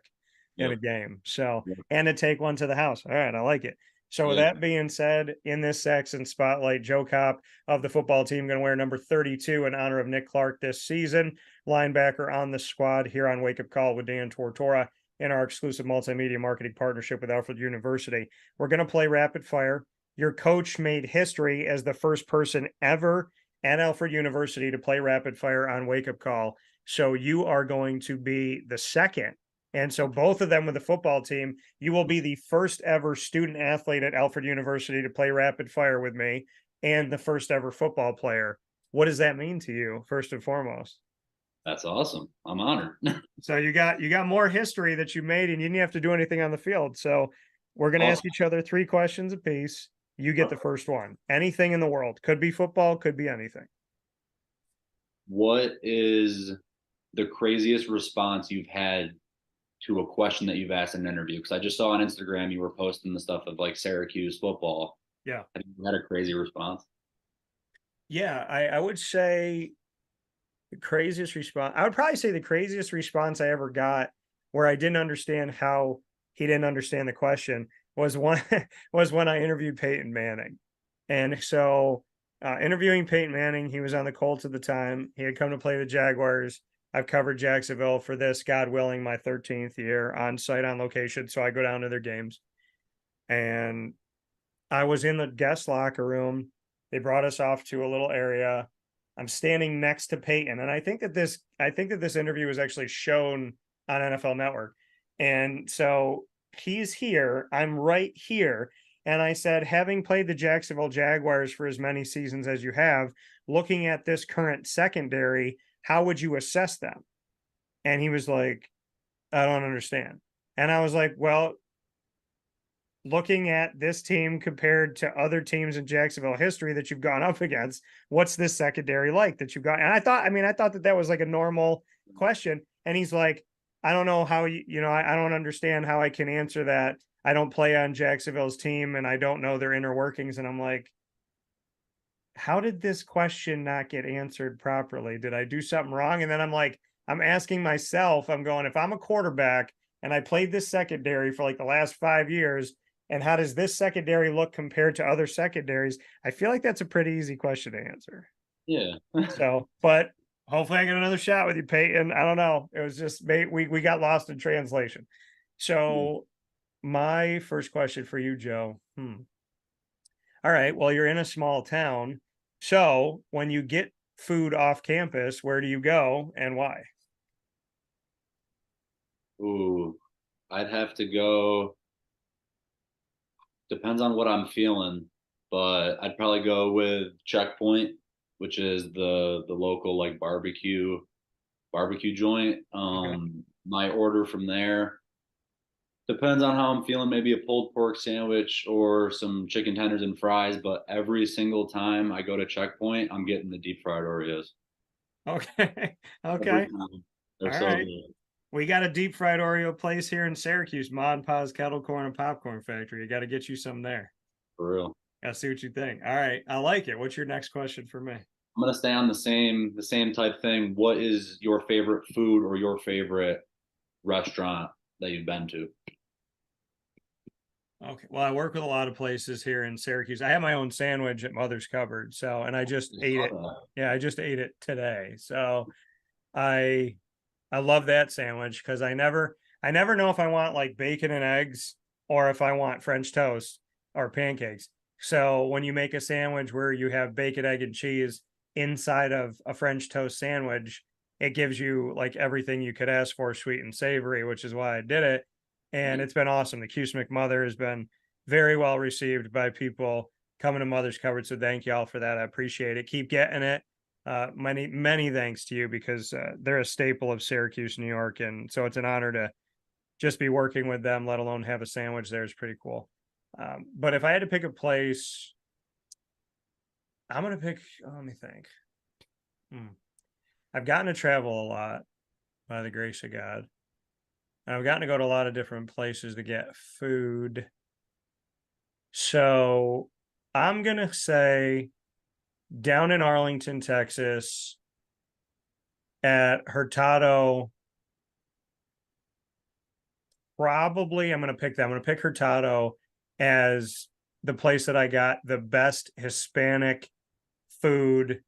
in a game. So, Yep. and to take one to the house. All right, I like it. So with Yeah. that being said, in this Saxon Spotlight, Joe Copp of the football team going to wear number 32 in honor of Nick Clark this season. Linebacker on the squad here on Wake Up Call with Dan Tortora in our exclusive multimedia marketing partnership with Alfred University. We're going to play rapid fire. Your coach made history as the first person ever at Alfred University to play rapid fire on Wake Up Call. So you are going to be the second. And so both of them with the football team, you will be the first ever student athlete at Alfred University to play rapid fire with me and the first ever football player. What does that mean to you, first and foremost? That's awesome. I'm honored. So you got more history that you made and you didn't have to do anything on the field. So we're going to ask each other 3 questions apiece. You get the first one. Anything in the world. Could be football, could be anything. What is the craziest response you've had to a question that you've asked in an interview? Because I just saw on Instagram you were posting the stuff of like Syracuse football. Yeah. Have you had a crazy response? Yeah, I would say the craziest response. I would probably say the craziest response I ever got where I didn't understand how he didn't understand the question was when I interviewed Peyton Manning. And so interviewing Peyton Manning, he was on the Colts at the time. He had come to play the Jaguars. I've covered Jacksonville for this, God willing, my 13th year on site, on location. So I go down to their games. And I was in the guest locker room. They brought us off to a little area. I'm standing next to Peyton. And I think that this interview was actually shown on NFL Network. And so he's here. I'm right here. And I said, having played the Jacksonville Jaguars for as many seasons as you have, looking at this current secondary, how would you assess them? And he was like, I don't understand. And I was like, well, looking at this team compared to other teams in Jacksonville history that you've gone up against, what's this secondary like that you've got? And I thought that was like a normal question. And he's like, I don't know how I don't understand how I can answer that. I don't play on Jacksonville's team and I don't know their inner workings. And I'm like, how did this question not get answered properly? Did I do something wrong? And then I'm asking myself, I'm going, if I'm a quarterback and I played this secondary for like the last 5 years, and how does this secondary look compared to other secondaries? I feel like that's a pretty easy question to answer. Yeah. So, but hopefully I get another shot with you, Peyton. I don't know. It was just, we got lost in translation. So my first question for you, Joe. All right. Well, you're in a small town. So when you get food off campus, where do you go and why? Ooh, I'd have to go. Depends on what I'm feeling, but I'd probably go with Checkpoint, which is the local like barbecue joint. My order from there depends on how I'm feeling, maybe a pulled pork sandwich or some chicken tenders and fries, but every single time I go to Checkpoint, I'm getting the deep fried Oreos. Okay. Every Okay. time. They're All so right. good. We got a deep fried Oreo place here in Syracuse, Ma and Pa's Kettle Corn and Popcorn Factory. You got to get you some there. For real. Got to see what you think. All right. I like it. What's your next question for me? I'm gonna stay on the same type thing. What is your favorite food or your favorite restaurant that you've been to? Okay. Well, I work with a lot of places here in Syracuse. I have my own sandwich at Mother's Cupboard. So, and I just ate it. Yeah, I just ate it today. So I love that sandwich because I never know if I want like bacon and eggs or if I want French toast or pancakes. So when you make a sandwich where you have bacon, egg, and cheese inside of a French toast sandwich, it gives you like everything you could ask for, sweet and savory, which is why I did it. And it's been awesome. The Cuse McMother has been very well received by people coming to Mother's Cupboard. So thank you all for that. I appreciate it. Keep getting it. Many thanks to you because they're a staple of Syracuse, New York. And so it's an honor to just be working with them, let alone have a sandwich there is pretty cool. But if I had to pick a place, I'm going to pick, let me think. I've gotten to travel a lot by the grace of God. I've gotten to go to a lot of different places to get food. So I'm going to say down in Arlington, Texas, at Hurtado. Probably, I'm going to pick that. I'm going to pick Hurtado as the place that I got the best Hispanic food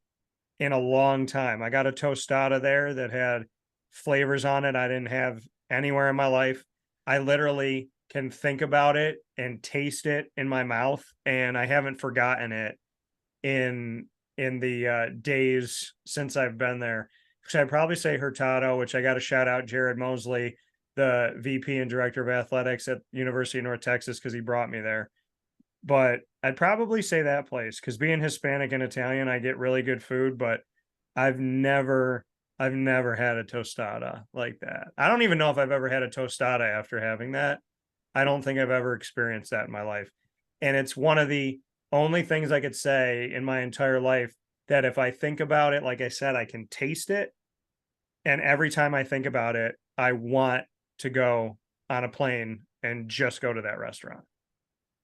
in a long time. I got a tostada there that had flavors on it I didn't have anywhere in my life. I literally can think about it and taste it in my mouth, and I haven't forgotten it in the days since I've been there. So I'd probably say Hurtado, which I got to shout out Jared Mosley, the VP and director of athletics at University of North Texas, because he brought me there. But I'd probably say that place, because being Hispanic and Italian, I get really good food, but I've never had a tostada like that. I don't even know if I've ever had a tostada after having that. I don't think I've ever experienced that in my life. And it's one of the only things I could say in my entire life that if I think about it, like I said, I can taste it. And every time I think about it, I want to go on a plane and just go to that restaurant.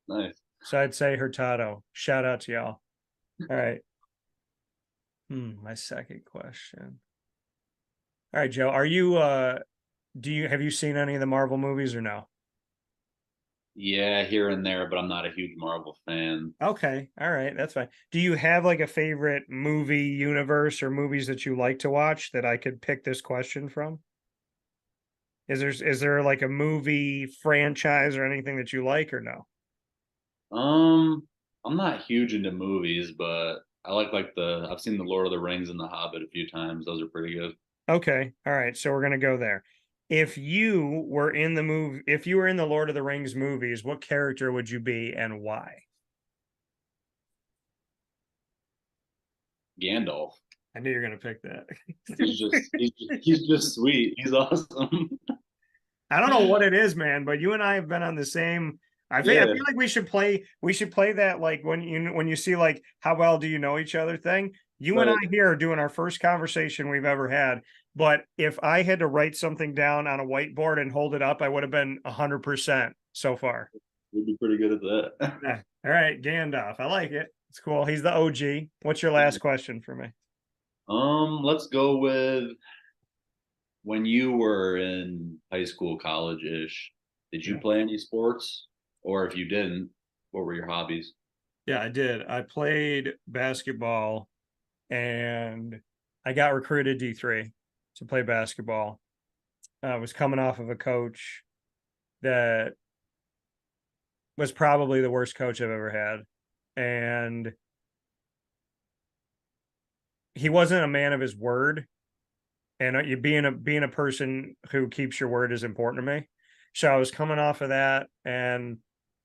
Nice. So I'd say Hurtado. Shout out to y'all. All right. My second question. All right, Joe, are you have you seen any of the Marvel movies or no? Yeah, here and there, but I'm not a huge Marvel fan. Okay. All right, that's fine. Do you have like a favorite movie universe or movies that you like to watch that I could pick this question from? Is there like a movie franchise or anything that you like or no? I'm not huge into movies, but I like I've seen the Lord of the Rings and the Hobbit a few times. Those are pretty good. Okay. All right. So we're gonna go there. If you were in the Lord of the Rings movies, what character would you be and why? Gandalf. I knew you were gonna pick that. He's just sweet. He's awesome. I don't know what it is, man, but you and I have been on the same. I Yeah. feel like we should play that like when you see like how well do you know each other thing. You and I Right. here are doing our first conversation we've ever had. But if I had to write something down on a whiteboard and hold it up, I would have been 100% so far. We'd be pretty good at that. Yeah. All right, Gandalf. I like it. It's cool. He's the OG. What's your last question for me? Let's go with when you were in high school, college-ish, did you Yeah. play any sports? Or if you didn't, what were your hobbies? Yeah, I did. I played basketball and I got recruited D3 to play basketball. I was coming off of a coach that was probably the worst coach I've ever had. And he wasn't a man of his word. And you being a person who keeps your word is important to me. So I was coming off of that and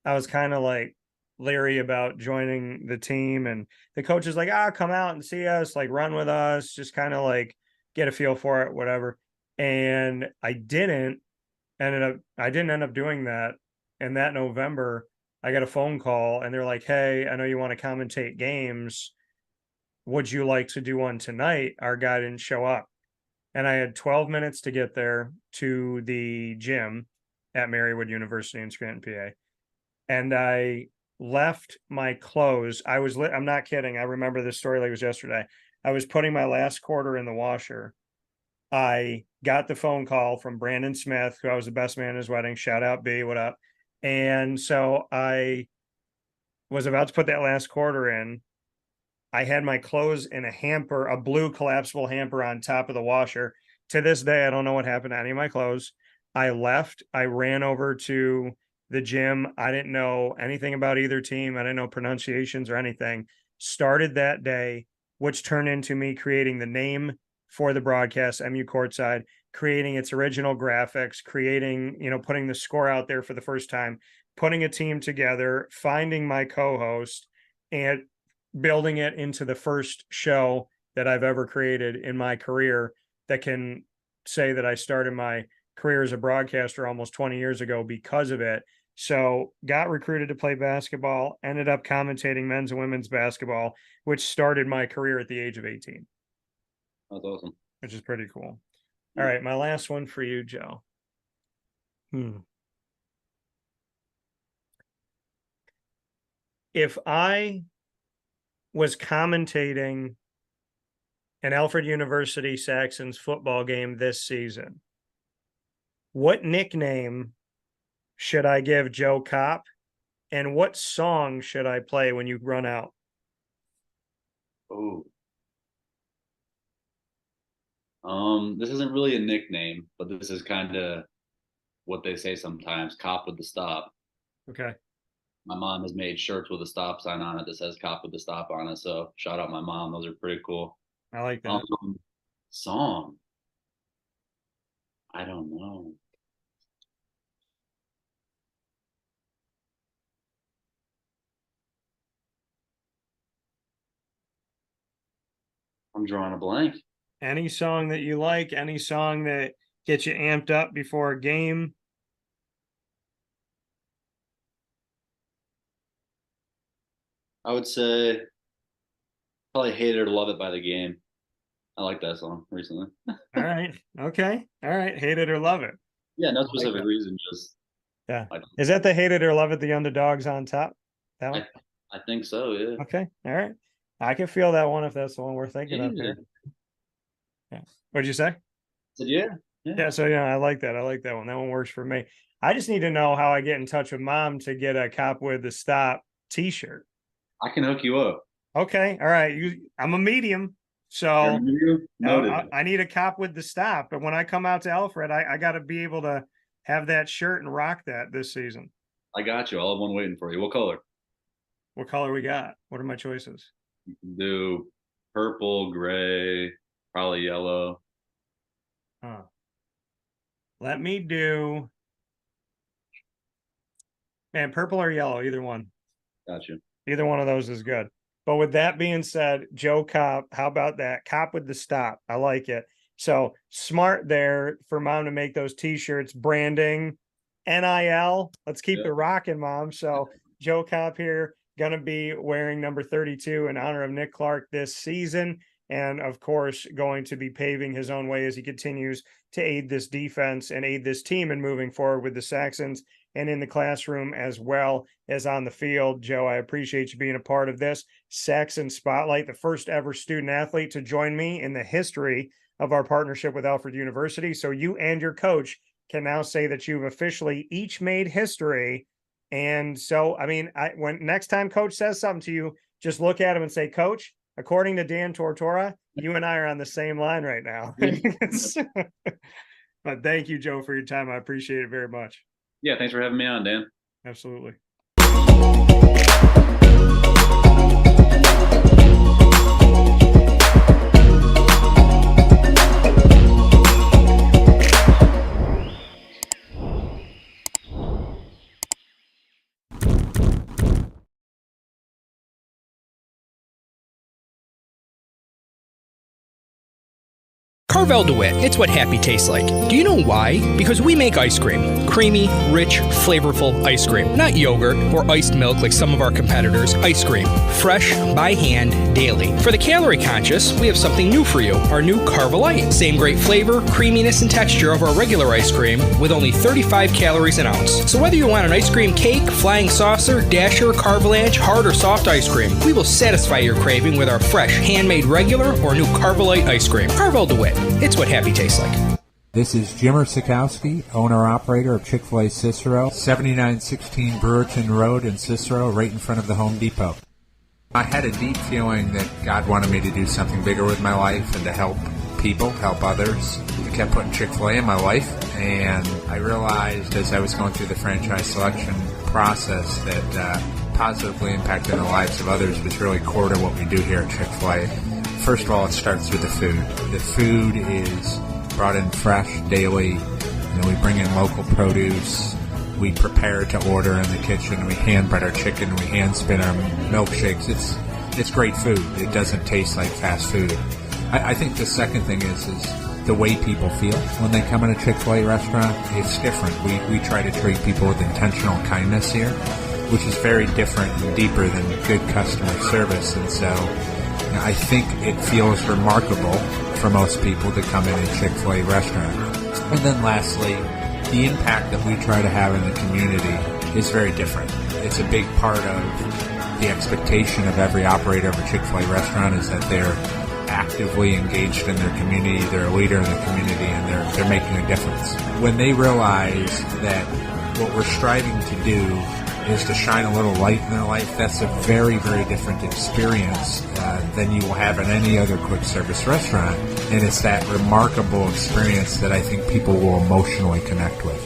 I was kind of like leery about joining the team. And the coach is like, come out and see us, like run with us, just kind of like get a feel for it, whatever. And I didn't end up doing that. And that November, I got a phone call and they're like, hey, I know you want to commentate games. Would you like to do one tonight? Our guy didn't show up. And I had 12 minutes to get there to the gym at Marywood University in Scranton, PA. And I left my clothes. I'm not kidding. I remember this story like it was yesterday. I was putting my last quarter in the washer. I got the phone call from Brandon Smith, who I was the best man at his wedding. Shout out B, what up? And so I was about to put that last quarter in. I had my clothes in a hamper, a blue collapsible hamper on top of the washer. To this day, I don't know what happened to any of my clothes. I left. I ran over to the gym. I didn't know anything about either team. I didn't know pronunciations or anything. Started that day, which turned into me creating the name for the broadcast, MU Courtside, creating its original graphics, putting the score out there for the first time, putting a team together, finding my co-host, and building it into the first show that I've ever created in my career that can say that I started my career as a broadcaster almost 20 years ago because of it. So got recruited to play basketball, ended up commentating men's and women's basketball, which started my career at the age of 18. That's awesome. Which is pretty cool. All right, my last one for you, Joe. If I was commentating an Alfred University Saxons football game this season, what nickname should I give Joe Copp? And what song should I play when you run out? Oh. This isn't really a nickname, but this is kind of what they say sometimes, Cop with the stop. Okay. My mom has made shirts with a stop sign on it that says Cop with the stop on it. So shout out my mom. Those are pretty cool. I like that. Song. I don't know. I'm drawing a blank. Any song that you like, any song that gets you amped up before a game. I would say probably Hate It or Love It by The Game. I like that song recently. All right. Okay. All right. Hate It or Love It. Yeah, no specific reason, just yeah. Is that the Hate It or Love It, the Underdogs on top? That one? I think so, yeah. Okay. All right. I can feel that one if that's the one we're thinking of here. Yeah. What'd you say? I said, yeah. Yeah. So, yeah, I like that. I like that one. That one works for me. I just need to know how I get in touch with Mom to get a Cop with the Stop t-shirt. I can hook you up. Okay. All right. I'm a medium. So I need a Cop with the Stop. But when I come out to Alfred, I got to be able to have that shirt and rock that this season. I got you. I'll have one waiting for you. What color? What color we got? What are my choices? You can do purple, gray, probably yellow. Let me do, man, purple or yellow, either one. Got you. Either one of those is good. But with that being said, Joe Copp, how about that? Cop with the Stop. I like it. So smart there for Mom to make those t-shirts, branding, NIL. Let's keep it rocking, Mom. So Joe Copp here, going to be wearing number 32 in honor of Nick Clark this season. And of course, going to be paving his own way as he continues to aid this defense and aid this team in moving forward with the Saxons and in the classroom as well as on the field. Joe, I appreciate you being a part of this Saxons Spotlight, the first ever student athlete to join me in the history of our partnership with Alfred University. So you and your coach can now say that you've officially each made history. And so, I mean, when next time coach says something to you, just look at him and say, Coach, according to Dan Tortora, you and I are on the same line right now. But thank you, Joe, for your time. I appreciate it very much. Yeah, thanks for having me on, Dan. Absolutely. Carvel DeWitt, it's what happy tastes like. Do you know why? Because we make ice cream. Creamy, rich, flavorful ice cream. Not yogurt or iced milk like some of our competitors. Ice cream. Fresh, by hand, daily. For the calorie conscious, we have something new for you. Our new Carvelite. Same great flavor, creaminess, and texture of our regular ice cream with only 35 calories an ounce. So whether you want an ice cream cake, flying saucer, dasher, carvalanche, hard or soft ice cream, we will satisfy your craving with our fresh, handmade regular or new Carvelite ice cream. Carvel DeWitt. It's what happy tastes like. This is Jimmer Sikowski, owner-operator of Chick-fil-A Cicero, 7916 Brewerton Road in Cicero, right in front of the Home Depot. I had a deep feeling that God wanted me to do something bigger with my life and to help people, help others. I kept putting Chick-fil-A in my life, and I realized as I was going through the franchise selection process that positively impacting the lives of others was really core to what we do here at Chick-fil-A. First of all, it starts with the food. The food is brought in fresh daily. We bring in local produce. We prepare to order in the kitchen. We hand bread our chicken. We hand spin our milkshakes. It's great food. It doesn't taste like fast food. I think the second thing is the way people feel when they come in a Chick-fil-A restaurant. It's different. We try to treat people with intentional kindness here, which is very different and deeper than good customer service. And so I think it feels remarkable for most people to come in a Chick-fil-A restaurant. And then lastly, the impact that we try to have in the community is very different. It's a big part of the expectation of every operator of a Chick-fil-A restaurant is that they're actively engaged in their community, they're a leader in the community, and they're making a difference. When they realize that what we're striving to do is to shine a little light in their life, that's a very, very different experience than you will have in any other quick service restaurant. And it's that remarkable experience that I think people will emotionally connect with.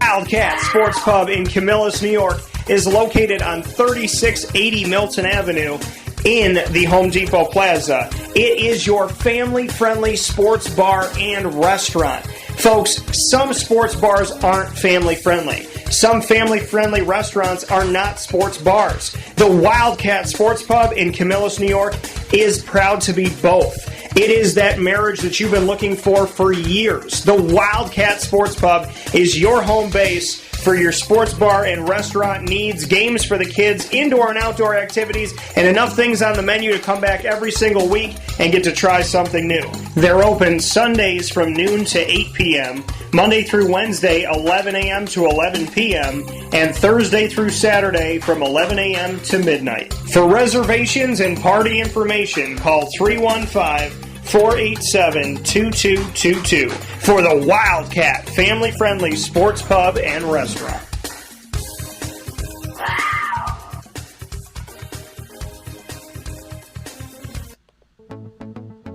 Wildcat Sports Pub in Camillus, New York is located on 3680 Milton Avenue in the Home Depot Plaza. It is your family-friendly sports bar and restaurant. Folks, some sports bars aren't family-friendly. Some family-friendly restaurants are not sports bars. The Wildcat Sports Pub in Camillus, New York is proud to be both. It is that marriage that you've been looking for years. The Wildcat Sports Pub is your home base for your sports bar and restaurant needs, games for the kids, indoor and outdoor activities, and enough things on the menu to come back every single week and get to try something new. They're open Sundays from noon to 8 p.m., Monday through Wednesday, 11 a.m. to 11 p.m., and Thursday through Saturday from 11 a.m. to midnight. For reservations and party information, call 315-487-2222 for the Wildcat family-friendly sports pub and restaurant.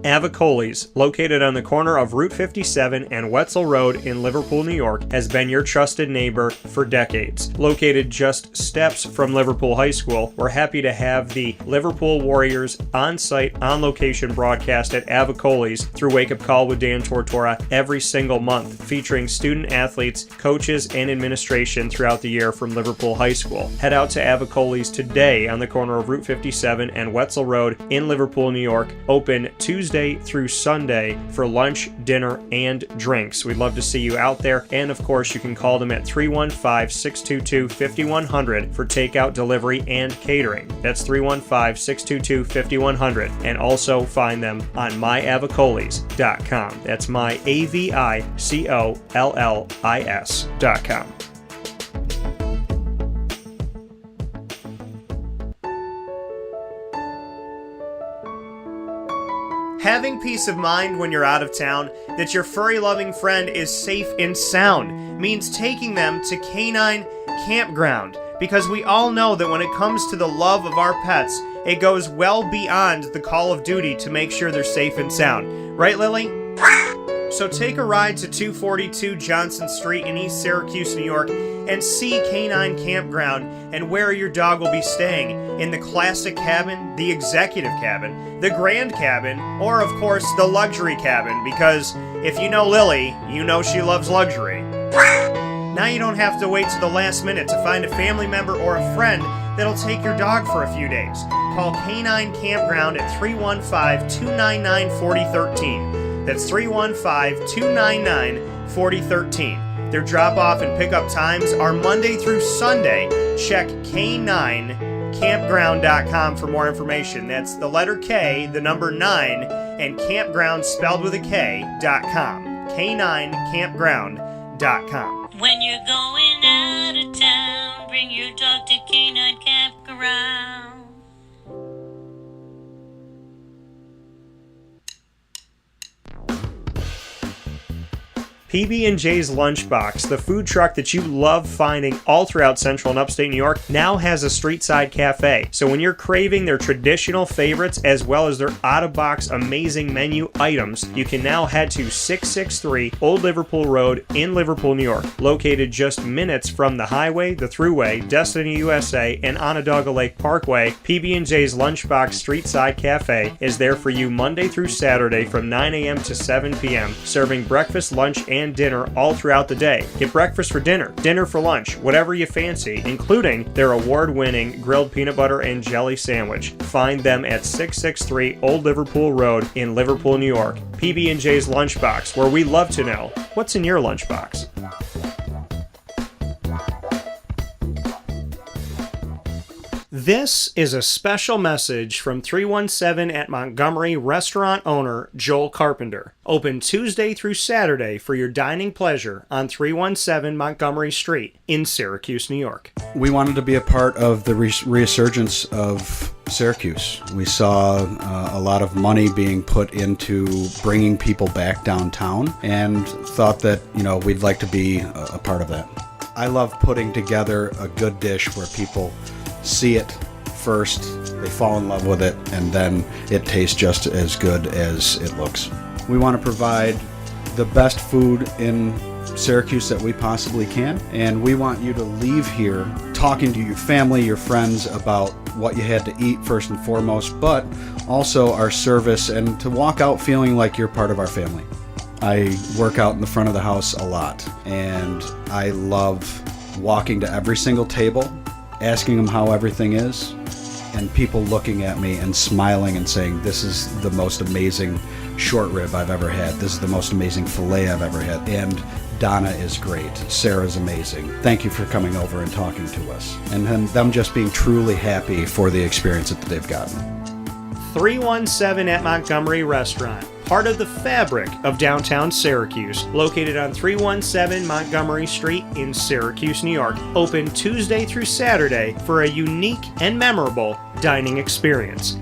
Avicoli's, located on the corner of Route 57 and Wetzel Road in Liverpool, New York, has been your trusted neighbor for decades. Located just steps from Liverpool High School, we're happy to have the Liverpool Warriors on-site, on-location broadcast at Avicoli's through Wake Up Call with Dan Tortora every single month, featuring student athletes, coaches, and administration throughout the year from Liverpool High School. Head out to Avicoli's today on the corner of Route 57 and Wetzel Road in Liverpool, New York, open Tuesday through Sunday for lunch, dinner, and drinks. We'd love to see you out there, and of course you can call them at 315-622-5100 for takeout, delivery, and catering. That's 315-622-5100, and also find them on myavicolis.com. That's myavicollis.com. Having peace of mind when you're out of town that your furry-loving friend is safe and sound means taking them to Canine Campground, because we all know that when it comes to the love of our pets, it goes well beyond the call of duty to make sure they're safe and sound. Right, Lily? So take a ride to 242 Johnson Street in East Syracuse, New York, and see Canine Campground and where your dog will be staying in the classic cabin, the executive cabin, the grand cabin, or of course the luxury cabin, because if you know Lily, you know she loves luxury. Now you don't have to wait to the last minute to find a family member or a friend that'll take your dog for a few days. Call Canine Campground at 315-299-4013. That's 315-299-4013. Their drop-off and pickup times are Monday through Sunday. Check K9campground.com for more information. That's the letter K, the number 9, and campground spelled with a K.com. K9campground.com. When you're going out of town, bring your dog to Canine Campground. PB&J's Lunchbox, the food truck that you love finding all throughout central and upstate New York, now has a street-side cafe. So when you're craving their traditional favorites as well as their out-of-box amazing menu items, you can now head to 663 Old Liverpool Road in Liverpool, New York. Located just minutes from the highway, the Thruway, Destiny USA, and Onondaga Lake Parkway, PB&J's Lunchbox Street-Side Cafe is there for you Monday through Saturday from 9 a.m. to 7 p.m., serving breakfast, lunch, and dinner all throughout the day. Get breakfast for dinner, dinner for lunch, whatever you fancy, including their award-winning grilled peanut butter and jelly sandwich. Find them at 663 Old Liverpool Road in Liverpool, New York. PB&J's Lunchbox, where we love to know what's in your lunchbox. This is a special message from 317 at Montgomery restaurant owner Joel Carpenter. Open Tuesday through Saturday for your dining pleasure on 317 Montgomery Street in Syracuse, New York. We wanted to be a part of the resurgence of Syracuse. We saw a lot of money being put into bringing people back downtown and thought that, we'd like to be a part of that. I love putting together a good dish where people see it first, they fall in love with it, and then it tastes just as good as it looks. We want to provide the best food in Syracuse that we possibly can, and we want you to leave here talking to your family, your friends about what you had to eat first and foremost, but also our service, and to walk out feeling like you're part of our family. I work out in the front of the house a lot, and I love walking to every single table, asking them how everything is, and people looking at me and smiling and saying, this is the most amazing short rib I've ever had. This is the most amazing filet I've ever had. And Donna is great. Sarah's amazing. Thank you for coming over and talking to us. And then them just being truly happy for the experience that they've gotten. 317 at Montgomery Restaurant, part of the fabric of downtown Syracuse, located on 317 Montgomery Street in Syracuse, New York. Open Tuesday through Saturday for a unique and memorable dining experience.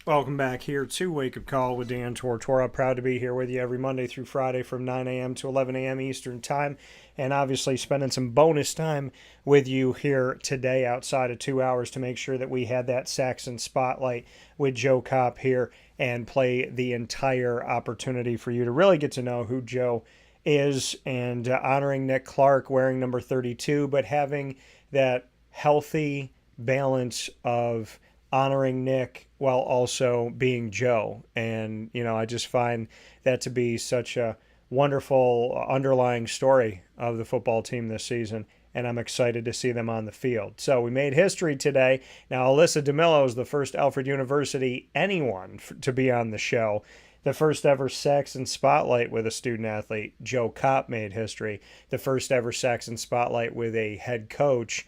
Welcome back here to Wake Up Call with Dan Tortora. Proud to be here with you every Monday through Friday from 9 a.m. to 11 a.m. Eastern Time, and obviously spending some bonus time with you here today outside of 2 hours to make sure that we had that Saxons Spotlight with Joe Copp here and play the entire opportunity for you to really get to know who Joe is, and honoring Nick Clark wearing number 32, but having that healthy balance of honoring Nick while also being Joe. And, I just find that to be such a wonderful underlying story of the football team this season, and I'm excited to see them on the field. So we made history today. Now, Alyssa DeMillo is the first Alfred University anyone to be on the show. The first ever Saxons Spotlight with a student athlete. Joe Copp made history. The first ever Saxons Spotlight with a head coach.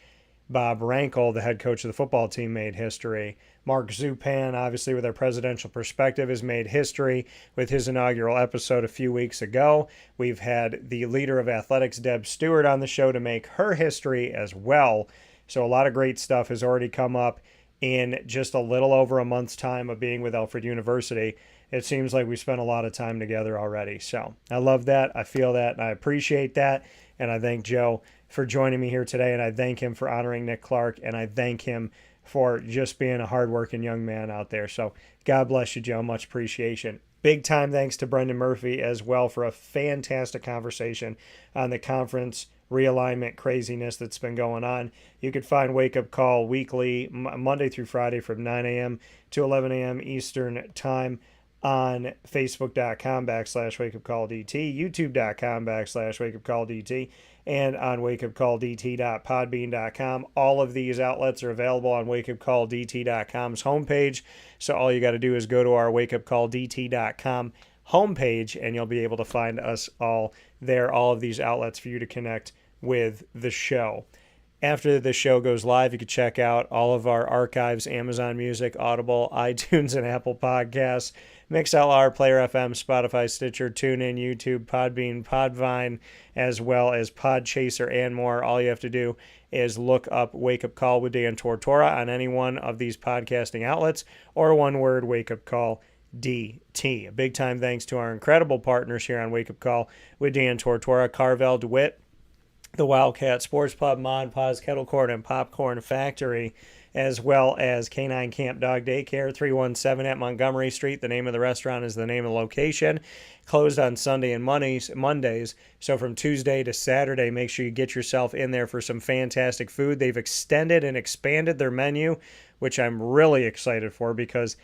Bob Rankel, the head coach of the football team, made history. Mark Zupan, obviously with our presidential perspective, has made history with his inaugural episode a few weeks ago. We've had the leader of athletics, Deb Stewart, on the show to make her history as well. So a lot of great stuff has already come up in just a little over a month's time of being with Alfred University. It seems like we spent a lot of time together already. So I love that. I feel that. And I appreciate that. And I thank Joe for joining me here today. And I thank him for honoring Nick Clark. And I thank him for just being a hardworking young man out there. So God bless you, Joe. Much appreciation. Big time thanks to Brendan Murphy as well for a fantastic conversation on the conference realignment craziness that's been going on. You could find Wake Up Call weekly, Monday through Friday from 9 a.m. to 11 a.m. Eastern Time on Facebook.com/WakeUpCallDT, YouTube.com/WakeUpCallDT, and on wakeupcalldt.podbean.com. All of these outlets are available on wakeupcalldt.com's homepage. So all you got to do is go to our wakeupcalldt.com homepage, and you'll be able to find us all there, all of these outlets for you to connect with the show. After the show goes live, you can check out all of our archives, Amazon Music, Audible, iTunes, and Apple Podcasts, MixLR, Player FM, Spotify, Stitcher, TuneIn, YouTube, Podbean, Podvine, as well as Podchaser and more. All you have to do is look up Wake Up Call with Dan Tortora on any one of these podcasting outlets, or one word, Wake Up Call DT. A big time thanks to our incredible partners here on Wake Up Call with Dan Tortora, Carvel DeWitt, the Wildcat Sports Pub, Mod Paws, Kettle Corn and Popcorn Factory, as well as Canine Camp Dog Daycare, 317 at Montgomery Street. The name of the restaurant is the name of the location. Closed on Sunday and Mondays. So from Tuesday to Saturday, make sure you get yourself in there for some fantastic food. They've extended and expanded their menu, which I'm really excited for, because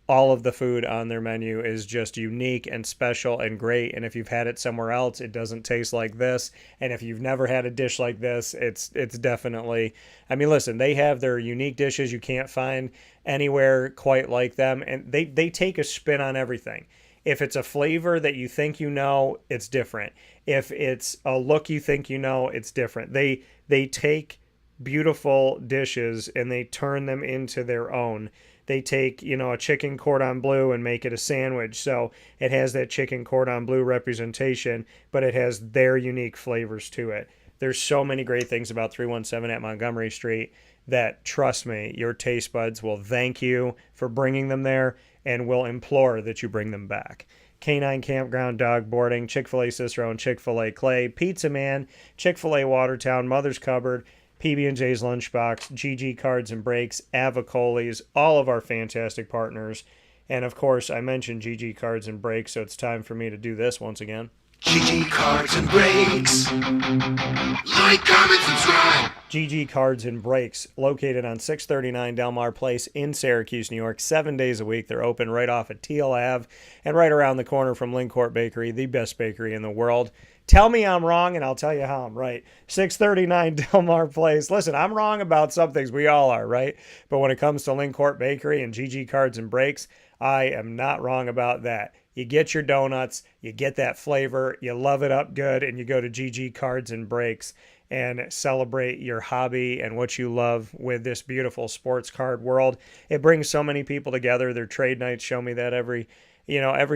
all of the food on their menu is just unique and special and great. And if you've had it somewhere else, it doesn't taste like this. And if you've never had a dish like this, it's definitely, I mean, listen, they have their unique dishes you can't find anywhere quite like them. And they take a spin on everything. If it's a flavor that you think you know, it's different. If it's a look you think you know, it's different. They take beautiful dishes and they turn them into their own. They take, a chicken cordon bleu and make it a sandwich. So it has that chicken cordon bleu representation, but it has their unique flavors to it. There's so many great things about 317 at Montgomery Street that, trust me, your taste buds will thank you for bringing them there and will implore that you bring them back. Canine Campground Dog Boarding, Chick-fil-A Cicero and Chick-fil-A Clay, Pizza Man, Chick-fil-A Watertown, Mother's Cupboard, PB&J's Lunchbox, GG Cards and Breaks, Avicoli's, all of our fantastic partners. And of course, I mentioned GG Cards and Breaks, so it's time for me to do this once again. GG Cards and Breaks. Like, comment, subscribe. GG Cards and Breaks, located on 639 Delmar Place in Syracuse, New York, 7 days a week. They're open right off at Teal Ave and right around the corner from Lincourt Bakery, the best bakery in the world. Tell me I'm wrong, and I'll tell you how I'm right. 639 Delmar Place. Listen, I'm wrong about some things. We all are, right? But when it comes to Lincourt Bakery and GG Cards and Breaks, I am not wrong about that. You get your donuts, you get that flavor, you love it up good, and you go to GG Cards and Breaks and celebrate your hobby and what you love with this beautiful sports card world. It brings so many people together. Their trade nights show me that every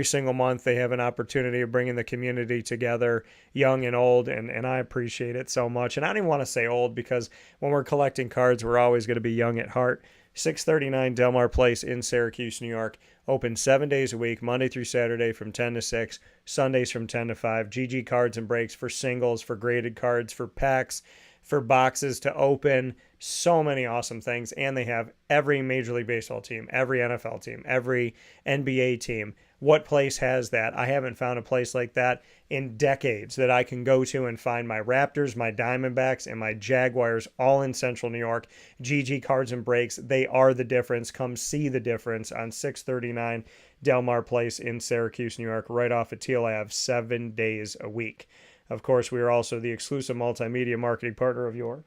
single month they have an opportunity of bringing the community together, young and old, and I appreciate it so much. And I don't even want to say old, because when we're collecting cards, we're always going to be young at heart. 639 Delmar Place in Syracuse, New York. Open 7 days a week, Monday through Saturday from 10 to 6, Sundays from 10 to 5. GG Cards and Breaks for singles, for graded cards, for packs, for boxes to open. So many awesome things. And they have every Major League Baseball team, every NFL team, every NBA team. What place has that? I haven't found a place like that in decades that I can go to and find my Raptors, my Diamondbacks, and my Jaguars all in Central New York. GG Cards and Breaks, they are the difference. Come see the difference on 639 Delmar Place in Syracuse, New York, right off of Teal Ave, 7 days a week. Of course, we are also the exclusive multimedia marketing partner of your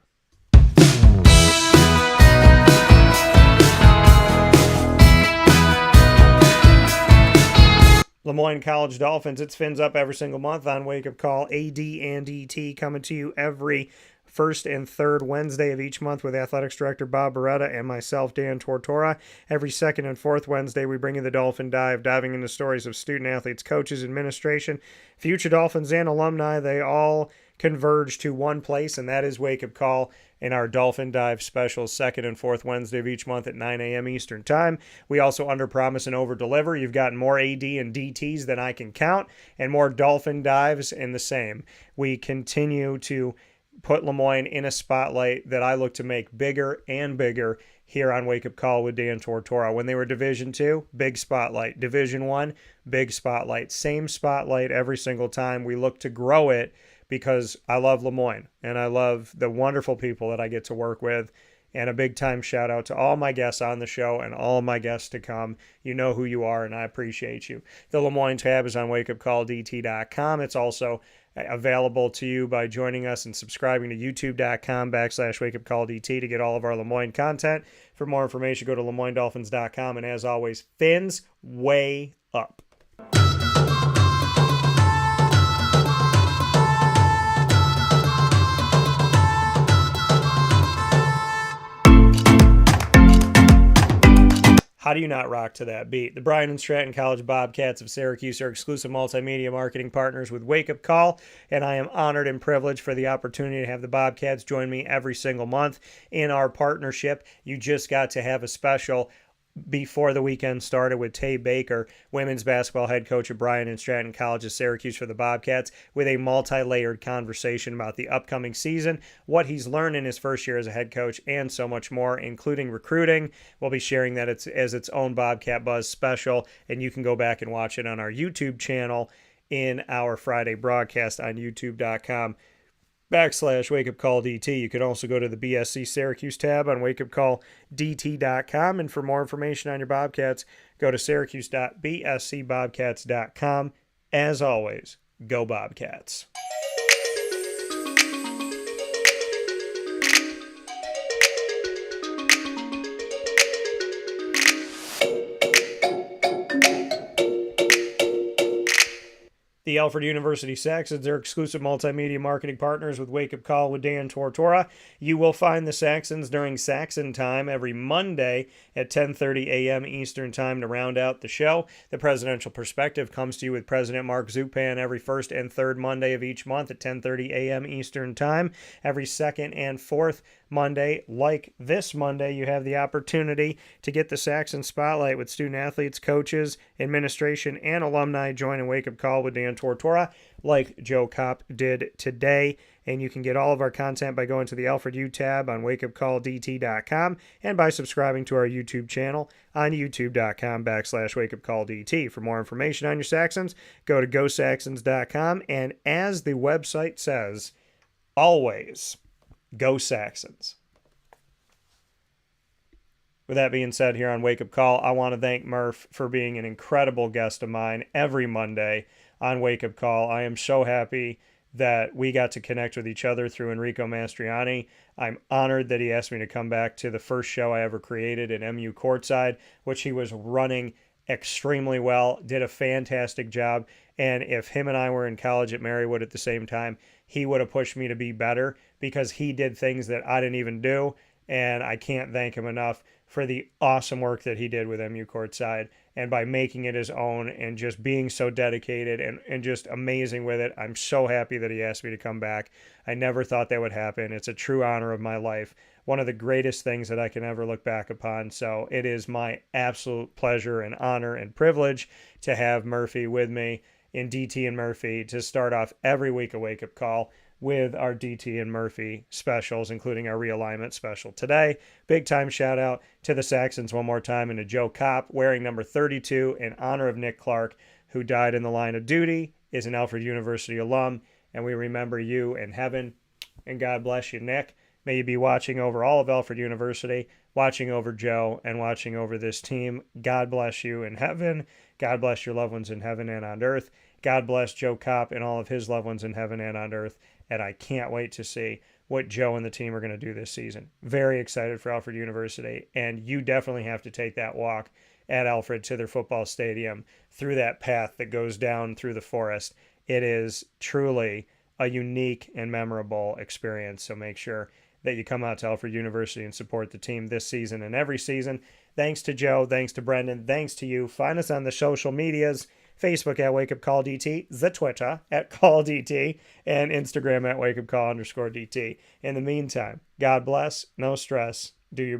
Lemoyne College Dolphins. It's Fins Up every single month on Wake Up Call. AD and ET coming to you every first and third Wednesday of each month with Athletics Director Bob Beretta and myself, Dan Tortora. Every second and fourth Wednesday, we bring you the Dolphin Dive, diving into stories of student athletes, coaches, administration, future Dolphins, and alumni. They all converge to one place, and that is Wake Up Call in our Dolphin Dive specials, second and fourth Wednesday of each month at 9 a.m. Eastern Time. We also underpromise and overdeliver. You've gotten more AD and DTs than I can count, and more Dolphin Dives in the same. We continue to put Lemoyne in a spotlight that I look to make bigger and bigger here on Wake Up Call with Dan Tortora. When they were Division II, big spotlight. Division I, big spotlight. Same spotlight every single time. We look to grow it because I love Lemoyne and I love the wonderful people that I get to work with. And a big time shout out to all my guests on the show and all my guests to come. You know who you are, and I appreciate you. The Lemoyne tab is on wakeupcalldt.com. It's also available to you by joining us and subscribing to youtube.com/wakeupcalldt to get all of our Lemoyne content. For more information, go to LemoyneDolphins.com. And as always, Fins way up. How do you not rock to that beat? The Bryan and Stratton College Bobcats of Syracuse are exclusive multimedia marketing partners with Wake Up Call, and I am honored and privileged for the opportunity to have the Bobcats join me every single month in our partnership. You just got to have a special before the weekend started with Tay Baker, women's basketball head coach at Bryan and Stratton College of Syracuse for the Bobcats, with a multi-layered conversation about the upcoming season, what he's learned in his first year as a head coach, and so much more, including recruiting. We'll be sharing that as its own Bobcat Buzz special, and you can go back and watch it on our YouTube channel in our Friday broadcast on youtube.com/wakeupcalldt. You can also go to the BSC Syracuse tab on wakeupcalldt.com. And for more information on your Bobcats, go to syracuse.bscbobcats.com. As always, go Bobcats. The Alfred University Saxons are exclusive multimedia marketing partners with Wake Up Call with Dan Tortora. You will find the Saxons during Saxon Time every Monday at 10:30 a.m. Eastern Time to round out the show. The Presidential Perspective comes to you with President Mark Zupan every first and third Monday of each month at 10:30 a.m. Eastern Time. Every second and fourth Monday, like this Monday, you have the opportunity to get the Saxons Spotlight with student athletes, coaches, administration, and alumni joining Wake Up Call with Dan Tortora, like Joe Copp did today. And you can get all of our content by going to the Alfred U tab on wakeupcalldt.com and by subscribing to our YouTube channel on youtube.com/wakeupcalldt. For more information on your Saxons, go to gosaxons.com. And as the website says, always go Saxons. With that being said, here on Wake Up Call, I want to thank Murph for being an incredible guest of mine every Monday on Wake Up Call. I am so happy that we got to connect with each other through Enrico Mastriani. I'm honored that he asked me to come back to the first show I ever created at MU Courtside, which he was running extremely well, did a fantastic job. And if him and I were in college at Marywood at the same time, he would have pushed me to be better because he did things that I didn't even do. And I can't thank him enough for the awesome work that he did with MU Courtside and by making it his own and just being so dedicated and just amazing with it. I'm so happy that he asked me to come back. I never thought that would happen. It's a true honor of my life. One of the greatest things that I can ever look back upon. So it is my absolute pleasure and honor and privilege to have Murphy with me in DT and Murphy to start off every week a Wake Up Call with our DT and Murphy specials, including our Realignment special today. Big time shout out to the Saxons one more time and to Joe Copp wearing number 32 in honor of Nick Clark, who died in the line of duty, is an Alfred University alum, and we remember you in heaven. And God bless you, Nick. May you be watching over all of Alfred University, watching over Joe, and watching over this team. God bless you in heaven. God bless your loved ones in heaven and on earth. God bless Joe Copp and all of his loved ones in heaven and on earth. And I can't wait to see what Joe and the team are going to do this season. Very excited for Alfred University. And you definitely have to take that walk at Alfred to their football stadium through that path that goes down through the forest. It is truly a unique and memorable experience. So make sure that you come out to Alfred University and support the team this season and every season. Thanks to Joe. Thanks to Brendan. Thanks to you. Find us on the social medias. Facebook at Wake Up Call DT, the Twitter at Call DT, and Instagram at Wake Up Call _DT. In the meantime, God bless, no stress, do your best.